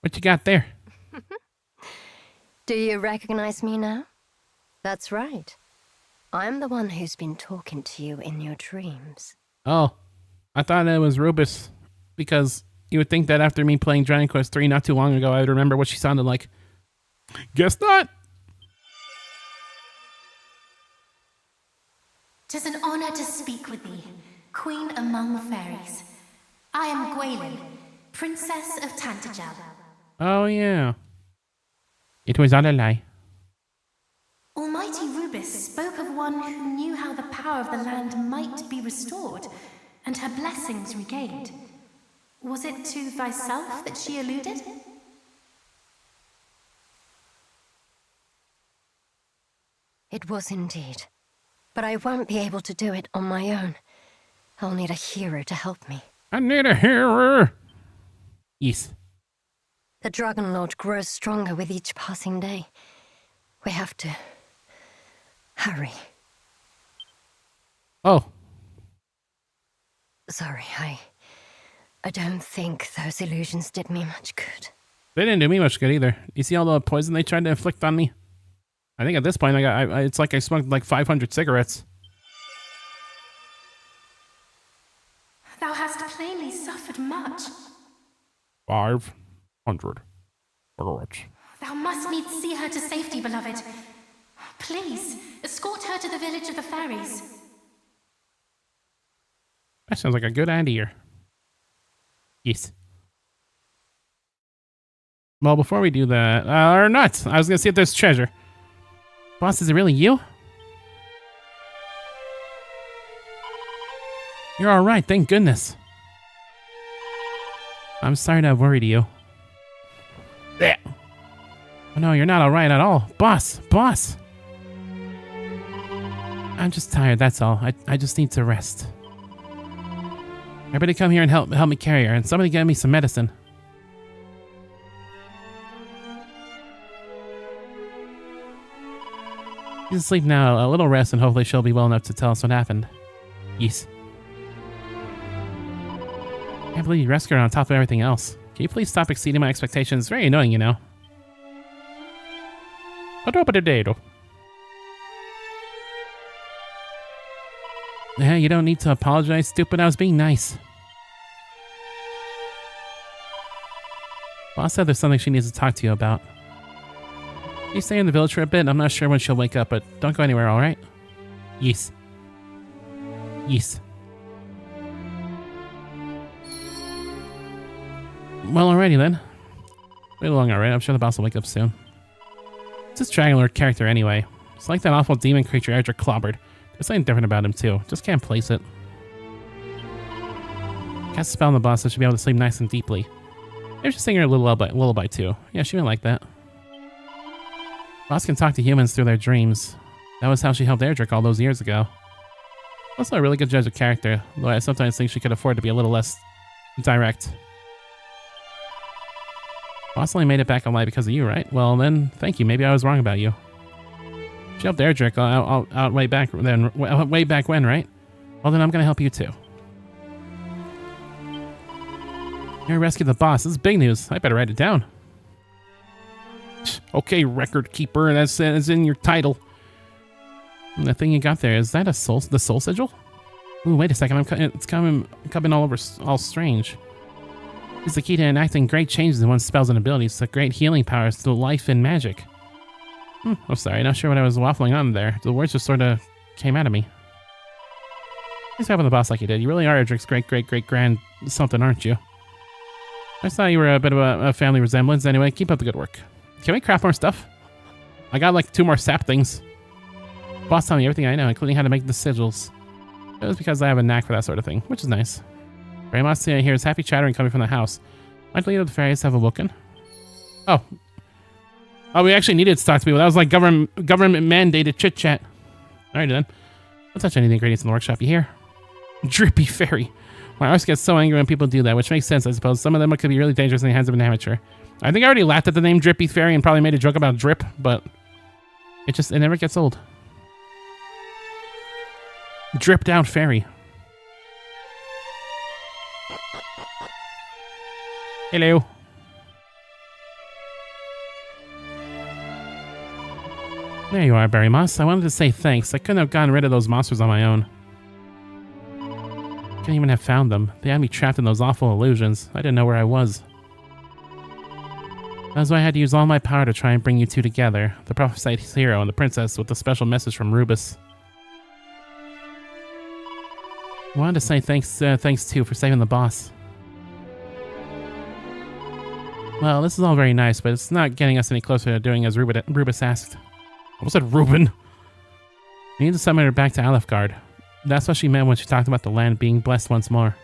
What you got there? Do you recognize me now? That's right. I'm the one who's been talking to you in your dreams. Oh, I thought it was Rubus, because you would think that after me playing Dragon Quest 3 not too long ago, I would remember what she sounded like. Guess not. 'Tis an honor to speak with thee, Queen among the fairies. I am Gwaelin, Princess of Tantagel. Oh, yeah. It was all a lie. Almighty Rubis spoke of one who knew how the power of the land might be restored, and her blessings regained. Was it to thyself that she alluded? It was indeed. But I won't be able to do it on my own. I'll need a hero to help me. I need a hero. Yes. The Dragon Lord grows stronger with each passing day. We have to... hurry. Oh. Sorry, I don't think those illusions did me much good. They didn't do me much good either. You see all the poison they tried to inflict on me? I think at this point, it's like I smoked like 500 cigarettes. Thou hast plainly suffered much. 500 cigarettes. Thou must needs see her to safety, beloved. Please, escort her to the village of the fairies. That sounds like a good idea. Yes. Well, before we do that, or not, I was gonna see if there's treasure. Boss, is it really you? You're alright, thank goodness. I'm sorry to have worried you. There. Oh no, you're not alright at all. Boss! I'm just tired, that's all. I just need to rest. Everybody come here and help me carry her, and somebody get me some medicine. She's asleep now, a little rest, and hopefully she'll be well enough to tell us what happened. Yes. I can't believe you rescued her on top of everything else. Can you please stop exceeding my expectations? It's very annoying, you know. Yeah, you don't need to apologize, stupid. I was being nice. Boss said there's something she needs to talk to you about. You stay in the village for a bit. I'm not sure when she'll wake up, but don't go anywhere, alright? Yes. Yes. Well, alrighty then. Wait along, alright? I'm sure the boss will wake up soon. It's this Dragon Lord character anyway. It's like that awful demon creature Edric clobbered. There's something different about him too. Just can't place it. Cast a spell on the boss so she'll be able to sleep nice and deeply. Maybe she'll sing her a little lullaby too. Yeah, she might like that. Boss can talk to humans through their dreams. That was how she helped Erdrick all those years ago. Also a really good judge of character, though I sometimes think she could afford to be a little less direct. Boss only made it back alive because of you, right? Well then, thank you. Maybe I was wrong about you. She helped Erdrick out way back when, right? Well then I'm gonna help you too. You rescued the boss. This is big news. I better write it down. Okay, record keeper, that's in your title. And the thing you got there, is that the soul sigil? Ooh, wait a second, it's coming all over, all strange. It's the key to enacting great changes in one's spells and abilities, the great healing powers to life and magic. Oh, sorry, not sure what I was waffling on there. The words just sort of came out of me. Thanks for having the boss like you did. You really are Edric's great-great-great-grand something, aren't you? I thought you were a bit of a family resemblance. Anyway, keep up the good work. Can we craft more stuff? I got like 2 more sap things. Boss taught me everything I know, including how to make the sigils. It was because I have a knack for that sort of thing, which is nice. Ramos hears happy chattering coming from the house. Might the leader of the fairies have awoken? Oh, we actually needed to talk to people. That was like government mandated chit chat. Alright then. Don't touch any of the ingredients in the workshop, you hear? Drippy fairy. I always get so angry when people do that, which makes sense, I suppose. Some of them could be really dangerous in the hands of an amateur. I think I already laughed at the name Drippy Fairy and probably made a joke about drip, but it never gets old. Dripped out fairy. Hello. There you are, Barry Moss. I wanted to say thanks. I couldn't have gotten rid of those monsters on my own. Couldn't even have found them. They had me trapped in those awful illusions. I didn't know where I was. That's why I had to use all my power to try and bring you two together. The prophesied hero and the princess with a special message from Rubus. I wanted to say thanks too for saving the boss. Well, this is all very nice, but it's not getting us any closer to doing as Rubus asked. I almost said Reuben. We need to summon her back to Alefgard. That's what she meant when she talked about the land being blessed once more.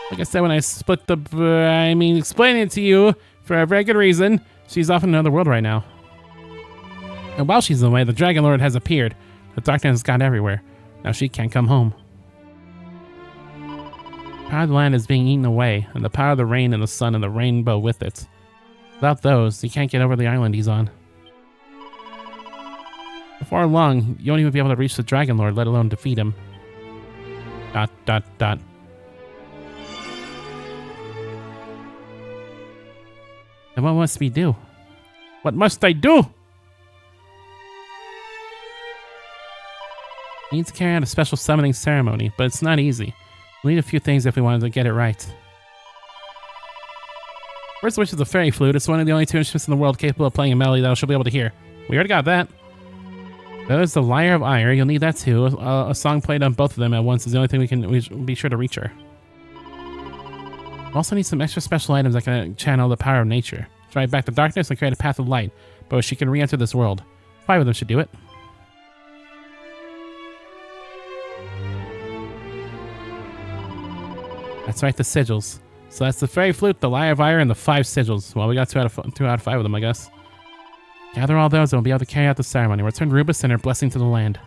Like I said when I explaining it to you for a very good reason. She's off in another world right now. And while she's away, the Dragon Lord has appeared. The darkness has got everywhere. Now she can't come home. The power of the land is being eaten away, and the power of the rain and the sun and the rainbow with it. Without those, he can't get over the island he's on. Before long, you won't even be able to reach the Dragon Lord, let alone defeat him. Dot, dot, dot. And what must we do? What must I do? We need to carry out a special summoning ceremony, but it's not easy. We need a few things if we wanted to get it right. First wish is a fairy flute. It's one of the only two instruments in the world capable of playing a melody that she'll be able to hear. We already got that. There's the Lyre of Ire. You'll need that too. A song played on both of them at once is the only thing we should be sure to reach her. We also need some extra special items that can channel the power of nature. Drive back the darkness and create a path of light, but she can re-enter this world. 5 of them should do it. That's right, the sigils. So that's the fairy flute, the Lyre of Ire, and the 5 sigils. Well, we got 2 out of 5 of them, I guess. Gather all those and we'll be able to carry out the ceremony. Return Rubus and her blessing to the land.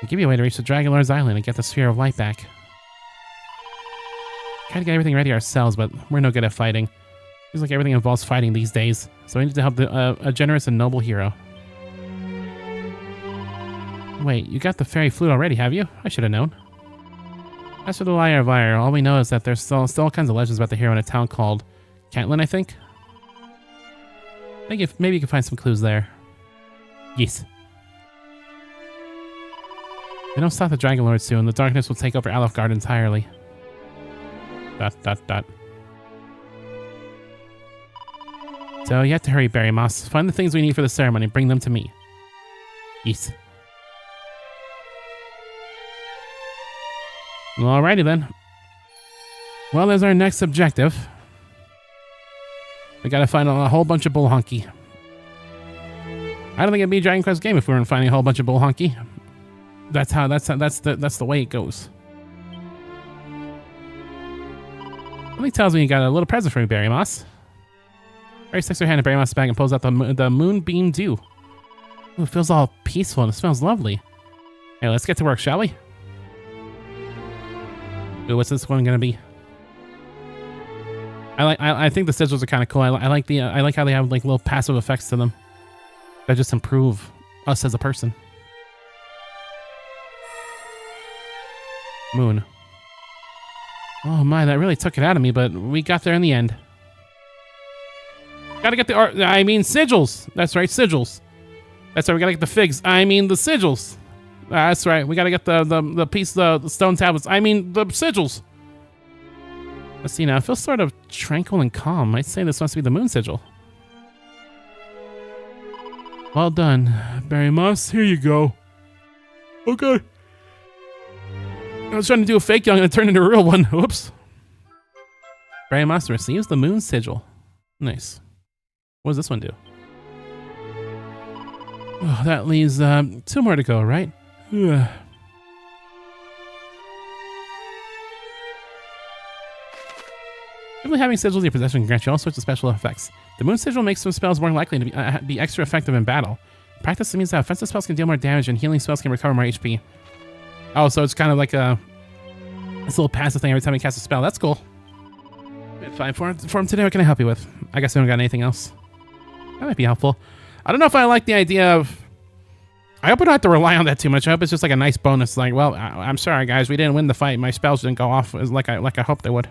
I'll give you a way to reach the Dragon Lord's Island and get the Sphere of Light back. Try to get everything ready ourselves, but we're no good at fighting. Seems like everything involves fighting these days, so we need to help a generous and noble hero. Wait, you got the fairy flute already, have you? I should have known. As for the Lyre of Ire, all we know is that there's still all kinds of legends about the hero in a town called Cantlin, I think? Maybe you can find some clues there. Yes. They don't stop the Dragon Lord soon. The darkness will take over Alefgard entirely. Dot, dot, dot. So you have to hurry, Barry Moss. Find the things we need for the ceremony and bring them to me. Yes. Alrighty then. Well, there's our next objective. We gotta find a whole bunch of bull honky. I don't think it'd be a Dragon Quest game if we weren't finding a whole bunch of bull honky. That's the way it goes. Something tells me you got a little present for me, Barry Moss. Barry sticks her hand in Barry Moss's bag and pulls out the Moonbeam Dew. Ooh, it feels all peaceful and it smells lovely. Hey, let's get to work, shall we? Ooh, what's this one gonna be? I think the sigils are kind of cool. I like how they have like little passive effects to them that just improve us as a person. Moon. Oh my, that really took it out of me, but we got there in the end. Gotta get the art. I mean sigils. That's right, sigils. That's right. We gotta get the figs. I mean the sigils. That's right. We gotta get the piece, the stone tablets. I mean the sigils. Let's see now. It feels sort of tranquil and calm. I'd say this must be the moon sigil. Well done, Barry Moss. Here you go. Okay. I was trying to do a fake young and it turned into a real one. Whoops. Barry Moss receives the moon sigil. Nice. What does this one do? Oh, that leaves 2 more to go, right? Simply having sigils in your possession can grant you all sorts of special effects. The moon sigil makes some spells more likely to be extra effective in battle. Practice means that offensive spells can deal more damage and healing spells can recover more HP. Oh, so it's kind of like this little passive thing every time you cast a spell. That's cool. Fine. For him today, what can I help you with? I guess I don't got anything else. That might be helpful. I don't know if I like the idea of... I hope we don't have to rely on that too much. I hope it's just like a nice bonus. Like, well, I'm sorry, guys. We didn't win the fight. My spells didn't go off like I hoped they would.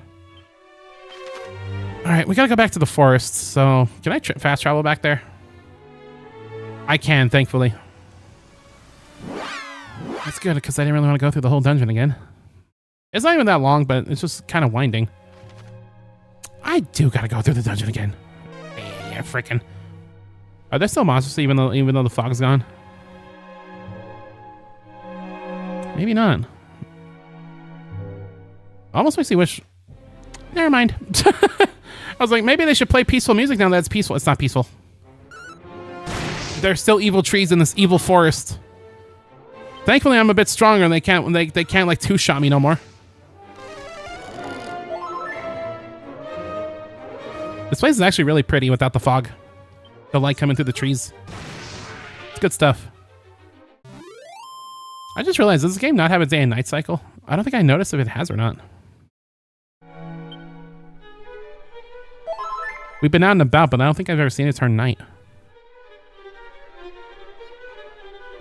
All right, we gotta go back to the forest. So, can I fast travel back there? I can, thankfully. That's good, because I didn't really want to go through the whole dungeon again. It's not even that long, but it's just kind of winding. I do gotta go through the dungeon again. Yeah, frickin'. Are there still monsters even though the fog's gone? Maybe not. Almost makes me wish... Never mind. I was like, maybe they should play peaceful music now that it's peaceful. It's not peaceful. There's still evil trees in this evil forest. Thankfully, I'm a bit stronger and they can't like two-shot me no more. This place is actually really pretty without the fog. The light coming through the trees. It's good stuff. I just realized, does this game not have a day and night cycle? I don't think I noticed if it has or not. We've been out and about, but I don't think I've ever seen it turn night.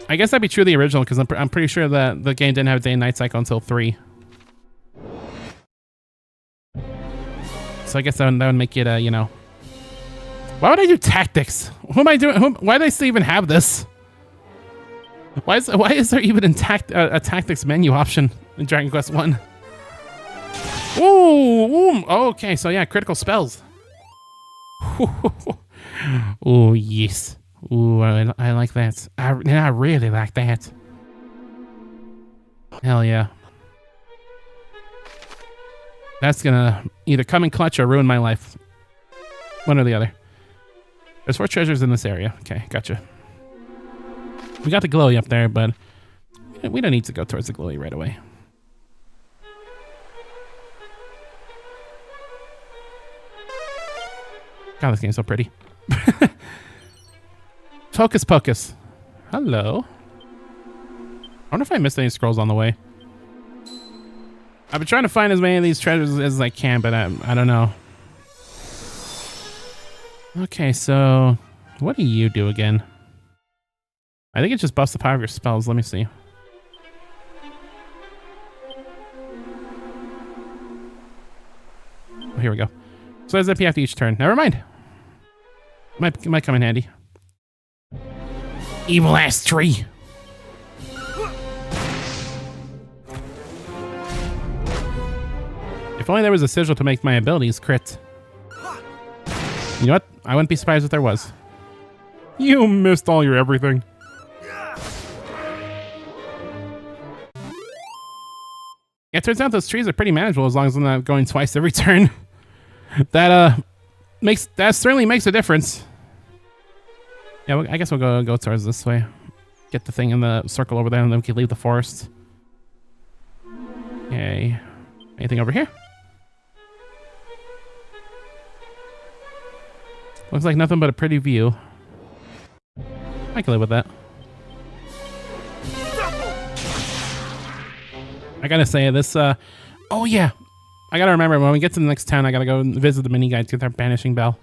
I guess that'd be true of the original, because I'm pretty sure that the game didn't have a day and night cycle until 3. So I guess that would make it, you know... Why would I do tactics? Who am I doing? Why do I still even have this? Why is there even a tactics menu option in Dragon Quest 1? Ooh, okay, so yeah, critical spells. Oh, yes. Ooh, I like that. I really like that. Hell yeah. That's gonna either come in clutch or ruin my life. One or the other. There's 4 treasures in this area. Okay, gotcha. We got the glowy up there, but we don't need to go towards the glowy right away. God, this game's so pretty. Hocus Pocus. Hello. I wonder if I missed any scrolls on the way. I've been trying to find as many of these treasures as I can, but I don't know. Okay, so what do you do again? I think it just buffs the power of your spells. Let me see. Oh, here we go. So there's MP after each turn. Never mind. Might come in handy. Evil ass tree. If only there was a sigil to make my abilities crit. You know what? I wouldn't be surprised if there was. You missed all your everything. Yeah, it turns out those trees are pretty manageable as long as I'm not going twice every turn. That certainly makes a difference. Yeah, I guess we'll go towards this way. Get the thing in the circle over there, and then we can leave the forest. Okay. Anything over here? Looks like nothing but a pretty view. I can live with that. I gotta say, this, oh yeah! I gotta remember, when we get to the next town, I gotta go visit the mini guide to get our banishing bell.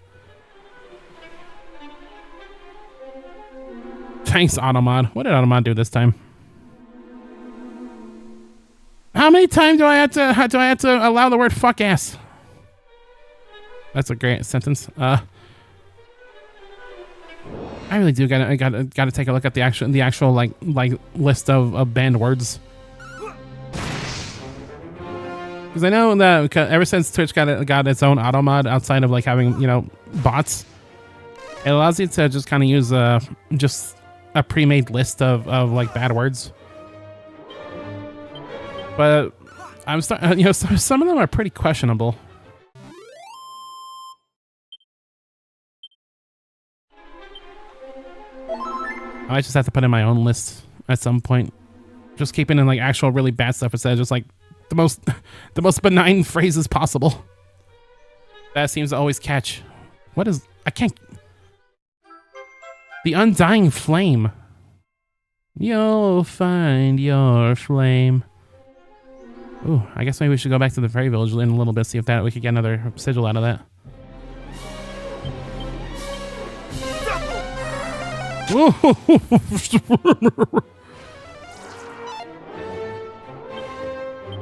Thanks, Automod. What did Automod do this time? How many times do I have to allow the word fuck ass? That's a great sentence. I really do gotta take a look at the actual like list of banned words. Because I know that ever since Twitch got its own auto mod outside of like having, you know, bots, it allows you to just kind of use just a pre-made list of like bad words. But you know, some of them are pretty questionable. I might just have to put in my own list at some point. Just keeping in like actual really bad stuff instead of just like the most benign phrases possible. That seems to always catch. What is... I can't... The Undying Flame. You'll find your flame. Ooh, I guess maybe we should go back to the Fairy Village in a little bit, see if we could get another sigil out of that.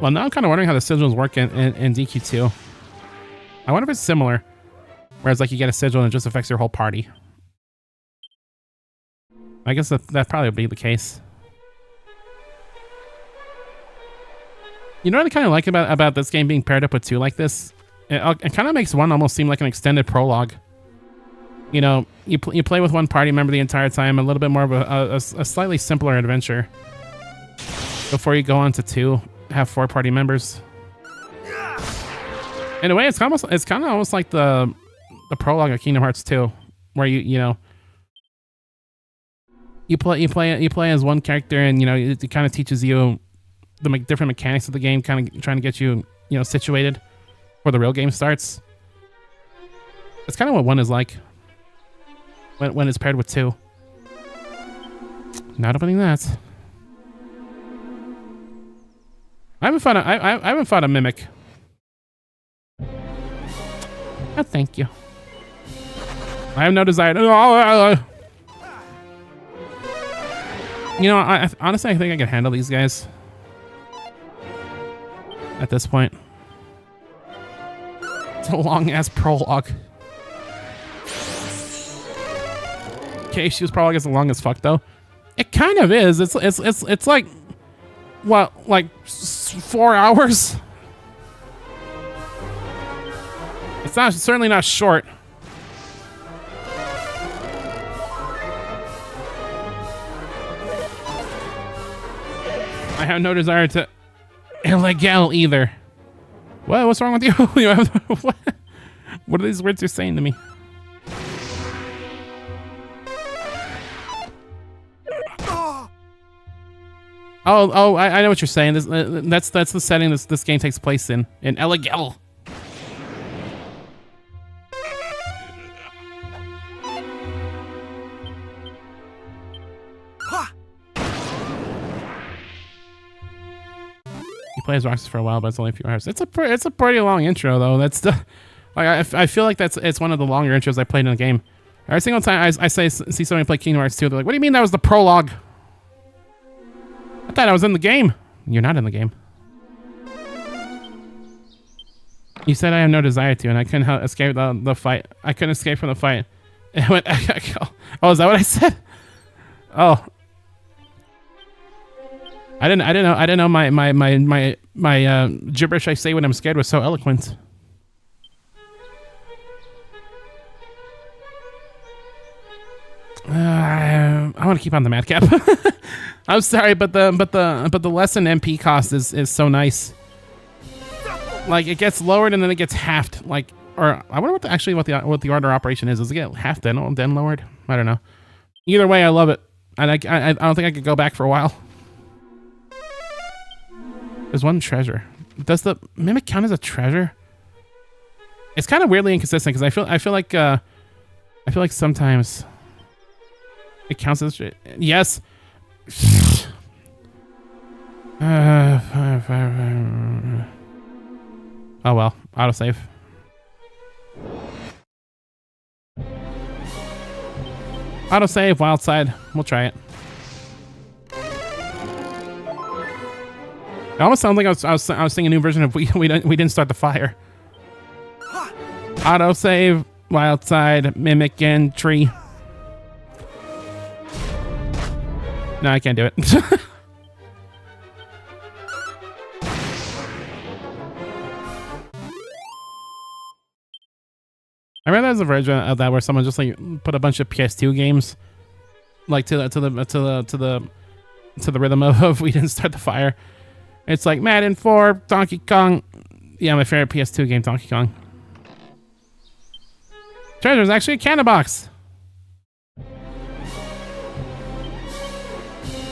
Well, now I'm kind of wondering how the sigils work in DQ2. I wonder if it's similar, whereas like you get a sigil and it just affects your whole party. I guess that probably would be the case. You know what I kind of like about this game being paired up with 2 like this? It kind of makes 1 almost seem like an extended prologue. You know, you play with one party member the entire time, a little bit more of a slightly simpler adventure. Before you go on to 2, have 4 party members. In a way, it's kind of almost like the prologue of Kingdom Hearts 2, where you play as one character, and you know it kind of teaches you the different mechanics of the game, kind of trying to get you situated before the real game starts. It's kind of what 1 is like when it's paired with 2. Not opening that. I haven't fought a mimic. Oh, thank you. I have no desire to... You know, honestly, I think I can handle these guys at this point. It's a long-ass prologue. Okay, she was prologue is long as fuck, though. It kind of is. It's like, what, like 4 hours? It's not, certainly not short. I have no desire to illegal either. What? What's wrong with you? What? What are these words you're saying to me? Oh, I know what you're saying. That's the setting this game takes place in illegal. You play as Roxas for a while, but it's only a few hours. It's a pretty long intro though. That's the I feel like it's one of the longer intros I played in the game. Every single time I see somebody play Kingdom Hearts 2, they're like, "What do you mean that was the prologue?" I thought I was in the game. You're not in the game. You said I have no desire to, and I couldn't escape the fight. I couldn't escape from the fight. It went. Oh, is that what I said? Oh. I didn't know my gibberish I say when I'm scared was so eloquent. I want to keep on the madcap. I'm sorry, but the lesson MP cost is so nice. Like it gets lowered and then it gets halved. Like, or I wonder what the order operation is. Does it get half then lowered? I don't know. Either way, I love it, and I don't think I could go back for a while. There's one treasure. Does the mimic count as a treasure? It's kind of weirdly inconsistent because I feel like sometimes it counts as yes. Oh well, autosave. Autosave, wild side. We'll try it. It almost sounds like I was singing a new version of we didn't start the fire. Autosave, wild side, mimic entry. No, I can't do it. I read there's a version of that where someone just like put a bunch of PS2 games like to the rhythm of we didn't start the fire. It's like Madden 4, Donkey Kong. Yeah, my favorite PS2 game, Donkey Kong. Treasure is actually a cannon box.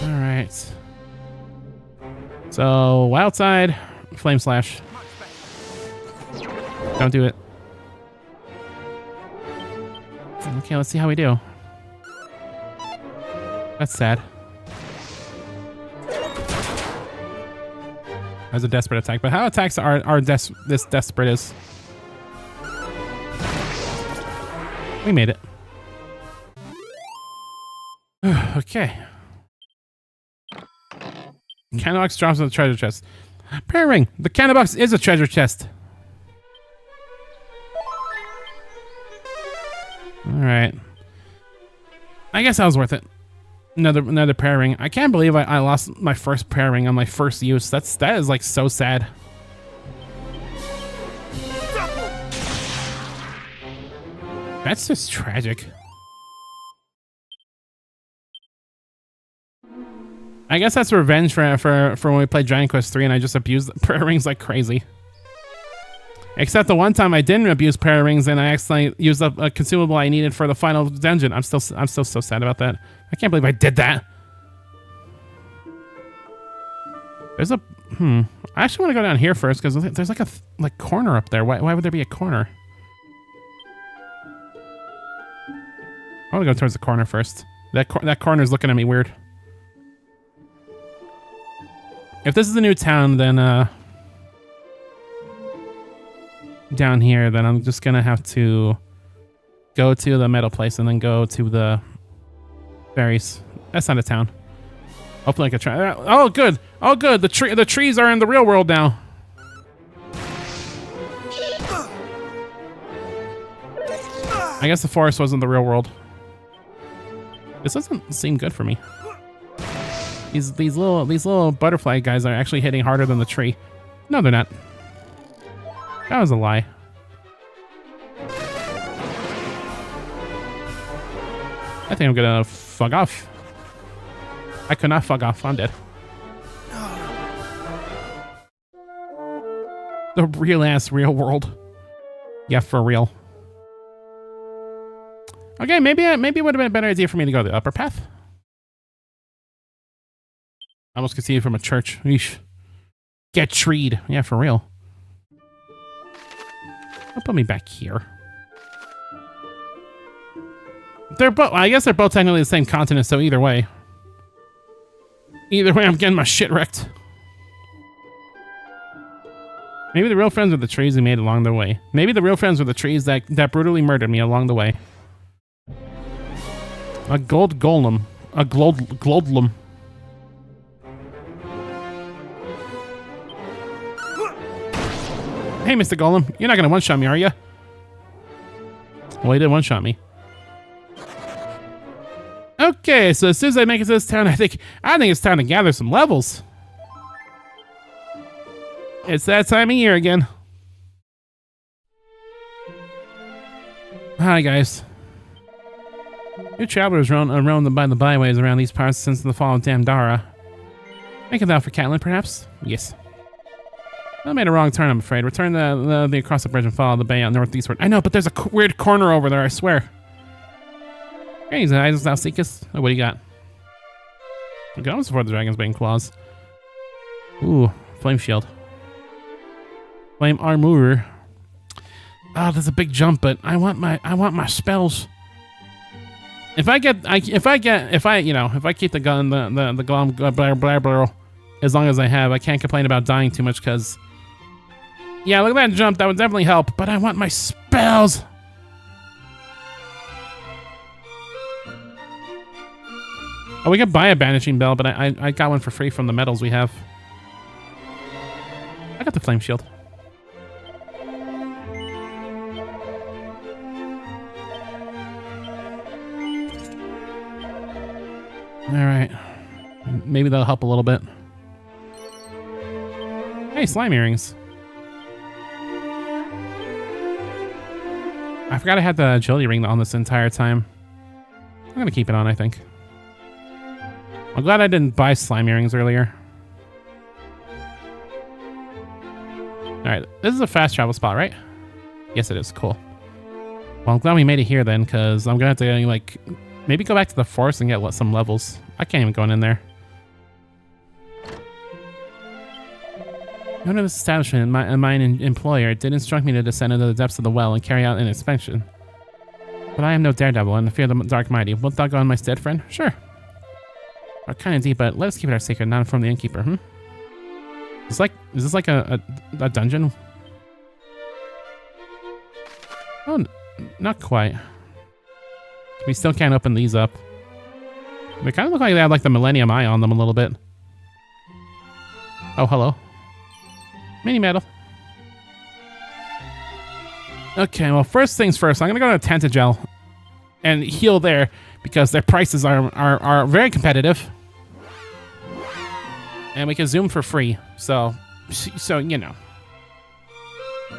All right. So wild side, flame slash. Don't do it. Okay, let's see how we do. That's sad. That was a desperate attack, but how attacks are this desperate is? We made it. Okay. Cannobox drops in the treasure chest. Prayer ring. The Cannobox is a treasure chest. All right. I guess that was worth it. Another prayer ring. I can't believe I lost my first prayer ring on my first use. That is like so sad. That's just tragic. I guess that's revenge for when we played Dragon Quest 3 and I just abused prayer rings like crazy. Except the one time I didn't abuse prayer rings and I accidentally used up a consumable I needed for the final dungeon. I'm still so sad about that. I can't believe I did that. There's a I actually want to go down here first because there's like a corner up there. Why would there be a corner? I want to go towards the corner first. That corner's looking at me weird. If this is a new town, then down here, then I'm just gonna have to go to the metal place and then go to the ferries. That's not a town. Hopefully I can try. Oh, good. Oh, good. The trees are in the real world now. I guess the forest wasn't the real world. This doesn't seem good for me. These little butterfly guys are actually hitting harder than the tree. No, they're not. That was a lie. I think I'm gonna fuck off. I could not fuck off. I'm dead. The real world. Yeah, for real. Okay, maybe it would have been a better idea for me to go the upper path. I almost could see it from a church. Eesh. Get treed. Yeah, for real. Don't put me back here. They're both. I guess they're both technically the same continent, so either way. Either way, I'm getting my shit wrecked. Maybe the real friends were the trees we made along the way. Maybe the real friends were the trees that brutally murdered me along the way. A gold golem. A glodlum. Hey, Mr. Golem, you're not gonna one-shot me, are you? Well, he did one-shot me. Okay, so as soon as I make it to this town, I think it's time to gather some levels. It's that time of year again. Hi, guys. New travelers roam by the byways around these parts since the fall of Damdara. Making that for Catelyn, perhaps? Yes. I made a wrong turn, I'm afraid. Return across the bridge and follow the bay out northeastward. I know, but there's a weird corner over there, I swear. Greetings, Isles thou seekest. Oh, what do you got? Okay, almost before the dragon's bane claws. Ooh, flame shield. Flame armor. Oh, that's a big jump, but I want my spells. If I keep the gun, the glom blah blah, as long as I have, I can't complain about dying too much because. Yeah, look at that jump. That would definitely help, but I want my spells. Oh, we can buy a banishing bell, but I got one for free from the medals we have. I got the flame shield. Alright. Maybe that'll help a little bit. Hey, slime earrings. I forgot I had the agility ring on this entire time. I'm gonna keep it on, I think. I'm glad I didn't buy slime earrings earlier. Alright, this is a fast travel spot, right? Yes, it is. Cool. Well, I'm glad we made it here then, because I'm gonna have to, like, maybe go back to the forest and get some levels. I can't even go in there. The owner of this establishment, my employer, did instruct me to descend into the depths of the well and carry out an inspection. But I am no daredevil and fear the dark mighty. Wilt thou go in my stead, friend? Sure. We're kind of deep, but let us keep it our secret, not inform the innkeeper, Is this like a dungeon? Oh, not quite. We still can't open these up. They kind of look like they have like the Millennium Eye on them a little bit. Oh, hello. Mini medal. Okay, well, first things first, I'm gonna go to Tantagel and heal there because their prices are very competitive. And we can zoom for free, so you know.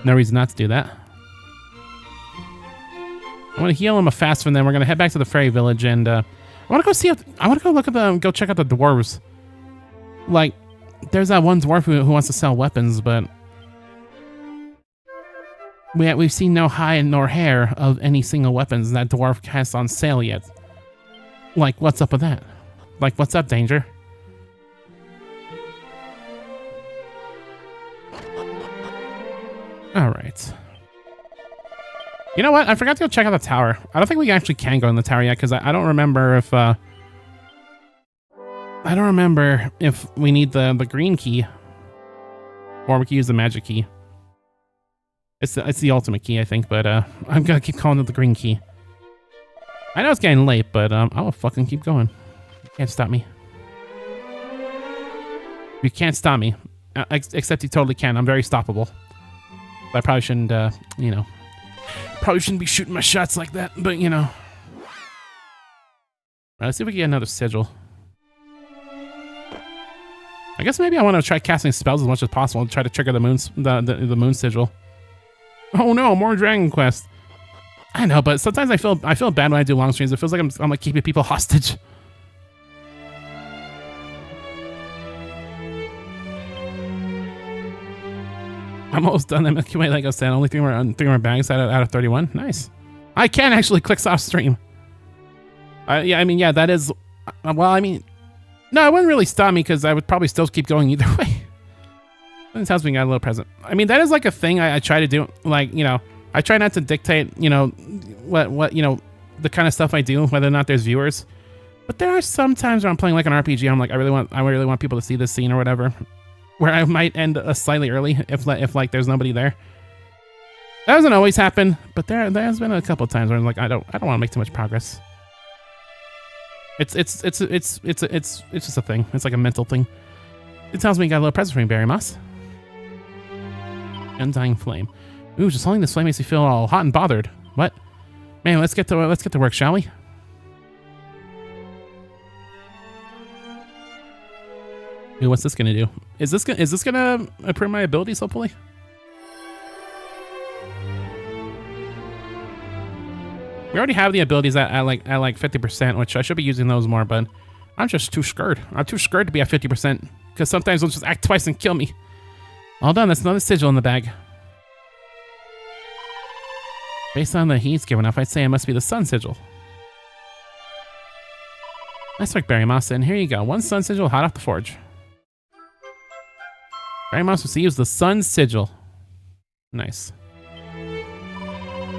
No reason not to do that. I want to heal him a fast and then we're gonna head back to the fairy village and I want to go see. I want to go look at go check out the dwarves. Like, there's that one dwarf who wants to sell weapons, but we've seen no hide nor hair of any single weapons that dwarf has on sale yet. Like, what's up with that? Like, what's up, Danger? All right. You know what? I forgot to go check out the tower. I don't think we actually can go in the tower yet because I don't remember if we need the green key or we can use the magic key. It's the ultimate key, I think, but I'm gonna keep calling it the green key. I know it's getting late, but I will fucking keep going. You can't stop me. You can't stop me. Except you totally can. I'm very stoppable. I probably shouldn't, you know. Probably shouldn't be shooting my shots like that, but, you know. Let's see if we can get another sigil. I guess maybe I want to try casting spells as much as possible and try to trigger the moon sigil. Oh no, more Dragon Quest. I know, but sometimes I feel bad when I do long streams. It feels like I'm like keeping people hostage. I'm almost done that Milky Way Lego set. Only three more bags out of 31. Nice. I can actually click off stream. Yeah, I mean, yeah, that is... well, I mean... No, it wouldn't really stop me because I would probably still keep going either way. It tells me I got a little present. I mean, that is like a thing I try to do. Like, you know, I try not to dictate, you know, what you know, the kind of stuff I do, whether or not there's viewers. But there are some times where I'm playing like an RPG. I'm like, I really want people to see this scene or whatever, where I might end slightly early if like there's nobody there. That doesn't always happen, but there has been a couple of times where I'm like, I don't want to make too much progress. It's just a thing. It's like a mental thing. It tells me you got a little present for me, Barry Moss. Undying Flame. Ooh, just holding this flame makes me feel all hot and bothered. What? Man, let's get to work, shall we? Ooh, what's this gonna do? Is this gonna improve my abilities, hopefully? We already have the abilities at like 50%, which I should be using those more, but I'm just too scared. I'm too scared to be at 50%, because sometimes they'll just act twice and kill me. All done, that's another sigil in the bag. Based on the heat's given off, I'd say it must be the sun sigil. Nice work, Barry Moss, and here you go. One sun sigil hot off the forge. Barry Moss receives the sun sigil. Nice.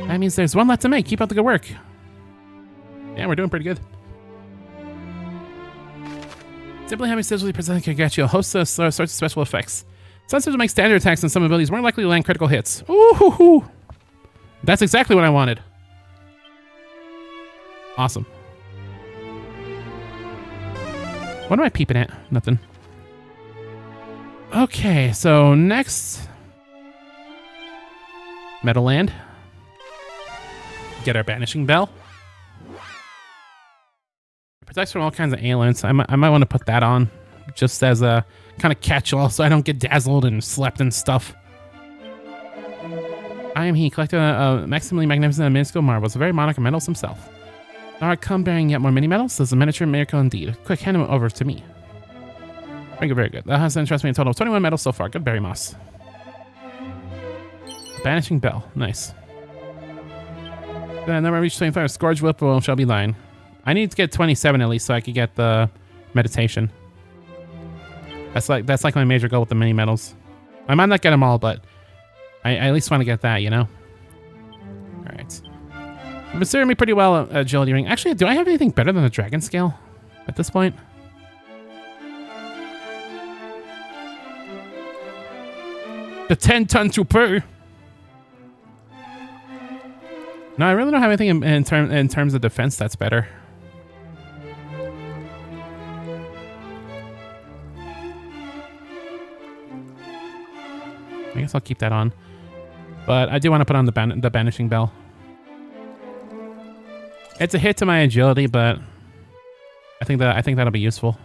That means there's one left to make. Keep up the good work. Yeah, we're doing pretty good. Simply having sigils presented can get you a host of sorts of special effects. Sun sigil makes standard attacks and some abilities more likely to land critical hits. Ooh, hoo, hoo. That's exactly what I wanted. Awesome. What am I peeping at? Nothing. Okay, so next... Meadowland. Get our Banishing Bell. It protects from all kinds of ailments. I might want to put that on just as a kind of catch-all so I don't get dazzled and slept and stuff. I am he, collecting a maximally magnificent and minuscule marbles, a very monarch of metals himself. Alright, come bearing yet more mini metals. This is a miniature miracle indeed. Quick, hand him over to me. Very good, very good. That has interested me a total of 21 medals so far. Good, Barry Moss. Banishing Bell. Nice. Then never reached 25. Scourge Whippoorwill shall be lying. I need to get 27 at least so I could get the meditation. That's like my major goal with the mini medals. I might not get them all, but I at least want to get that, you know? Alright. You've been serving me pretty well, Agility Ring. Actually, do I have anything better than the Dragon Scale at this point? The 10-ton trooper. No, I really don't have anything in terms of defense that's better. I guess I'll keep that on, but I do want to put on the Banishing Bell. It's a hit to my agility, but I think that'll be useful.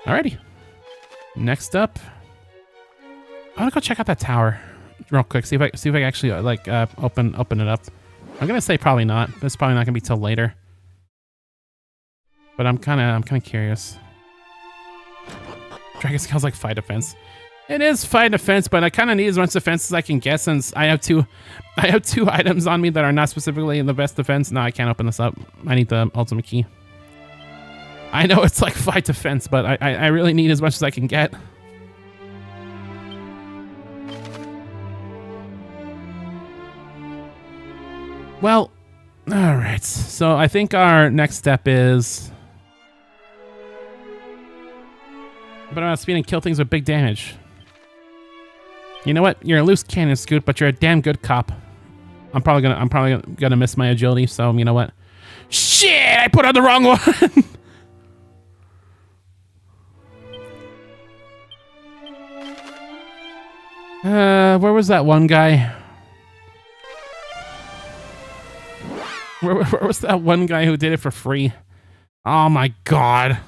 Alrighty. Next up, I want to go check out that tower real quick. See if I actually like open it up. I'm gonna say probably not. It's probably not gonna be till later. But I'm kind of curious. Dragon Scale's like fight defense. It is fight defense, but I kind of need as much defense as I can get since I have two items on me that are not specifically the best defense. No, I can't open this up. I need the ultimate key. I know it's like fight defense, but I really need as much as I can get. Well, all right. So I think our next step is... But about speed and kill things with big damage. You know what? You're a loose cannon, Scoot, but you're a damn good cop. I'm probably gonna miss my agility, so you know what? Shit! I put on the wrong one! Where was that one guy? Where was that one guy who did it for free? Oh my god.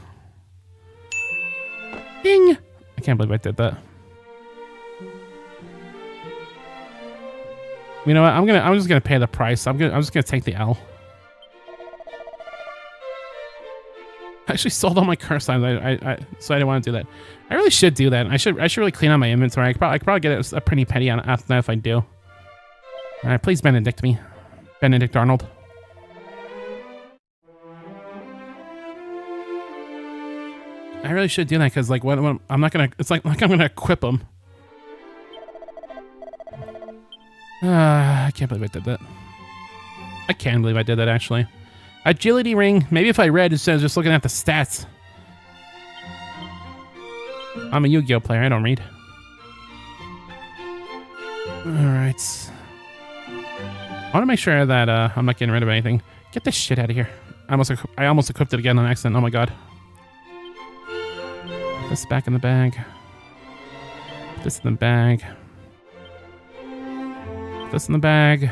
Ding! I can't believe I did that. You know what? I'm just gonna pay the price. I'm just gonna take the L. I actually sold all my curse items. So I didn't want to do that. I really should do that. I should really clean out my inventory. I could probably get a pretty penny on after that if I do. All right, please Benedict me, Benedict Arnold. I really should do that because like when I'm not gonna. It's like I'm gonna equip them. I can't believe I did that. I can believe I did that actually. Agility ring. Maybe if I read instead of just looking at the stats. I'm a Yu-Gi-Oh player. I don't read. All right. I want to make sure that I'm not getting rid of anything. Get this shit out of here. I almost equipped it again on accident. Oh my god. Put this back in the bag. Put this in the bag. Put this in the bag.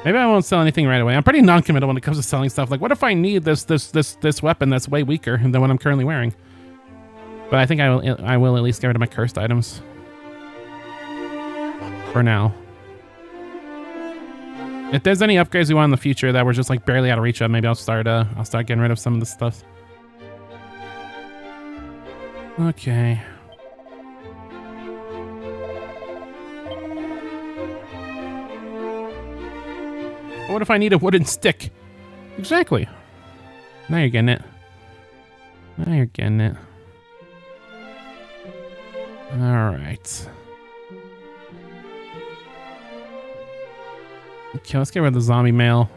Maybe I won't sell anything right away. I'm pretty non-committal when it comes to selling stuff. Like, what if I need this weapon that's way weaker than what I'm currently wearing? But I think I will at least get rid of my cursed items for now. If there's any upgrades we want in the future that we're just like barely out of reach of, maybe I'll start getting rid of some of this stuff. Okay. What if I need a wooden stick? Exactly. Now you're getting it. Now you're getting it. Alright. Okay, let's get rid of the zombie mail.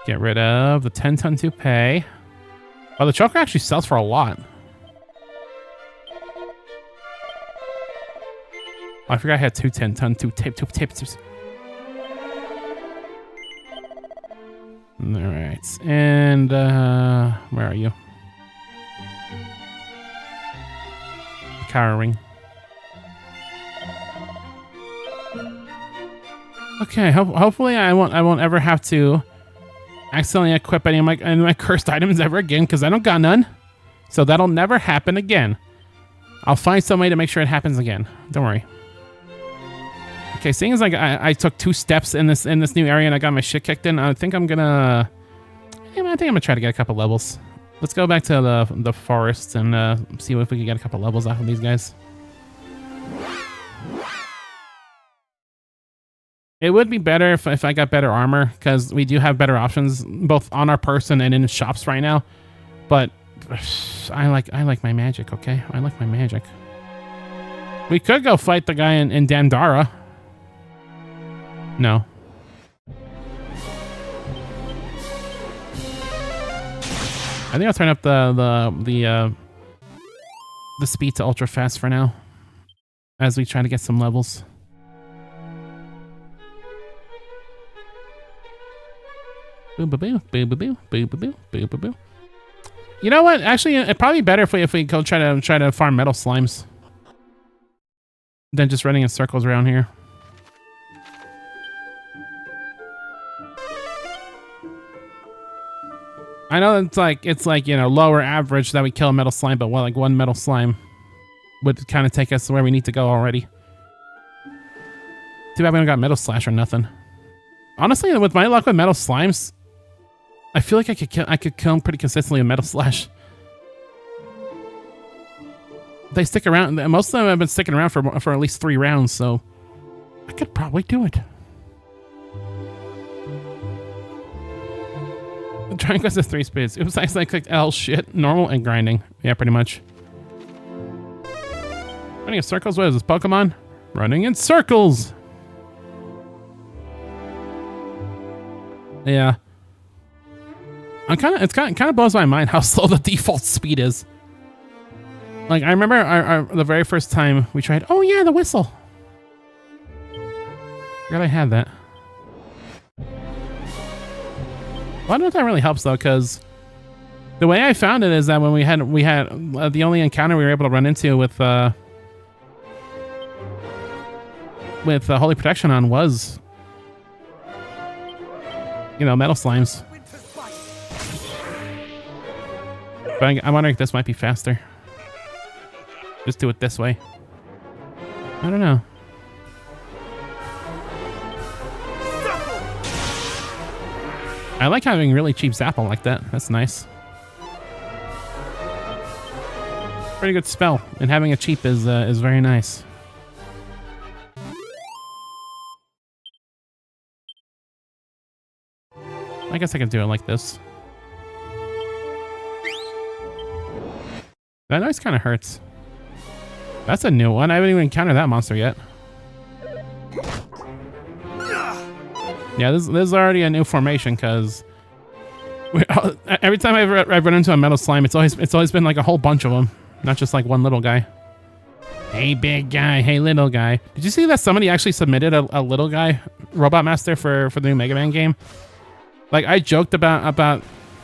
Get rid of the 10-ton toupee. Oh, the choker actually sells for a lot. Oh, I forgot I had two 10-ton tapes. Alright, and where are you? Cowering. Okay, hopefully I won't ever have to accidentally equip any of my cursed items ever again, because I don't got none. So that'll never happen again. I'll find some way to make sure it happens again. Don't worry. Okay, seeing as like I took 2 steps in this new area and I got my shit kicked in, I think I'm gonna try to get a couple levels. Let's go back to the forest and see if we can get a couple levels off of these guys. It would be better if I got better armor, because we do have better options both on our person and in shops right now. But I like my magic, okay? I like my magic. We could go fight the guy in Dandara. No. I think I'll turn up the speed to ultra fast for now, as we try to get some levels. Boo boo boo boo boo boo boo boo boo boo boo. You know what? Actually, it'd probably be better if we go try to farm metal slimes than just running in circles around here. I know it's like you know, lower average that we kill a metal slime, but like one metal slime would kind of take us to where we need to go already. Too bad we don't got metal slash or nothing. Honestly, with my luck with metal slimes, I feel like I could kill them pretty consistently with metal slash. They stick around. Most of them have been sticking around for at least 3 rounds, so I could probably do it. Dragon Quest has 3 speeds. It was nice I clicked L, shit, normal, and grinding. Yeah, pretty much. Running in circles? What is this, Pokemon? Running in circles! Yeah. It kind of blows my mind how slow the default speed is. Like, I remember the very first time we tried... Oh yeah, the whistle! Forgot I had that. Well, I don't know if that really helps though, because The way I found it is that when we had the only encounter we were able to run into with Holy Protection on was, you know, metal slimes. But I'm wondering if this might be faster. Just do it this way. I don't know. I like having really cheap Zapple like that. That's nice. Pretty good spell, and having it cheap is very nice. I guess I can do it like this. That noise kind of hurts. That's a new one. I haven't even encountered that monster yet. Yeah, this is already a new formation because every time I've run into a metal slime, it's always been like a whole bunch of them, not just like one little guy. Hey, big guy. Hey, little guy. Did you see that somebody actually submitted a little guy Robot Master for the new Mega Man game? Like, I joked about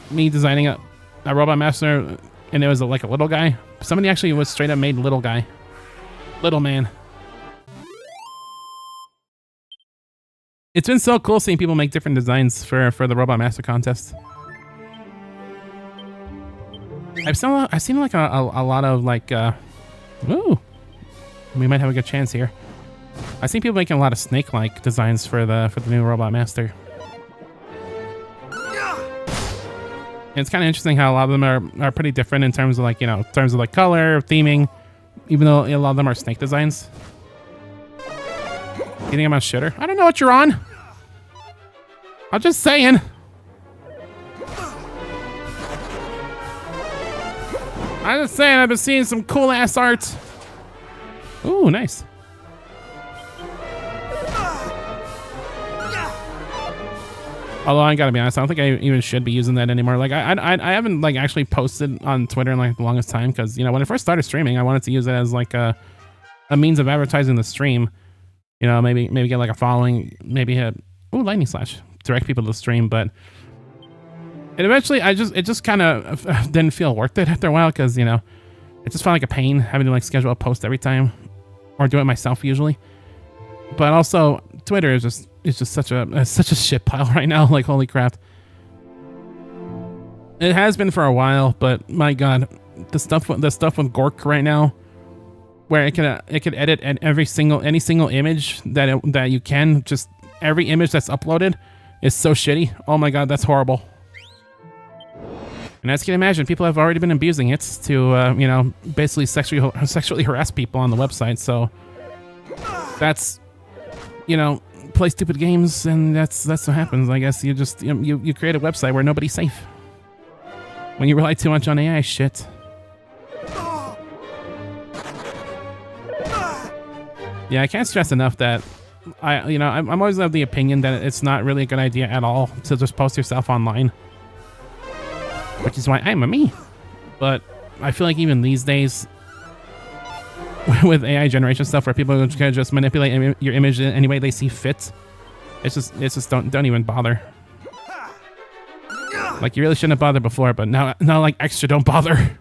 me designing a Robot Master, and it was like a little guy. Somebody actually was straight up made little guy. Little man. It's been so cool seeing people make different designs for the Robot Master contest. I've seen like a lot of like, ooh, we might have a good chance here. I've seen people making a lot of snake-like designs for the new Robot Master. And it's kind of interesting how a lot of them are pretty different in terms of like, you know, in terms of like color, theming, even though a lot of them are snake designs. You think I'm on shitter? I don't know what you're on. I'm just saying. I'm just saying I've been seeing some cool ass art. Ooh, nice. Although I gotta be honest, I don't think I even should be using that anymore. Like I haven't like actually posted on Twitter in like the longest time because, you know, when I first started streaming, I wanted to use it as like a means of advertising the stream. You know, maybe get like a following, maybe lightning slash, direct people to the stream. But and eventually, it just kind of didn't feel worth it after a while because, you know, it just felt like a pain having to like schedule a post every time, or do it myself usually. But also, Twitter is just such a shit pile right now. Like, holy crap! It has been for a while, but my god, the stuff with Gork right now, where it can edit any single image that you can, just every image that's uploaded is so shitty. Oh my god, that's horrible. And as you can imagine, people have already been abusing it to you know, basically sexually harass people on the website. So that's, you know, play stupid games, and that's what happens. I guess you just you create a website where nobody's safe when you rely too much on AI shit. Yeah, I can't stress enough that I'm always of the opinion that it's not really a good idea at all to just post yourself online, which is why I'm a me. But I feel like even these days, with AI generation stuff, where people can just manipulate your image in any way they see fit, it's just don't even bother. Like, you really shouldn't have bothered before, but now like extra don't bother.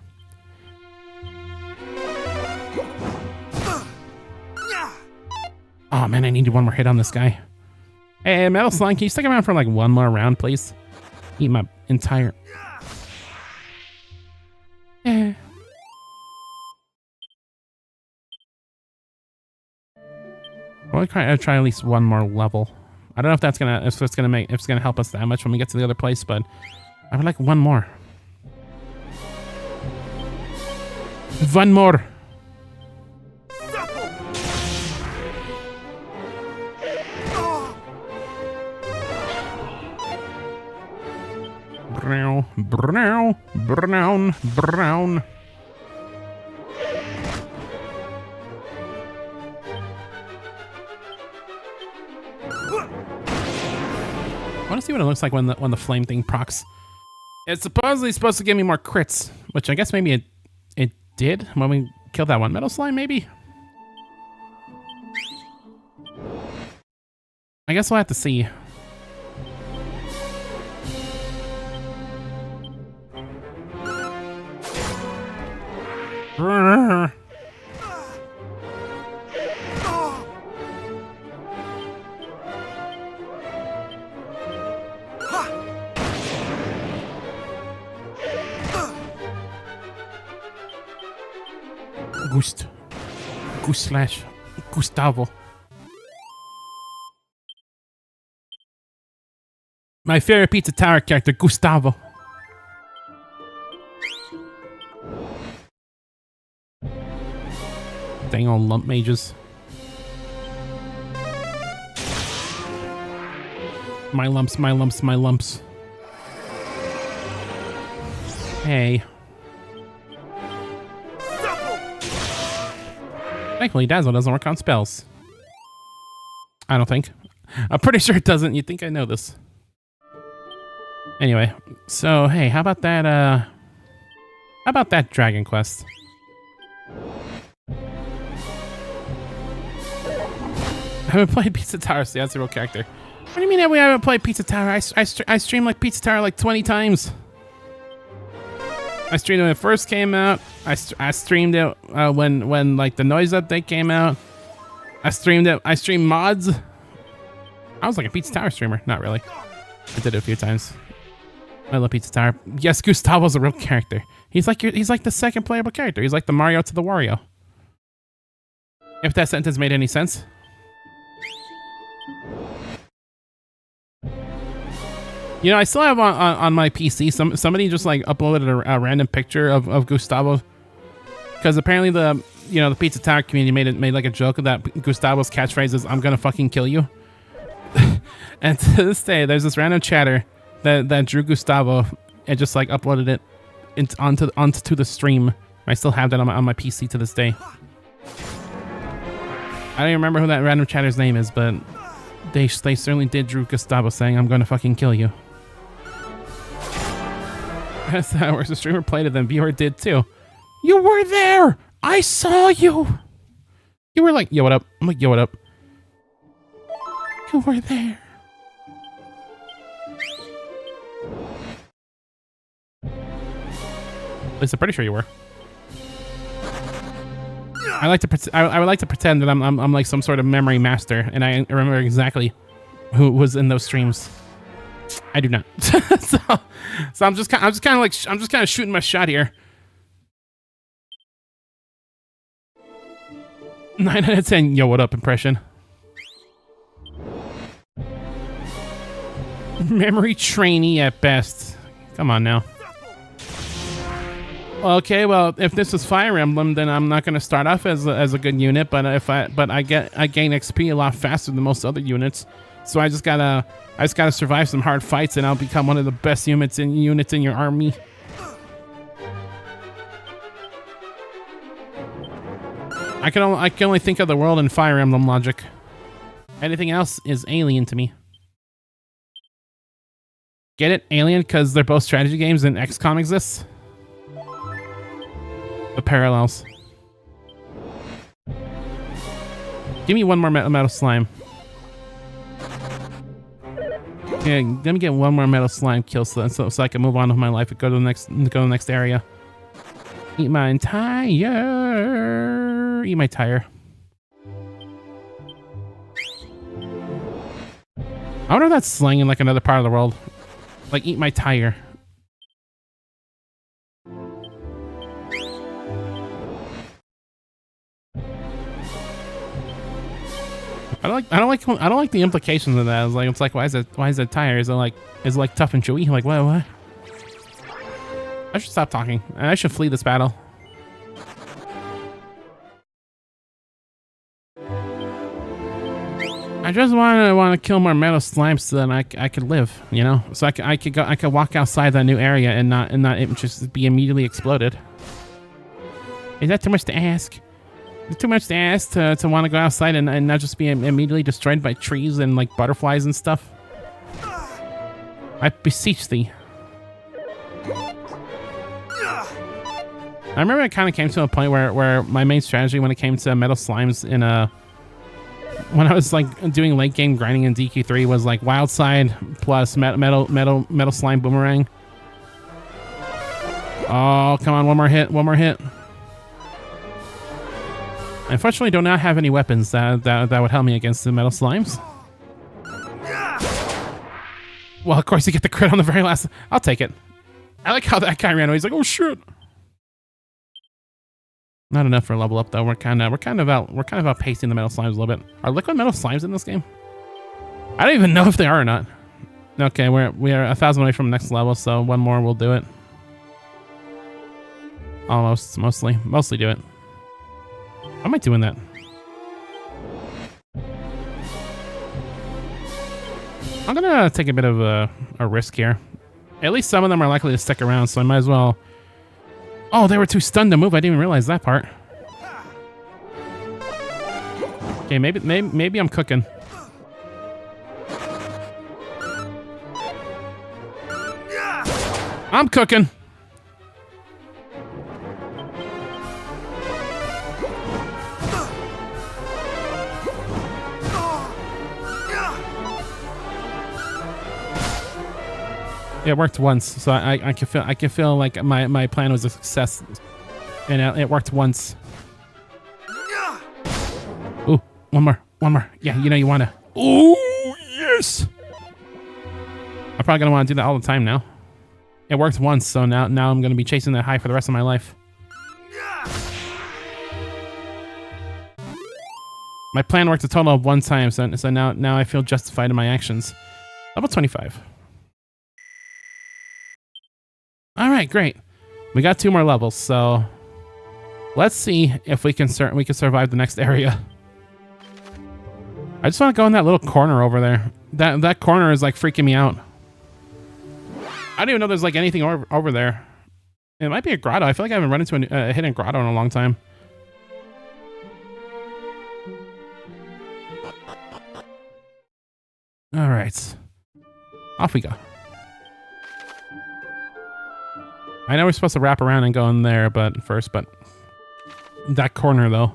Oh man, I need one more hit on this guy. Hey, Metal Slime, can you stick around for like one more round, please? Eat my entire... I want to try at least one more level. I don't know if it's gonna help us that much when we get to the other place, but I would like one more. One more. Brown. I want to see what it looks like when the flame thing procs. It's supposedly supposed to give me more crits, which I guess maybe it did when we killed that one metal slime, maybe? I guess we'll have to see. Gustavo. My favorite Pizza Tower character, Gustavo. Dang old lump mages. My lumps, my lumps, my lumps. Hey. Thankfully, Dazzle doesn't work on spells. I don't think. I'm pretty sure it doesn't. You'd think I know this. Anyway, so hey, how about that Dragon Quest? I haven't played Pizza Tower, so that's a real character. What do you mean we haven't played Pizza Tower? I streamed like Pizza Tower like 20 times. I streamed it when it first came out. I streamed it when like the noise update came out. I streamed mods. I was like a Pizza Tower streamer. Not really. I did it a few times. I love Pizza Tower. Yes, Gustavo's a real character. He's like the second playable character. He's like the Mario to the Wario. If that sentence made any sense. You know, I still have on my PC. Somebody just like uploaded a random picture of Gustavo, because apparently the Pizza Tower community made like a joke that Gustavo's catchphrase is "I'm gonna fucking kill you." And to this day, there's this random chatter that drew Gustavo and just like uploaded it onto the stream. I still have that on my PC to this day. I don't even remember who that random chatter's name is, but they certainly did drew Gustavo saying "I'm gonna fucking kill you." That's how it works. The streamer played it, then viewer did too. You were there! I saw you! You were like, yo, what up? I'm like, yo, what up? You were there. At least I'm pretty sure you were. I would like to pretend that I'm like some sort of memory master, and I remember exactly who was in those streams. I do not. so I'm just kind of shooting my shot here. 9 out of 10. Yo, what up? Impression. Memory trainee at best. Come on now. Okay, well, if this is Fire Emblem, then I'm not going to start off as a good unit, but I gain XP a lot faster than most other units. So I just gotta survive some hard fights, and I'll become one of the best units in your army. I can only think of the world in Fire Emblem logic. Anything else is alien to me. Get it? Alien, because they're both strategy games and XCOM exists. The parallels. Give me one more metal slime. Yeah, let me get one more metal slime kill so I can move on with my life and go to the next area. Eat my tire. Eat my tire. I wonder if that's slang in like another part of the world. Like, eat my tire. I don't like the implications of that. It's like why is it tire? Is it like tough and chewy? Like what? I should stop talking. I should flee this battle. I just want to kill more metal slimes so that I could live, you know. So I could walk outside that new area and not just be immediately exploded. Is that too much to ask? It's too much to ask to want to go outside and not just be immediately destroyed by trees and like butterflies and stuff. I beseech thee. I remember it kind of came to a point where my main strategy when it came to metal slimes when I was like doing late game grinding in DQ3 was like wild side plus metal slime boomerang. Oh, come on, one more hit. Unfortunately, do not have any weapons that would help me against the metal slimes. Well, of course, you get the crit on the very last. I'll take it. I like how that guy ran away. He's like, "Oh shit!" Not enough for a level up though. We're kind of outpacing the metal slimes a little bit. Are liquid metal slimes in this game? I don't even know if they are or not. Okay, we are 1,000 away from next level, so one more will do it. Almost, mostly do it. How am I doing that? I'm gonna take a bit of a risk here. At least some of them are likely to stick around, so I might as well. Oh, they were too stunned to move. I didn't even realize that part. Okay, maybe I'm cooking. I'm cooking. It worked once, so I can feel like my plan was a success, and it worked once. Ooh, one more. Yeah, you know you wanna. Ooh, yes. I'm probably gonna want to do that all the time now. It worked once, so now I'm gonna be chasing that high for the rest of my life. My plan worked a total of one time, so now I feel justified in my actions. Level 25. All right, great. We got 2 more levels, so let's see if we can survive the next area. I just want to go in that little corner over there. That corner is like freaking me out. I don't even know there's like anything over there. It might be a grotto. I feel like I haven't run into a hidden grotto in a long time. All right, off we go. I know we're supposed to wrap around and go in there, but that corner though.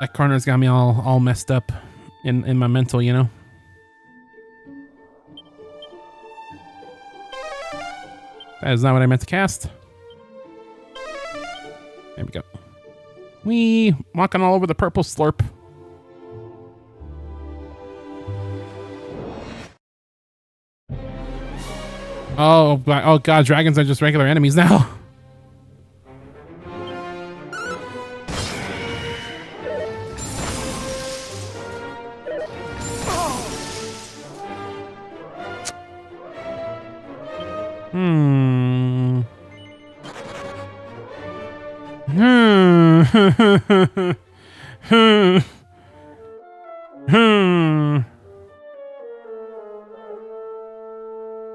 That corner's got me all messed up in my mental, you know. That is not what I meant to cast. There we go. Wee, walking all over the purple slurp. Oh god, dragons are just regular enemies now.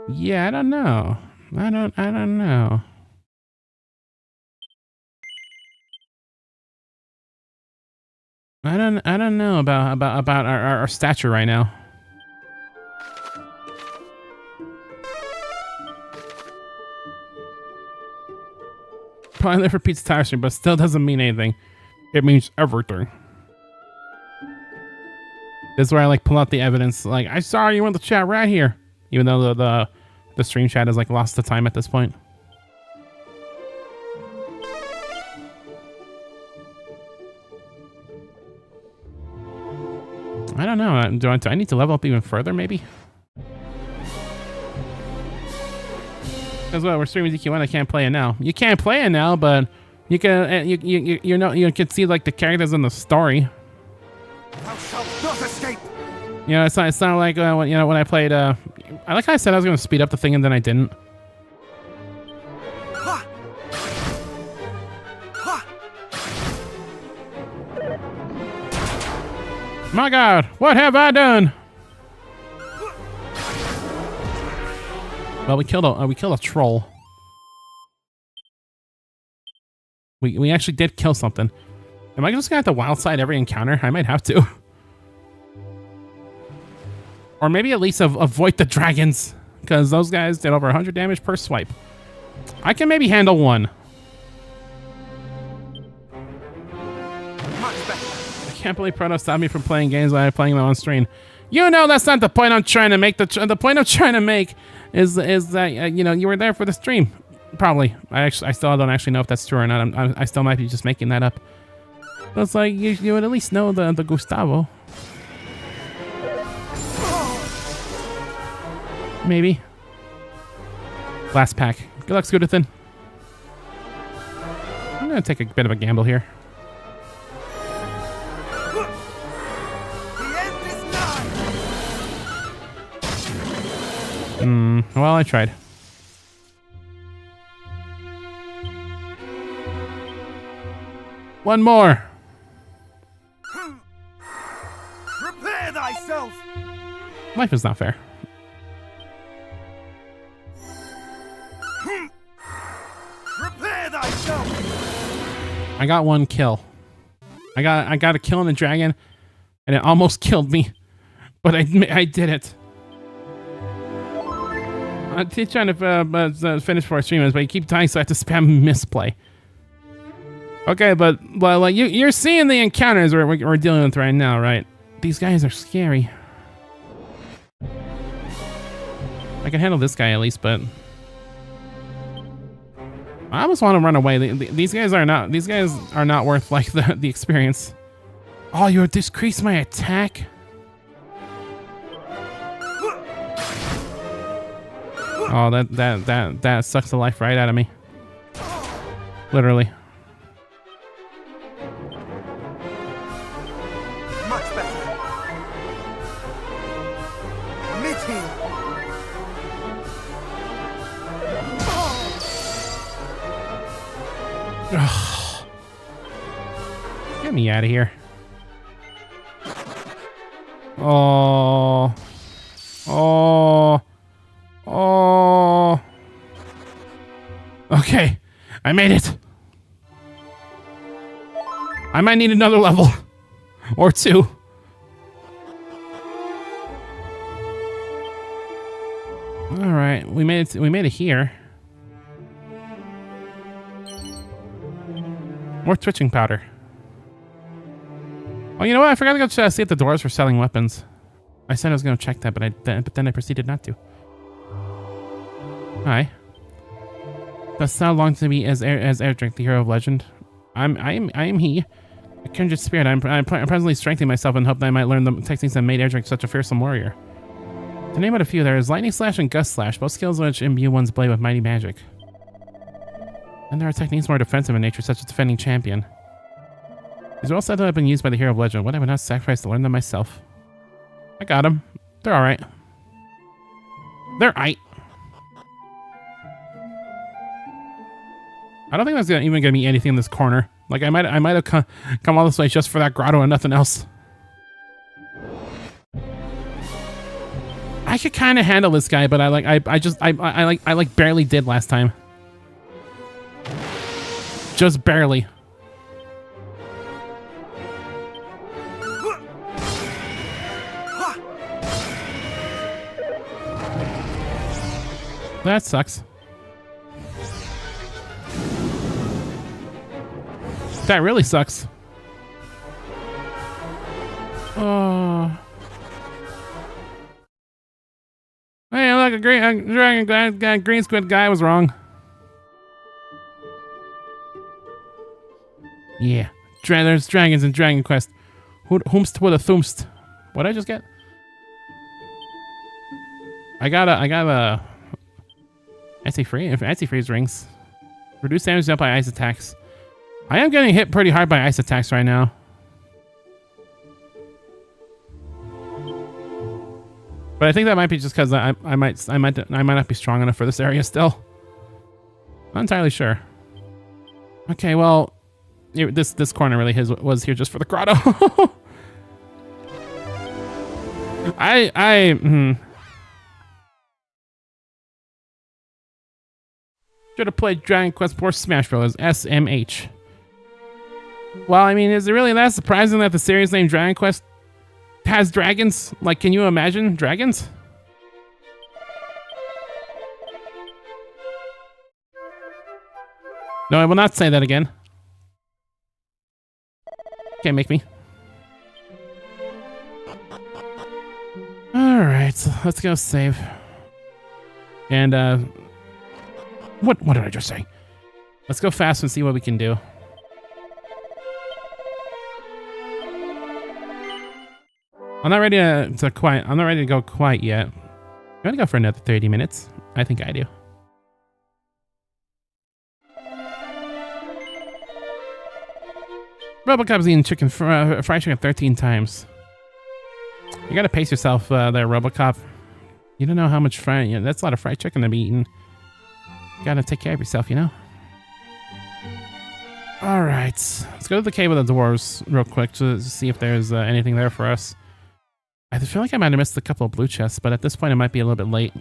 Yeah, I don't know. I don't know. I don't know about our stature right now. Probably there for Pete's Tire Stream, but still doesn't mean anything. It means everything. This is where I like pull out the evidence. Like, I saw you in the chat right here. Even though the stream chat has like lost the time at this point. I don't know. Do I need to level up even further, maybe? Because well, we're streaming DQ1. I can't play it now. You can't play it now, but you can. You can see like the characters in the story. Thou shalt not escape. You know, it's not like when I played. I like how I said I was going to speed up the thing and then I didn't. My God, what have I done? Well, we killed a troll. We actually did kill something. Am I just gonna have to wild side every encounter? I might have to. Or maybe at least avoid the dragons, because those guys did over 100 damage per swipe. I can maybe handle one. I can't believe Proto stopped me from playing games while I'm playing them on stream. You know that's not the point I'm trying to make. The point I'm trying to make is that you know, you were there for the stream. Probably. I still don't actually know if that's true or not. I still might be just making that up. But it's like, you would at least know the Gustavo. Maybe. Last pack. Good luck, Scootathan. I'm gonna take a bit of a gamble here. Well, I tried. One more. Prepare thyself. Life is not fair. Prepare thyself. I got one kill. I got a kill on the dragon, and it almost killed me, but I did it. I'm trying to finish for our streamers, but you keep dying, so I have to spam misplay. Okay, but like you're seeing the encounters we're dealing with right now, right? These guys are scary. I can handle this guy at least, but I almost want to run away. These guys are not worth like the experience. Oh, you decrease my attack. Oh, that sucks the life right out of me. Literally. Much better. Meet him. Get me out of here. Oh. Oh. Oh. Okay. I made it. I might need another level. Or two. Alright. We made it here. More twitching powder. Oh, you know what? I forgot to go see if the doors were selling weapons. I said I was going to check that, but then I proceeded not to. Hi. Dost thou long to be as Erdrick, the hero of legend? I am he, a kindred spirit. I'm presently strengthening myself in hope that I might learn the techniques that made Erdrick such a fearsome warrior. To name but a few, there is Lightning Slash and Gust Slash, both skills which imbue one's blade with mighty magic. And there are techniques more defensive in nature, such as Defending Champion. These are all said to have been used by the hero of legend. What I would not sacrifice to learn them myself. I got them. They're alright. They're aight. I don't think there's even gonna be anything in this corner. Like I might have come all this way just for that grotto and nothing else. I could kind of handle this guy, but I barely did last time. Just barely. That sucks. That really sucks. Oh. Hey, look, a dragon guy, green squid guy was wrong. Yeah. There's dragons in Dragon Quest. Whomst with a thumst. What'd I just get? I got a anti-freeze rings. Reduce damage dealt by ice attacks. I am getting hit pretty hard by ice attacks right now. But I think that might be just because I might not be strong enough for this area still. Not entirely sure. Okay, well, this corner really was here just for the grotto. Should have played Dragon Quest IV Smash Bros. SMH. Well, I mean, is it really that surprising that the series named Dragon Quest has dragons? Like, can you imagine dragons? No, I will not say that again. Can't make me. Alright, so let's go save. And, What did I just say? Let's go fast and see what we can do. I'm not ready to quiet. I'm not ready to go quite yet. I'm gonna go for another 30 minutes. I think I do. Robocop's eating fried chicken 13 times. You gotta pace yourself there, Robocop. You don't know how much fried... Yeah, that's a lot of fried chicken to be eating. You gotta take care of yourself, you know? Alright. Let's go to the cave of the dwarves real quick to see if there's anything there for us. I feel like I might have missed a couple of blue chests, but at this point it might be a little bit late.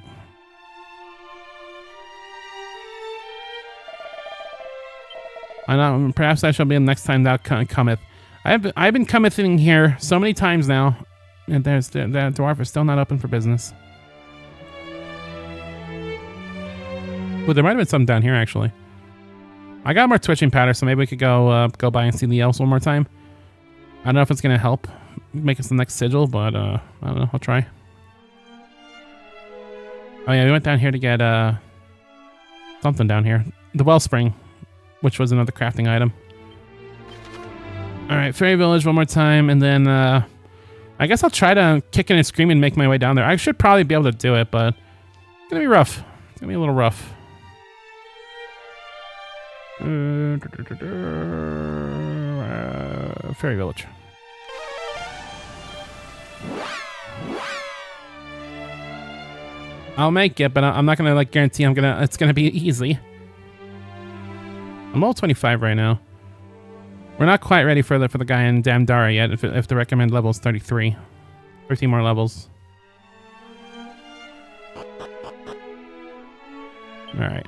I know, perhaps I shall be the next time thou cometh. I've been comething here so many times now, and the dwarf is still not open for business. Well, there might have been something down here actually. I got more twitching powder, so maybe we could go by and see the elves one more time. I don't know if it's gonna help make us the next sigil, but I don't know. I'll try. Oh yeah, we went down here to get something down here. The wellspring, which was another crafting item. All right, Fairy Village one more time, and then I guess I'll try to kick in and scream and make my way down there. I should probably be able to do it, but it's gonna be rough. It's gonna be a little rough. Fairy Village. I'll make it, but I'm not gonna like guarantee it's gonna be easy. I'm level 25 right now. We're not quite ready for the guy in Damdara yet. If the recommended level is 33, 13 more levels. All right.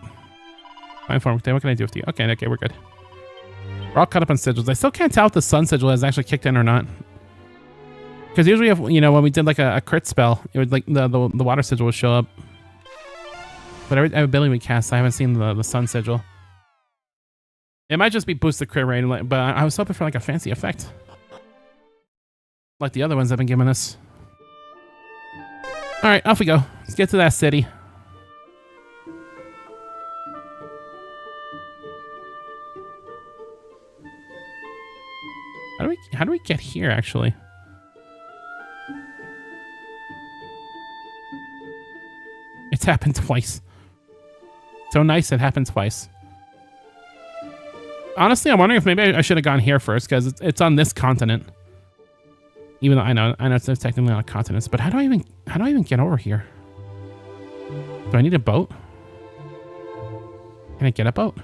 Fine form. What can I do with you? Okay, we're good. We're all caught up on sigils. I still can't tell if the sun sigil has actually kicked in or not. Because usually, if, you know, when we did like a crit spell, it would like the water sigil would show up. But every ability we cast, I haven't seen the sun sigil. It might just be boost the crit rate, but I was hoping for like a fancy effect, like the other ones they've been giving us. All right, off we go. Let's get to that city. How do we get here, actually? It's happened twice. So nice it happened twice. Honestly, I'm wondering if maybe I should have gone here first, because it's on this continent. Even though I know it's technically not a continent, but how do I even get over here? Do I need a boat? Can I get a boat?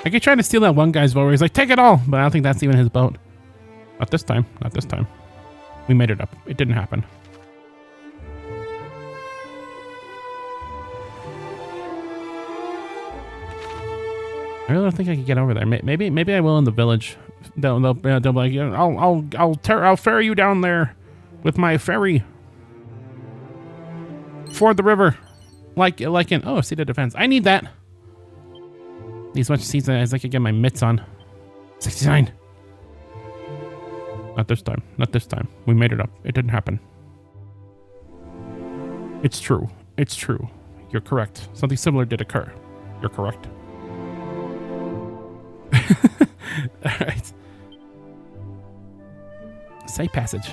I keep trying to steal that one guy's boat where he's like, take it all! But I don't think that's even his boat. Not this time. Not this time. We made it up. It didn't happen. I really don't think I could get over there. Maybe I will in the village. They'll be like, I'll ferry you down there with my ferry. Ford the river. Like in, oh, seat of defense. I need that. These much seats as I could get my mitts on. 69. Not this time. Not this time. We made it up. It didn't happen. It's true. It's true. You're correct. Something similar did occur. You're correct. Alright. Site passage.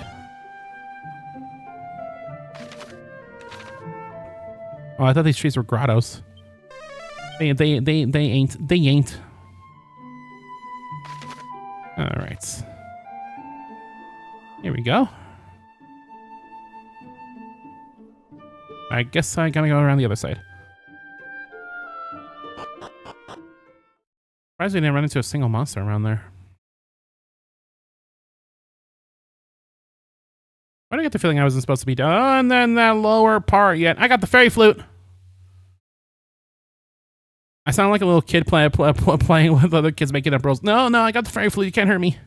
Oh, I thought these trees were grottos. They ain't. All right. Here we go. I guess I gotta go around the other side. Surprised we didn't run into a single monster around there. Why do I get the feeling I wasn't supposed to be done in that lower part yet? I got the fairy flute. I sound like a little kid playing with other kids making up rules. No, I got the fairy flute. You can't hurt me.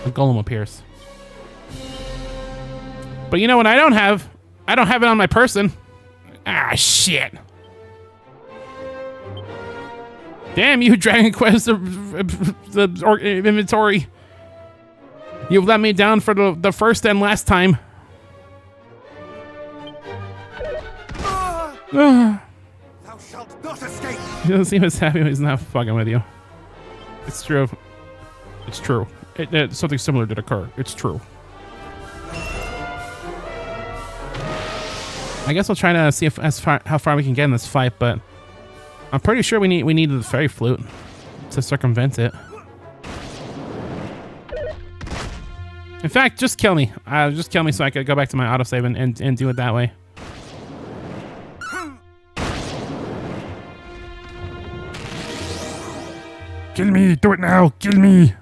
The golem appears. But you know what I don't have? I don't have it on my person. Ah, shit. Damn you, Dragon Quest inventory. You've let me down for the first and last time. Thou shalt not escape. He doesn't seem as happy when he's not fucking with you. It's true. It's true. Something similar did occur. It's true. I guess we'll try to see how far we can get in this fight, but I'm pretty sure we need the fairy flute to circumvent it. In fact, just kill me. Just kill me so I could go back to my autosave and do it that way. Kill me! Do it now! Kill me!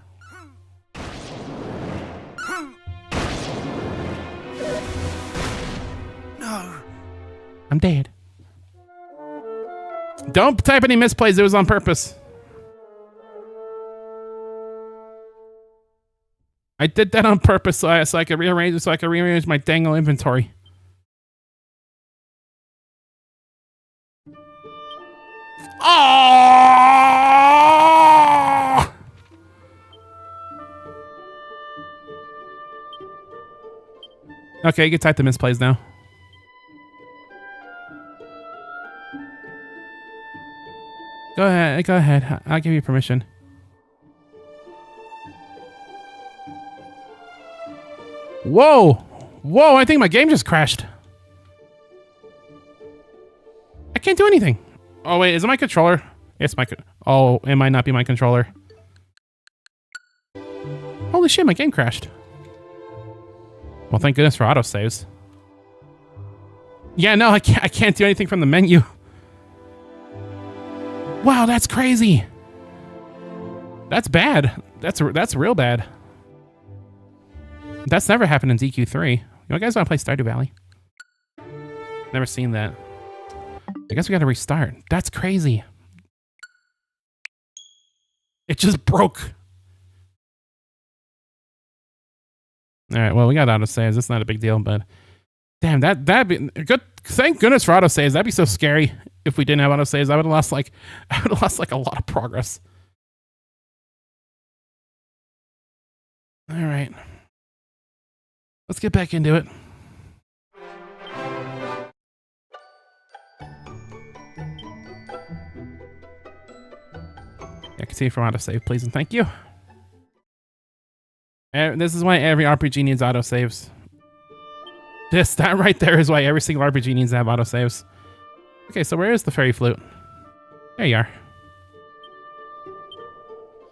No. I'm dead. Don't type any misplays. It was on purpose. I did that on purpose so I could rearrange it, so I could rearrange my dangle inventory. Oh! Okay, you can type the misplays now. Go ahead. I'll give you permission. Whoa! Whoa, I think my game just crashed. I can't do anything. Oh, wait, is it my controller? It's my oh, it might not be my controller. Holy shit, my game crashed. Well, thank goodness for autosaves. Yeah, no, I can't do anything from the menu. Wow, that's crazy. That's bad. That's real bad. That's never happened in DQ3. You guys want to play Stardew Valley? Never seen that. I guess we got to restart. That's crazy. It just broke. All right, well, we got autosaves. It's not a big deal, but damn, that'd be good. Thank goodness for autosaves. That'd be so scary if we didn't have autosaves. I would have lost like a lot of progress. All right. Let's get back into it. Yeah, continue from autosave, please, and thank you. And this is why every RPG needs autosaves. That right there is why every single RPG needs to have autosaves. Okay, so where is the fairy flute? There you are.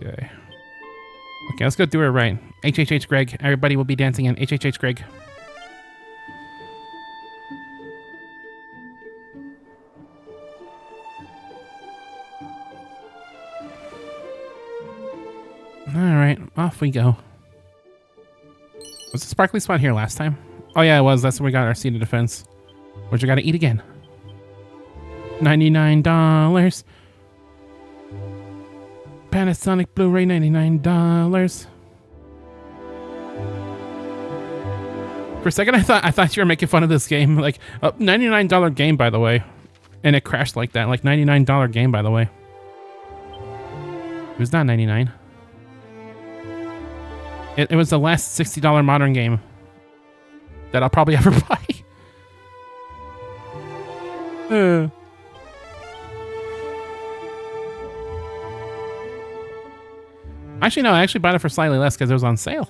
Okay. Okay, let's go do it right. HHH Greg. Everybody will be dancing in HHH Greg. Alright, off we go. Was the sparkly spot here last time? Oh yeah, it was. That's where we got our seed of defense. Which we gotta eat again. $99. Panasonic Blu-ray, $99. For a second, I thought you were making fun of this game. Like, $99 game, by the way. And it crashed like that. Like, $99 game, by the way. It was not $99. It was the last $60 modern game that I'll probably ever buy. Actually, no, I actually bought it for slightly less because it was on sale.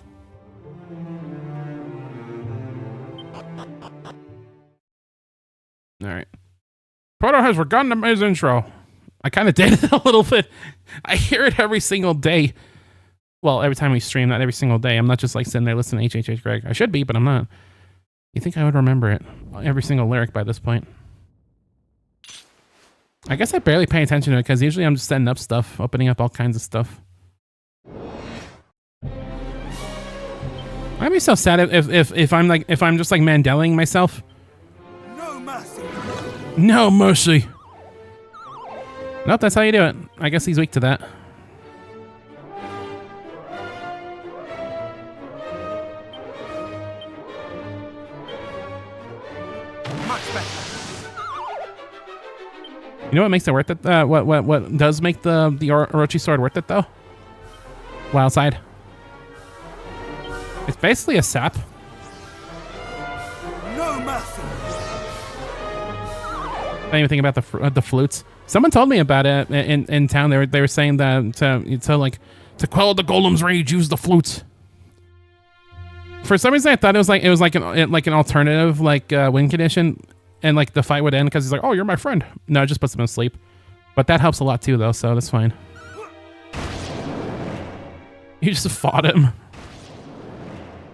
Alright. Proto has forgotten his intro. I kind of did it a little bit. I hear it every single day. Well, every time we stream, not every single day. I'm not just like sitting there listening to HHH Greg. I should be, but I'm not. You think I would remember it? Every single lyric by this point. I guess I barely pay attention to it because usually I'm just setting up stuff, opening up all kinds of stuff. I'd be so sad if I'm just like Mandeling myself. No mercy. No mercy. Nope, that's how you do it. I guess he's weak to that. You know what makes it worth it? What does make the Orochi sword worth it though? Wild side. It's basically a sap. No mercy. I didn't even think about the flutes. Someone told me about it in town. They were saying that to quell the golem's rage, use the flutes. For some reason, I thought it was like an alternative win condition, and like the fight would end because he's like, "Oh, you're my friend." No, it just puts him to sleep. But that helps a lot too, though, so that's fine. You just fought him.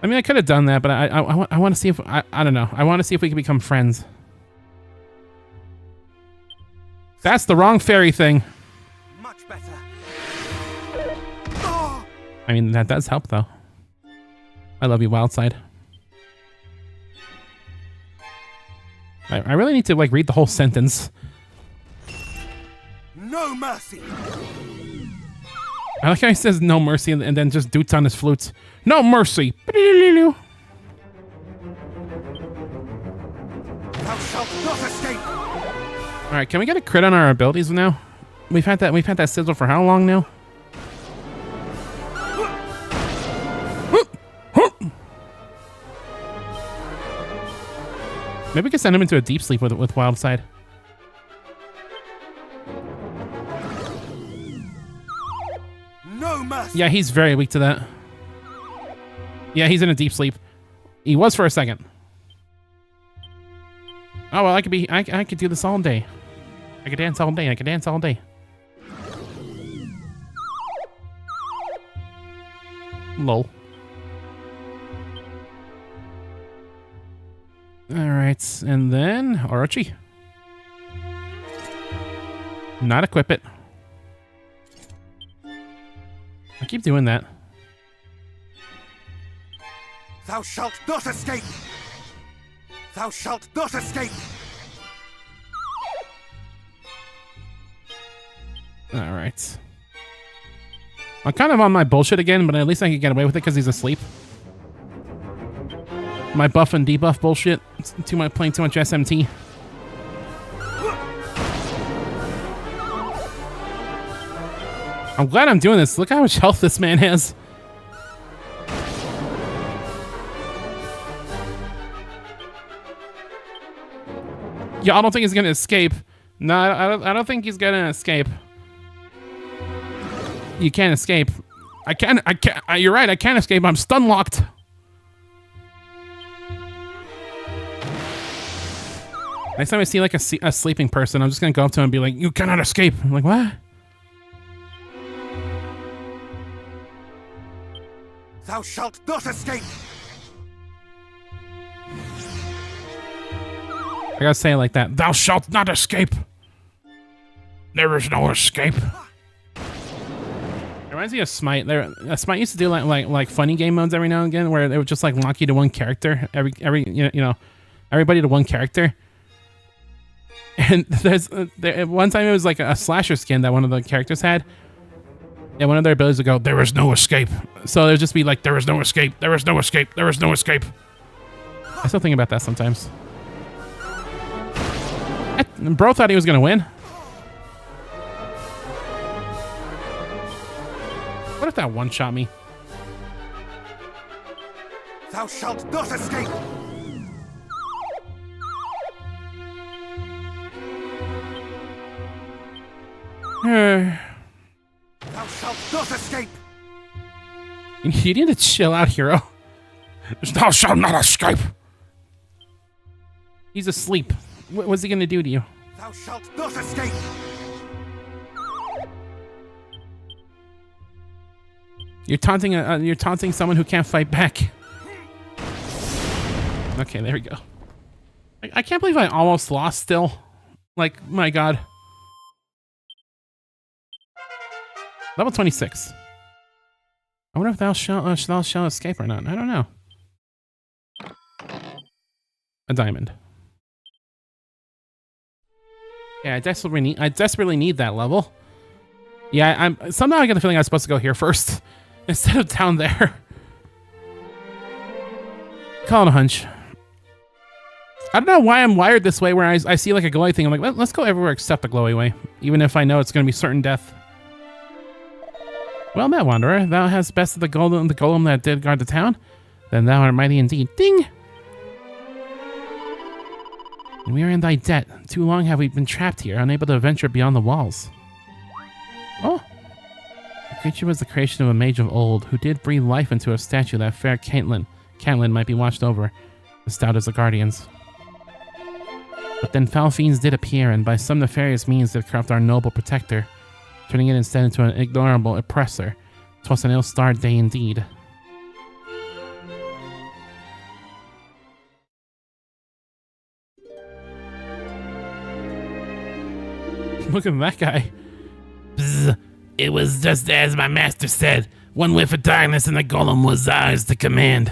I mean, I could have done that, but I want to see if I don't know. I want to see if we can become friends. That's the wrong fairy thing. Much better. I mean, that does help, though. I love you, Wildside. I really need to, like, read the whole sentence. No mercy. I like how he says no mercy and then just doots on his flutes. No mercy. Thou shalt not escape. All right, can we get a crit on our abilities now? We've had that sizzle for how long now? Maybe we could send him into a deep sleep with Wildside. No mercy. Yeah, he's very weak to that. Yeah, he's in a deep sleep. He was for a second. Oh well, I could do this all day. I could dance all day. I could dance all day. Lol. Alright, and then Orochi. Not equip it. I keep doing that. Thou shalt not escape. Thou shalt not escape. Alright. I'm kind of on my bullshit again, but at least I can get away with it because he's asleep. My buff and debuff bullshit. Playing too much SMT. I'm glad I'm doing this. Look how much health this man has. Yeah, I don't think he's gonna escape. No, I don't think he's gonna escape. You can't escape. I can't. You're right. I can't escape. I'm stun locked. Next time I see like a sleeping person, I'm just gonna go up to him and be like, "You cannot escape." I'm like, what? Thou shalt not escape. I gotta say it like that. Thou shalt not escape. There is no escape. It reminds me of Smite. Smite used to do like funny game modes every now and again, where they would just like lock you to one character. Everybody to one character. And one time it was like a slasher skin that one of the characters had. And one of their abilities would go, there is no escape. So it would just be like, there is no escape, there is no escape, there is no escape. I still think about that sometimes. Bro thought he was going to win. What if that one-shot me? Thou shalt not escape. Thou shalt not escape. You need to chill out, hero. Thou shalt not escape. He's asleep. What's he gonna do to you? Thou shalt not escape. You're taunting someone who can't fight back. Okay, there we go. I can't believe I almost lost still. Like, my god. Level 26. I wonder if thou shalt escape or not. I don't know. A diamond. Yeah, I desperately need that level. Yeah, somehow I get the feeling I'm supposed to go here first instead of down there. Call it a hunch. I don't know why I'm wired this way where I see like a glowy thing. I'm like, let's go everywhere except the glowy way. Even if I know it's going to be certain death. Well met, Wanderer. Thou hast bested the golem that did guard the town. Then thou art mighty indeed. Ding! And we are in thy debt. Too long have we been trapped here, unable to venture beyond the walls. Oh! The creature was the creation of a mage of old, who did breathe life into a statue that fair Caitlin might be watched over, as stout as the guardians. But then foul fiends did appear, and by some nefarious means did corrupt our noble protector, turning it instead into an ignorable oppressor. 'Twas an ill-starred day indeed. Look at that guy. Bzz. It was just as my master said. One whiff of darkness and the golem was ours to command.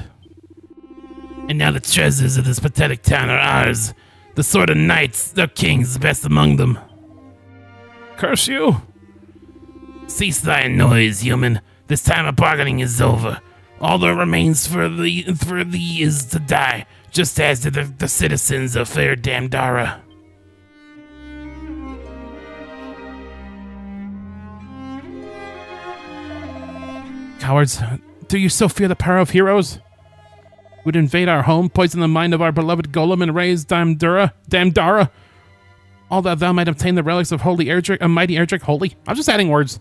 And now the treasures of this pathetic town are ours. The sword of knights, their kings, best among them. Curse you! Cease thy noise, human. This time of bargaining is over. All that remains for thee is to die, just as did the citizens of fair Damdara. Cowards, do you still fear the power of heroes? Would invade our home, poison the mind of our beloved golem, and raise Damdara? All that thou might obtain the relics of holy Erdrick, mighty Erdrick, holy? I'm just adding words.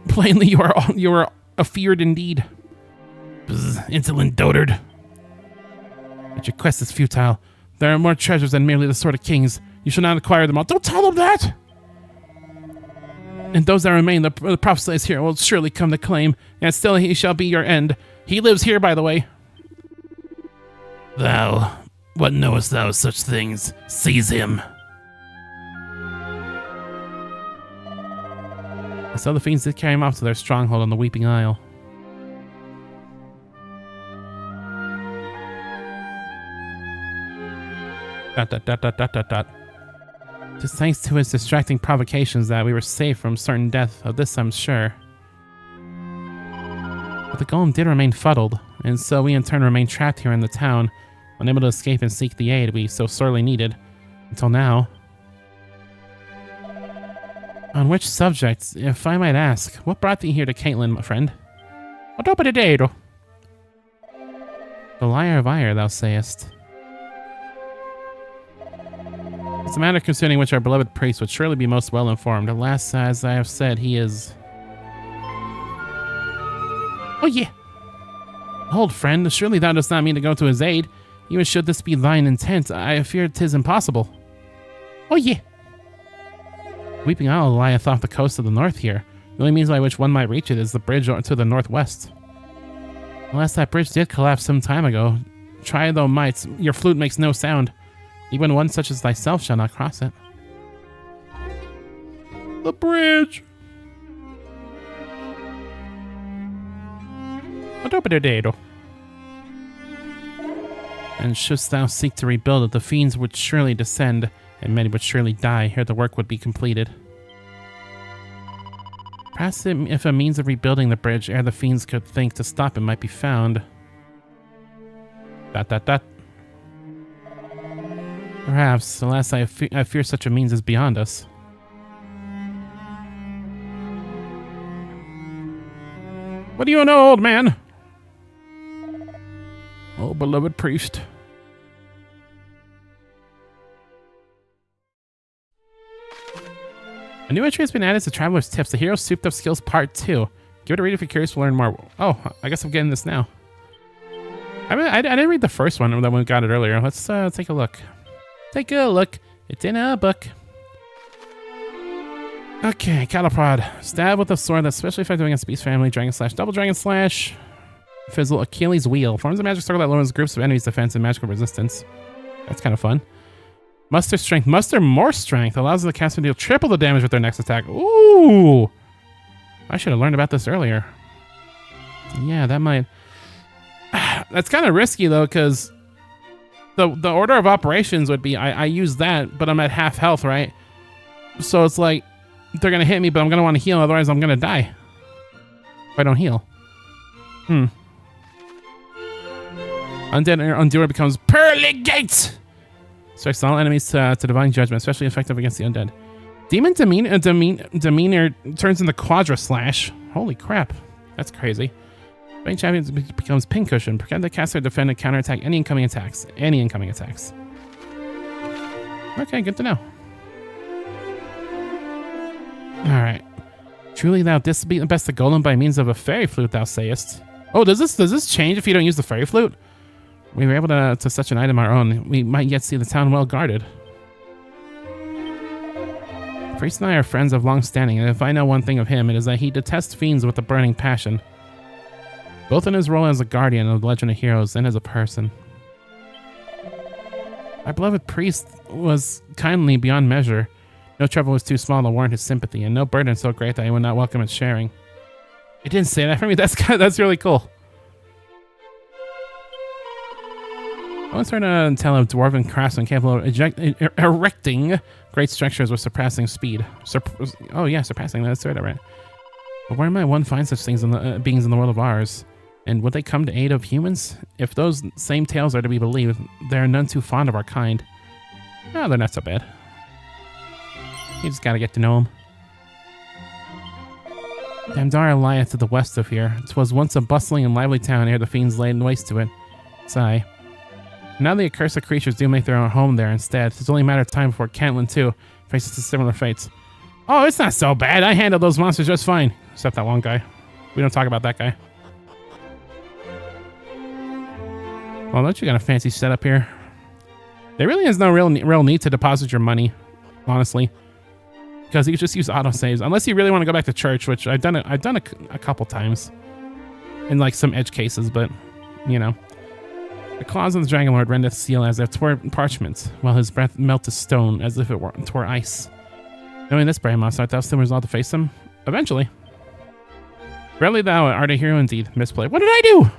Plainly, you are afeared indeed. Bzz, insolent dotard. But your quest is futile. There are more treasures than merely the Sword of Kings. You shall not acquire them all. Don't tell them that! And those that remain, the prophet is here, will surely come to claim, and still he shall be your end. He lives here, by the way. Thou, what knowest thou of such things? Seize him. So the fiends did carry him off to their stronghold on the Weeping Isle. Just thanks to his distracting provocations that we were safe from certain death. Of this I'm sure. But the golem did remain fuddled, and so we in turn remained trapped here in the town, unable to escape and seek the aid we so sorely needed. Until now. On which subject, if I might ask, what brought thee here to Caitlin, my friend? What opened the day? The Liar of Ire, thou sayest. It's a matter concerning which our beloved priest would surely be most well informed. Alas, as I have said, he is... Oh yeah! Hold, friend, surely thou dost not mean to go to his aid. Even should this be thine intent, I fear 'tis impossible. Oh yeah! Weeping Isle lieth off the coast of the north here. The only means by which one might reach it is the bridge to the northwest. Alas, that bridge did collapse some time ago. Try though might, your flute makes no sound. Even one such as thyself shall not cross it. The bridge! And shouldst thou seek to rebuild it, the fiends would surely descend, and many would surely die ere the work would be completed. Perhaps if a means of rebuilding the bridge ere the fiends could think to stop it might be found. ... Perhaps, alas, I fear such a means is beyond us. What do you know, old man? Oh, beloved priest. A new entry has been added to Traveler's Tips, the Hero Souped Up Skills Part 2. Give it a read if you're curious to learn more. Oh, I guess I'm getting this now. I didn't read the first one when we got it earlier. Let's take a look. Take a look. It's in a book. Okay, Cataprod. Stab with a sword that's specially effective against Beast Family, Dragon Slash, Double Dragon Slash, Fizzle, Achilles Wheel. Forms a magic circle that lowers groups of enemies' defense and magical resistance. That's kind of fun. Muster Strength. Muster more Strength allows the caster to deal triple the damage with their next attack. Ooh! I should have learned about this earlier. Yeah, that might... That's kind of risky, though, because the order of operations would be I use that, but I'm at half health, right? So it's like, they're going to hit me, but I'm going to want to heal, otherwise I'm going to die if I don't heal. Undead Undoer becomes Pearly Gate! Strikes all enemies to divine judgment, especially effective against the undead. Demon demeanor turns into Quadra Slash. Holy crap. That's crazy. Bane Champion becomes Pincushion. Prevent the caster defend and counterattack any incoming attacks. Okay, good to know. Alright. Truly thou didst beat the best of Golem by means of a fairy flute, thou sayest. Oh, does this change if you don't use the fairy flute? We were able to such an item our own. We might yet see the town well guarded. The priest and I are friends of long standing, and if I know one thing of him, it is that he detests fiends with a burning passion. Both in his role as a guardian of the Legend of Heroes and as a person. Our beloved priest was kindly beyond measure. No trouble was too small to warrant his sympathy, and no burden so great that he would not welcome its sharing. He didn't say that for me. That's really cool. I once heard tell of dwarven craftsmen capable of erecting great structures with surpassing speed. Surpassing. That's right. But where might one find such things beings in the world of ours? And would they come to aid of humans? If those same tales are to be believed, there are none too fond of our kind. No, they're not so bad. You just gotta get to know them. Damdara lieth to the west of here. 'Twas once a bustling and lively town ere the fiends laid waste to it. Sigh. Now the accursed creatures do make their own home there instead. It's only a matter of time before Cantland, too, faces a similar fates. Oh, it's not so bad. I handled those monsters just fine. Except that one guy. We don't talk about that guy. Well, don't you got a fancy setup here? There really is no real need to deposit your money, honestly. Because you just use autosaves. Unless you really want to go back to church, which I've done a couple times. In like some edge cases, but, you know. The claws of the Dragon Lord rend the seal as if it were parchment, while his breath melted stone as if it were ice. Knowing this, brave monster, art thou still resolved to face him? Eventually. Rarely thou art a hero indeed. Misplay. What did I do?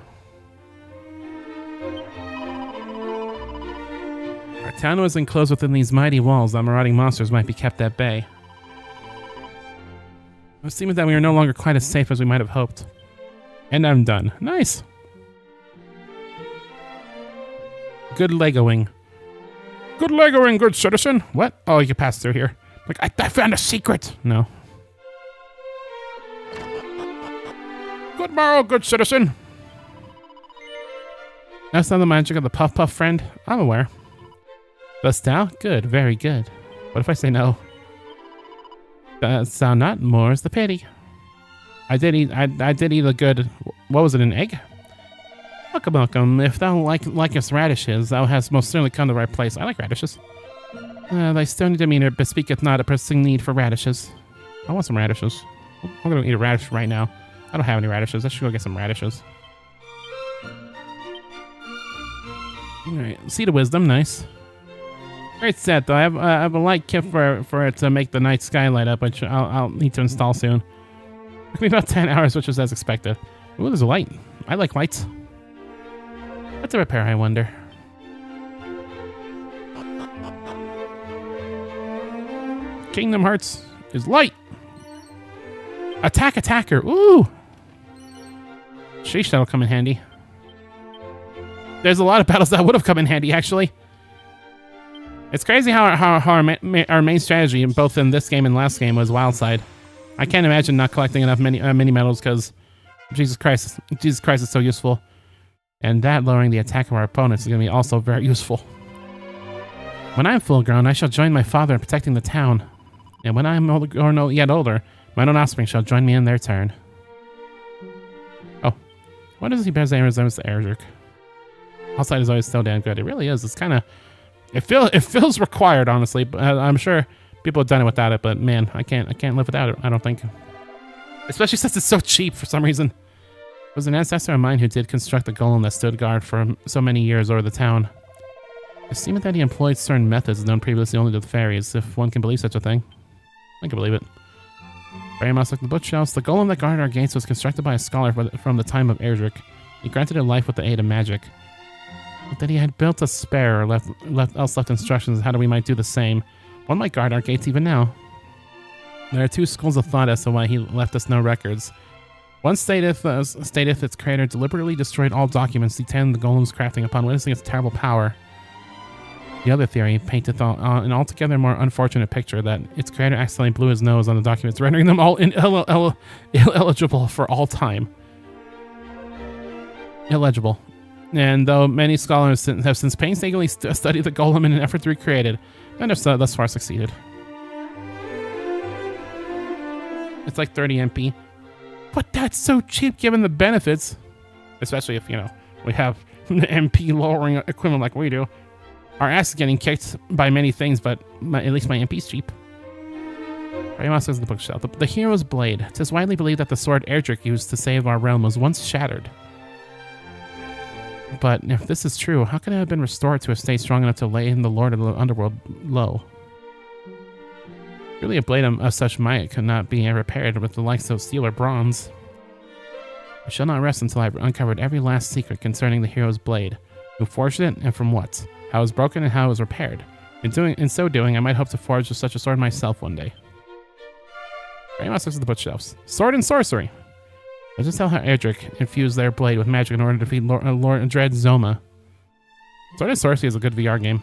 Our town was enclosed within these mighty walls that marauding monsters might be kept at bay. It seemed that we were no longer quite as safe as we might have hoped. And I'm done. Nice. Good Legoing. Good Legoing, good citizen. What? Oh, you can pass through here. Like, I found a secret. No. Good morrow, good citizen. That's not the magic of the Puff Puff friend. I'm aware. Dost thou? Good, very good. What if I say no? Dost thou not? More's the pity. I did eat a good... What was it, an egg? Welcome, welcome. If thou likest radishes, thou hast most certainly come to the right place. I like radishes. Thy stony demeanor bespeaketh not a pressing need for radishes. I want some radishes. I'm gonna eat a radish right now. I don't have any radishes. I should go get some radishes. Alright, Seed of Wisdom, nice. Great set, though. I have a light kit for it to make the night sky light up, which I'll need to install soon. Took me about 10 hours, which was as expected. Ooh, there's a light. I like lights. What's a repair, I wonder? Kingdom Hearts is light. Attack attacker. Ooh. Sheesh, that'll come in handy. There's a lot of battles that would have come in handy, actually. It's crazy how our main strategy, both in this game and last game, was Wildside. I can't imagine not collecting enough mini medals because Jesus Christ is so useful. And that lowering the attack of our opponents is going to be also very useful. When I am full grown, I shall join my father in protecting the town. And when I am yet older, my own offspring shall join me in their turn. Oh. What does he bear the resemblance to Erzurk? Outside is always so damn good. It really is. It's kind of... It feels required, honestly. But I'm sure people have done it without it, but man, I can't live without it, I don't think. Especially since it's so cheap for some reason. It was an ancestor of mine who did construct the golem that stood guard for so many years over the town. It seemed that he employed certain methods known previously only to the fairies, if one can believe such a thing. I can believe it. Very much like the bookshelves, the golem that guarded our gates was constructed by a scholar from the time of Erzurk. He granted it life with the aid of magic. But that he had built a spare or left instructions on how we might do the same. One might guard our gates even now. There are two schools of thought as to why he left us no records. One stateth its creator deliberately destroyed all documents detailing the golem's crafting upon witnessing its terrible power. The other theory painted an altogether more unfortunate picture that its creator accidentally blew his nose on the documents, rendering them all illegible for all time. Illegible. And though many scholars have since painstakingly studied the golem in an effort to recreate it, and have thus far succeeded. It's like 30 MP. But that's so cheap given the benefits. Especially if, we have the MP lowering equipment like we do. Our ass is getting kicked by many things, but at least my MP's cheap. Ramos is the bookshelf. The hero's blade. It is widely believed that the sword Erdrick used to save our realm was once shattered. But if this is true, how could it have been restored to a state strong enough to lay in the Lord of the Underworld low? Really, a blade of such might could not be repaired with the likes of steel or bronze. I shall not rest until I've uncovered every last secret concerning the hero's blade. Who forged it, and from what? How it was broken and how it was repaired. In so doing, I might hope to forge such a sword myself one day. Ramos looks at the bookshelves. Sword and sorcery! Let's just tell how Erdrick infused their blade with magic in order to defeat Lord Dread Zoma. Sword and sorcery is a good VR game.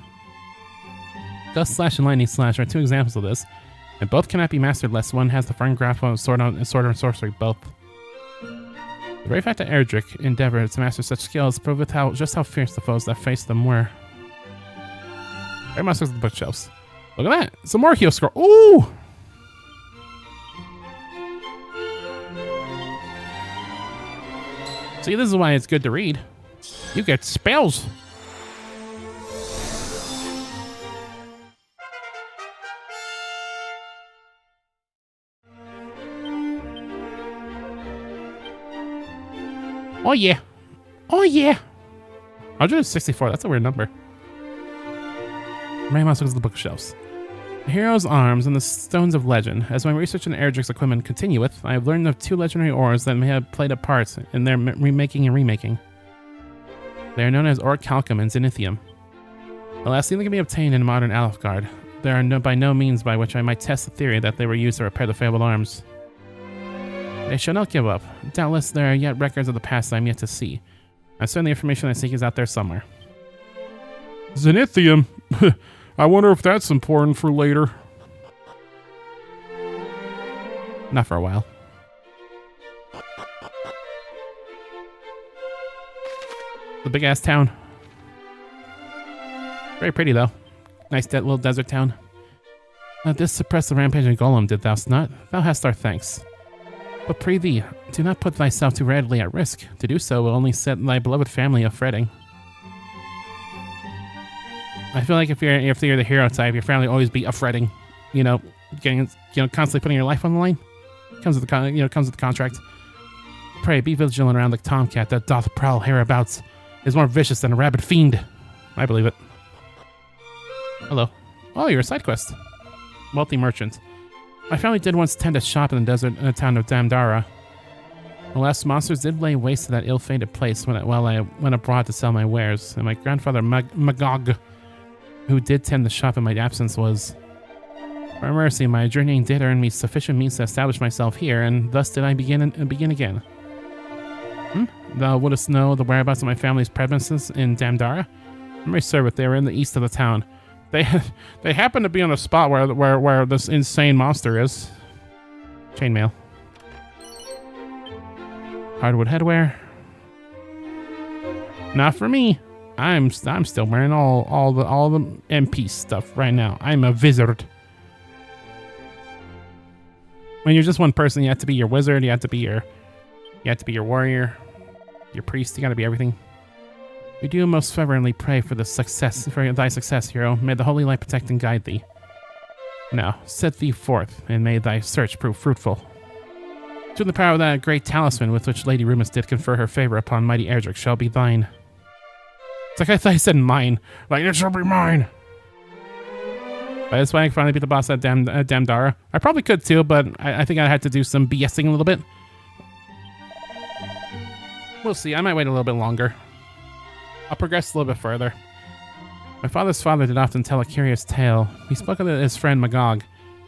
Gust Slash and Lightning Slash are two examples of this, and both cannot be mastered unless one has the firm grasp of sword and sorcery both. The very fact that Erdrick endeavored to master such skills proved just how fierce the foes that faced them were. Very much looks at the bookshelves. Look at that! Some more heal scroll. Ooh! See, this is why it's good to read. You get spells. Oh yeah. Oh yeah. 164, that's a weird number. Ramos looks at the bookshelves. The hero's arms and the stones of legend. As my research in Erdrick's equipment continueth, I have learned of two legendary ores that may have played a part in their remaking and remaking. They are known as Orichalcum and Zenithium. The last thing that can be obtained in modern Alfgard. There are by no means by which I might test the theory that they were used to repair the fabled arms. They shall not give up. Doubtless there are yet records of the past I am yet to see. I'm certain the information I seek is out there somewhere. Zenithium? I wonder if that's important for later. Not for a while. The big ass town. Very pretty though. Nice little desert town. This suppressed the rampaging golem, did thou not? Thou hast our thanks. But pray thee, do not put thyself too readily at risk. To do so will only set thy beloved family a fretting. I feel like if you're the hero type, your family will always be a fretting. Constantly putting your life on the line. Comes with the contract. Pray be vigilant around the tomcat that doth prowl hereabouts. Is more vicious than a rabid fiend. I believe it. Hello. Oh, you're a side quest. Wealthy merchant. My family did once tend a shop in the desert in the town of Damdara. Alas, monsters did lay waste to that ill-fated place while I went abroad to sell my wares, and my grandfather Magog, who did tend the shop in my absence, was... For mercy, my journeying did earn me sufficient means to establish myself here, and thus did I begin again. Thou wouldst know the whereabouts of my family's premises in Damdara? Memory serveth, they were in the east of the town. They happen to be on the spot where this insane monster is. Chainmail. Hardwood headwear. Not for me. I'm still wearing all the MP stuff right now. I'm a wizard. When you're just one person, you have to be your wizard. You have to be your warrior, your priest. You got to be everything. We do most fervently pray for thy success, hero. May the holy light protect and guide thee. Now, set thee forth, and may thy search prove fruitful. To the power of that great talisman with which Lady Rumus did confer her favor upon mighty Erdrick shall be thine. It's like I thought I said mine. Like, it shall be mine. That's why I can finally beat the boss at Damdara. I probably could too, but I think I had to do some BSing a little bit. We'll see. I might wait a little bit longer. I'll progress a little bit further. My father's father did often tell a curious tale. He spoke of his friend Magog,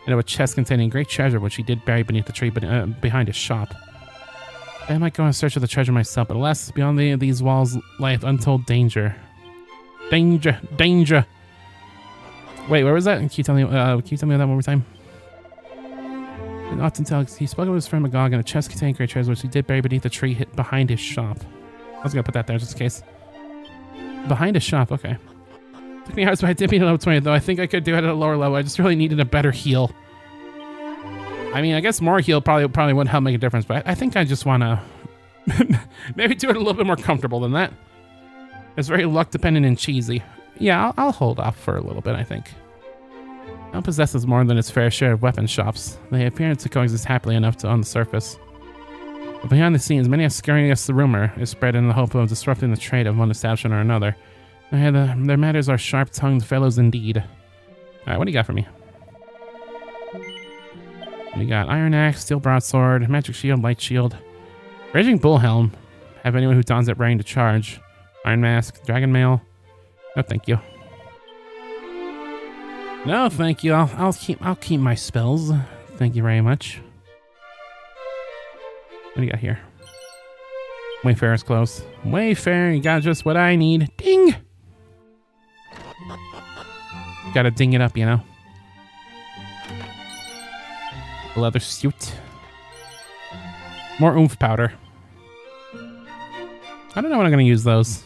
and of a chest containing great treasure which he did bury beneath the tree behind his shop. I might go in search of the treasure myself, but alas, beyond these walls lieth untold danger. Danger! Danger! Wait, where was that? Can you tell me that one more time? And often tell he spoke of his friend Magog and a chest containing great treasure, which he did bury beneath a tree hit behind his shop. I was gonna put that there just in case. Behind his shop, okay. Took me hours, but I did beat it up 20, though. I think I could do it at a lower level. I just really needed a better heal. I mean, I guess more heal probably would help make a difference, but I think I just want to maybe do it a little bit more comfortable than that. It's very luck dependent and cheesy. Yeah, I'll hold off for a little bit, I think. It possesses more than its fair share of weapon shops. They appear to coexist happily enough on the surface. But behind the scenes, many a scurrilous rumor is spread in the hope of disrupting the trade of one establishment or another. Their matters are sharp-tongued fellows indeed. Alright, what do you got for me? We got Iron Axe, Steel Broadsword, Magic Shield, Light Shield, Raging Bullhelm. Have anyone who dons it ready to charge. Iron Mask, Dragon Mail. No, thank you. No, thank you. I'll keep my spells. Thank you very much. What do you got here? Wayfarer's Clothes. Wayfarer, you got just what I need. Ding! Gotta ding it up, you know. Leather suit. More oomph powder. I don't know when I'm gonna use those.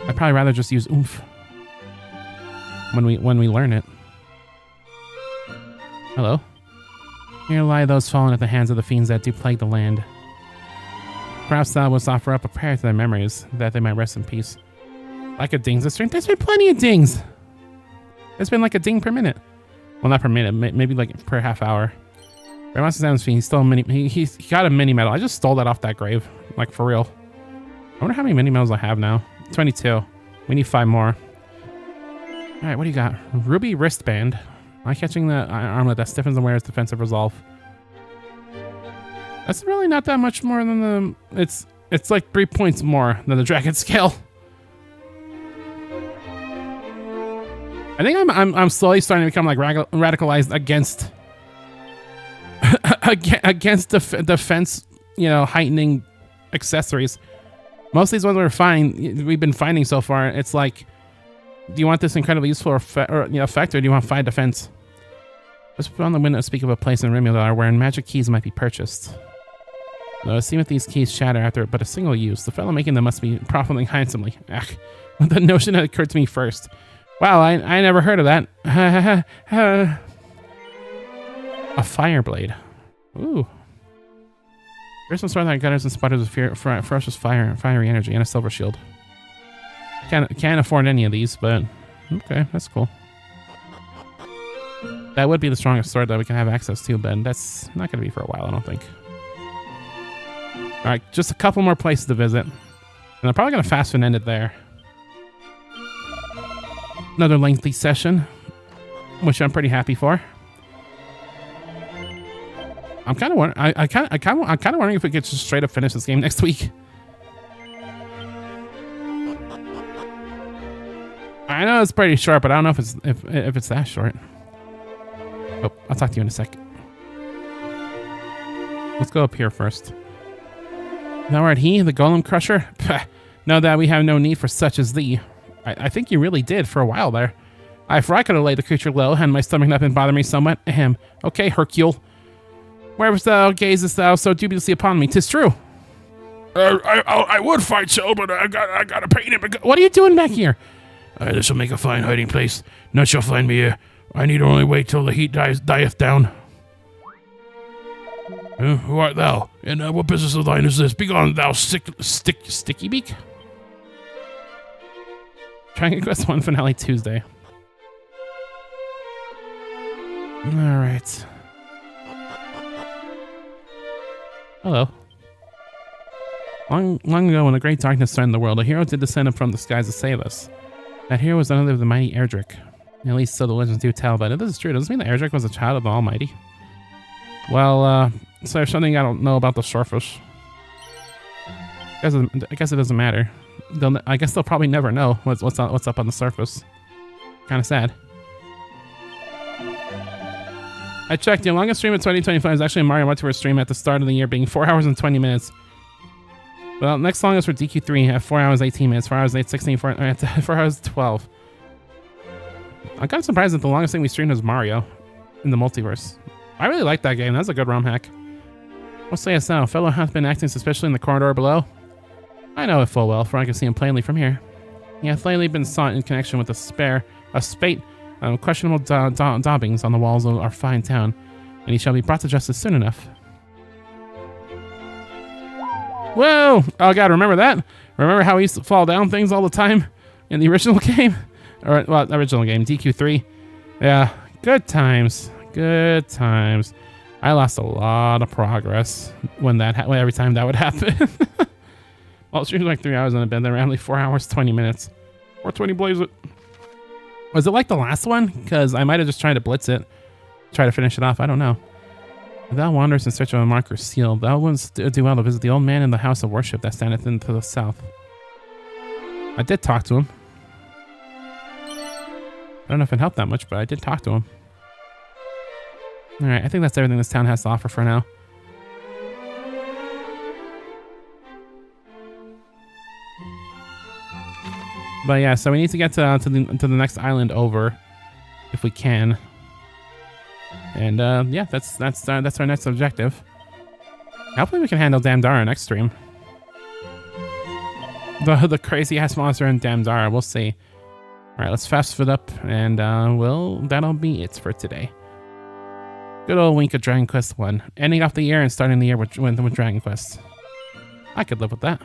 I'd probably rather just use oomph when we learn it. Hello. Here lie those fallen at the hands of the fiends that do plague the land. Perhaps thou wouldst offer up a prayer to their memories, that they might rest in peace. Like a ding's a string. There's been plenty of dings. There's been like a ding per minute. Well, not per minute, maybe like per half hour. Grandmaster Sam's fiend, he stole a mini. He got a mini medal. I just stole that off that grave, like for real. I wonder how many mini medals I have now. 22. We need 5 more. All right, what do you got? Ruby wristband. Eye-catching the armlet that stiffens and wears defensive resolve. That's really not that much more than the. It's like 3 points more than the dragon scale. I think I'm slowly starting to become like radicalized against against defense, you know, heightening accessories. Most of these ones we've been finding so far. It's like, do you want this incredibly useful effect, or do you want 5 defense? Let's put on the window to speak of a place in Rimudar wherein magic keys might be purchased. Though it seems that these keys shatter after but a single use, the fellow making them must be profiting handsomely. The notion had occurred to me first. Wow, I never heard of that. A fire blade. Ooh. There's some sword that gutters and sputters with ferocious fiery energy, and a silver shield. Can't afford any of these, but okay, that's cool. That would be the strongest sword that we can have access to, but that's not going to be for a while, I don't think. Alright, just a couple more places to visit. And I'm probably going to fast and end it there. Another lengthy session, which I'm pretty happy for. I'm kind of wondering. I'm kind of wondering if we could just straight up finish this game next week. I know it's pretty short, but I don't know if it's that short. Oh, I'll talk to you in a sec. Let's go up here first. Thou art he, the Golem Crusher? Know that we have no need for such as thee. I think you really did for a while there. I could have laid the creature low, and my stomach not been bothering me somewhat. Ahem. Okay, Hercule. Wherewith thou gazest thou so dubiously upon me? 'Tis true. I would fight so, but I got a pain in my gut. What are you doing back here? This will make a fine hiding place. None shall find me here. I need only wait till the heat dieth down. Who art thou? And what business of thine is this? Begone, thou sticky beak? Dragon Quest 1 Finale Tuesday. Alright. Hello. Long ago, when the great darkness threatened the world, a hero did descend from the skies to save us. That hero was none other than the mighty Erdrick. At least so the legends do tell, but if this is true, does this mean that Erdrick was a child of the Almighty? Well, so there's something I don't know about the surface. I guess it doesn't matter. I guess they'll probably never know what's up on the surface. Kind of sad. I checked. Your longest stream in 2025 is actually a Mario Multiverse stream at the start of the year, being 4 hours and 20 minutes. Well, next longest for DQ3 at 4 hours 18 minutes, 4 hours 8, 16, 4 hours 12. I'm kind of surprised that the longest thing we streamed was Mario in the multiverse. I really like that game. That's a good ROM hack. We'll say us now. Fellow hath been acting suspiciously in the corridor below. I know it full well, for I can see him plainly from here. He hath lately been sought in connection with a spate of questionable daubings on the walls of our fine town, and he shall be brought to justice soon enough. Whoa! Oh god, remember that? Remember how he used to fall down things all the time in the original game? Or, well, original game, DQ3. Yeah, good times. Good times. I lost a lot of progress when every time that would happen. Well, it seems like 3 hours on a bed, then around 4 hours, 20 minutes. 420 blaze it. Was it like the last one? Because I might have just tried to blitz it. Try to finish it off. I don't know. If thou wanderest in search of a marker seal, thou wouldst do well to visit the old man in the house of worship that standeth into the south. I did talk to him. I don't know if it helped that much, but I did talk to him. Alright, I think that's everything this town has to offer for now. But yeah, so we need to get to the next island over, if we can. And yeah, that's our next objective. Hopefully we can handle Damdara next stream. The crazy ass monster in Damdara, we'll see. All right, let's fast foot up, and that'll be it for today. Good old wink of Dragon Quest 1, ending off the year and starting the year with Dragon Quest. I could live with that.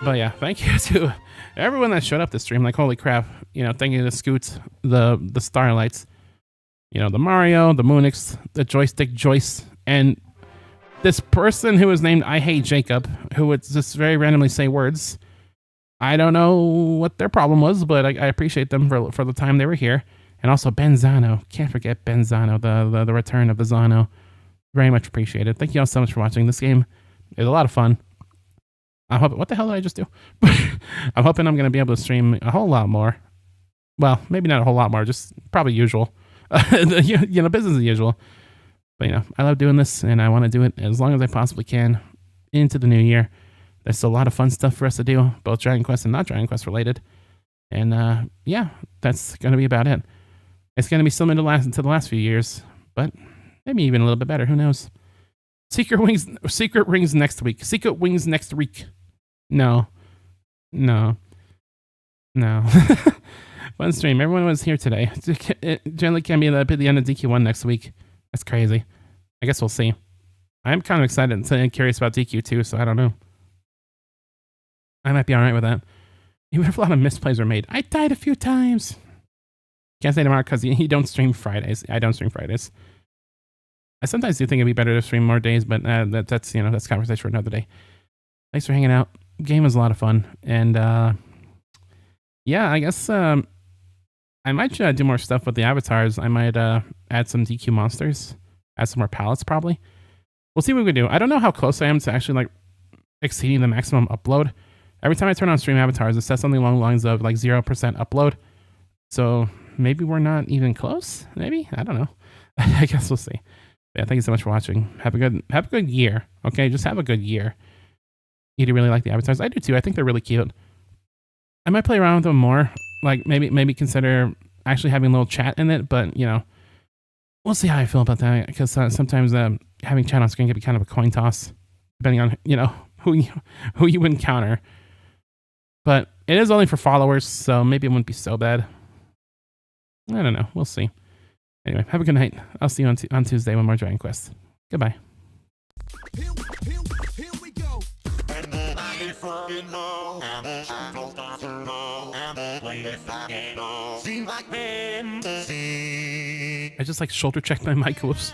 But yeah, thank you to everyone that showed up this stream. Like, holy crap, you know, thank you to Scoots, the Starlights, you know, the Mario, the Moonix, the Joystick Joyce, and this person who was named I Hate Jacob, who would just very randomly say words. I don't know what their problem was, but I appreciate them for the time they were here. And also Benzano. Can't forget Benzano, the return of the Zano. Very much appreciated. Thank you all so much for watching. This game is a lot of fun. I'm hoping, what the hell did I just do? I'm hoping I'm going to be able to stream a whole lot more. Well, maybe not a whole lot more, just probably usual. You know, business as usual. But, you know, I love doing this, and I want to do it as long as I possibly can into the new year. There's still a lot of fun stuff for us to do, both Dragon Quest and not Dragon Quest related. And, yeah, that's going to be about it. It's going to be similar to the last few years, but maybe even a little bit better. Who knows? Secret Wings next week. Secret Wings next week. No. Fun stream. Everyone was here today. It generally can be the end of DQ1 next week. That's crazy. I guess we'll see. I'm kind of excited and curious about DQ2, so I don't know. I might be alright with that. Even if a lot of misplays were made. I died a few times. Can't say tomorrow because you don't stream Fridays. I don't stream Fridays. I sometimes do think it'd be better to stream more days, but that's conversation for another day. Thanks for hanging out. Game was a lot of fun, and yeah, I guess I might do more stuff with the avatars. I might add some DQ monsters, add some more palettes probably. We'll see what we can do. I don't know how close I am to actually like exceeding the maximum upload. Every time I turn on stream avatars, it says something along the lines of like 0% upload. So maybe we're not even close. Maybe, I don't know. I guess we'll see. Yeah, thank you so much for watching. Have a good year. Okay, just have a good year. You do really like the avatars? I do too. I think they're really cute. I might play around with them more. Like maybe consider actually having a little chat in it. But you know, we'll see how I feel about that. Because sometimes having chat on screen can be kind of a coin toss, depending on who you encounter. But it is only for followers, so maybe it wouldn't be so bad. I don't know. We'll see. Anyway, have a good night. I'll see you on Tuesday with more Dragon Quest. Goodbye. Here we go. I just like shoulder checked my mic. Whoops.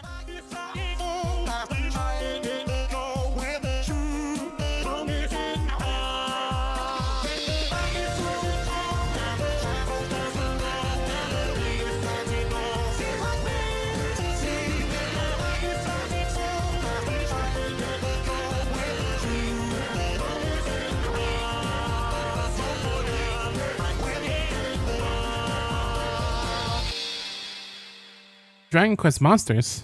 Dragon Quest monsters.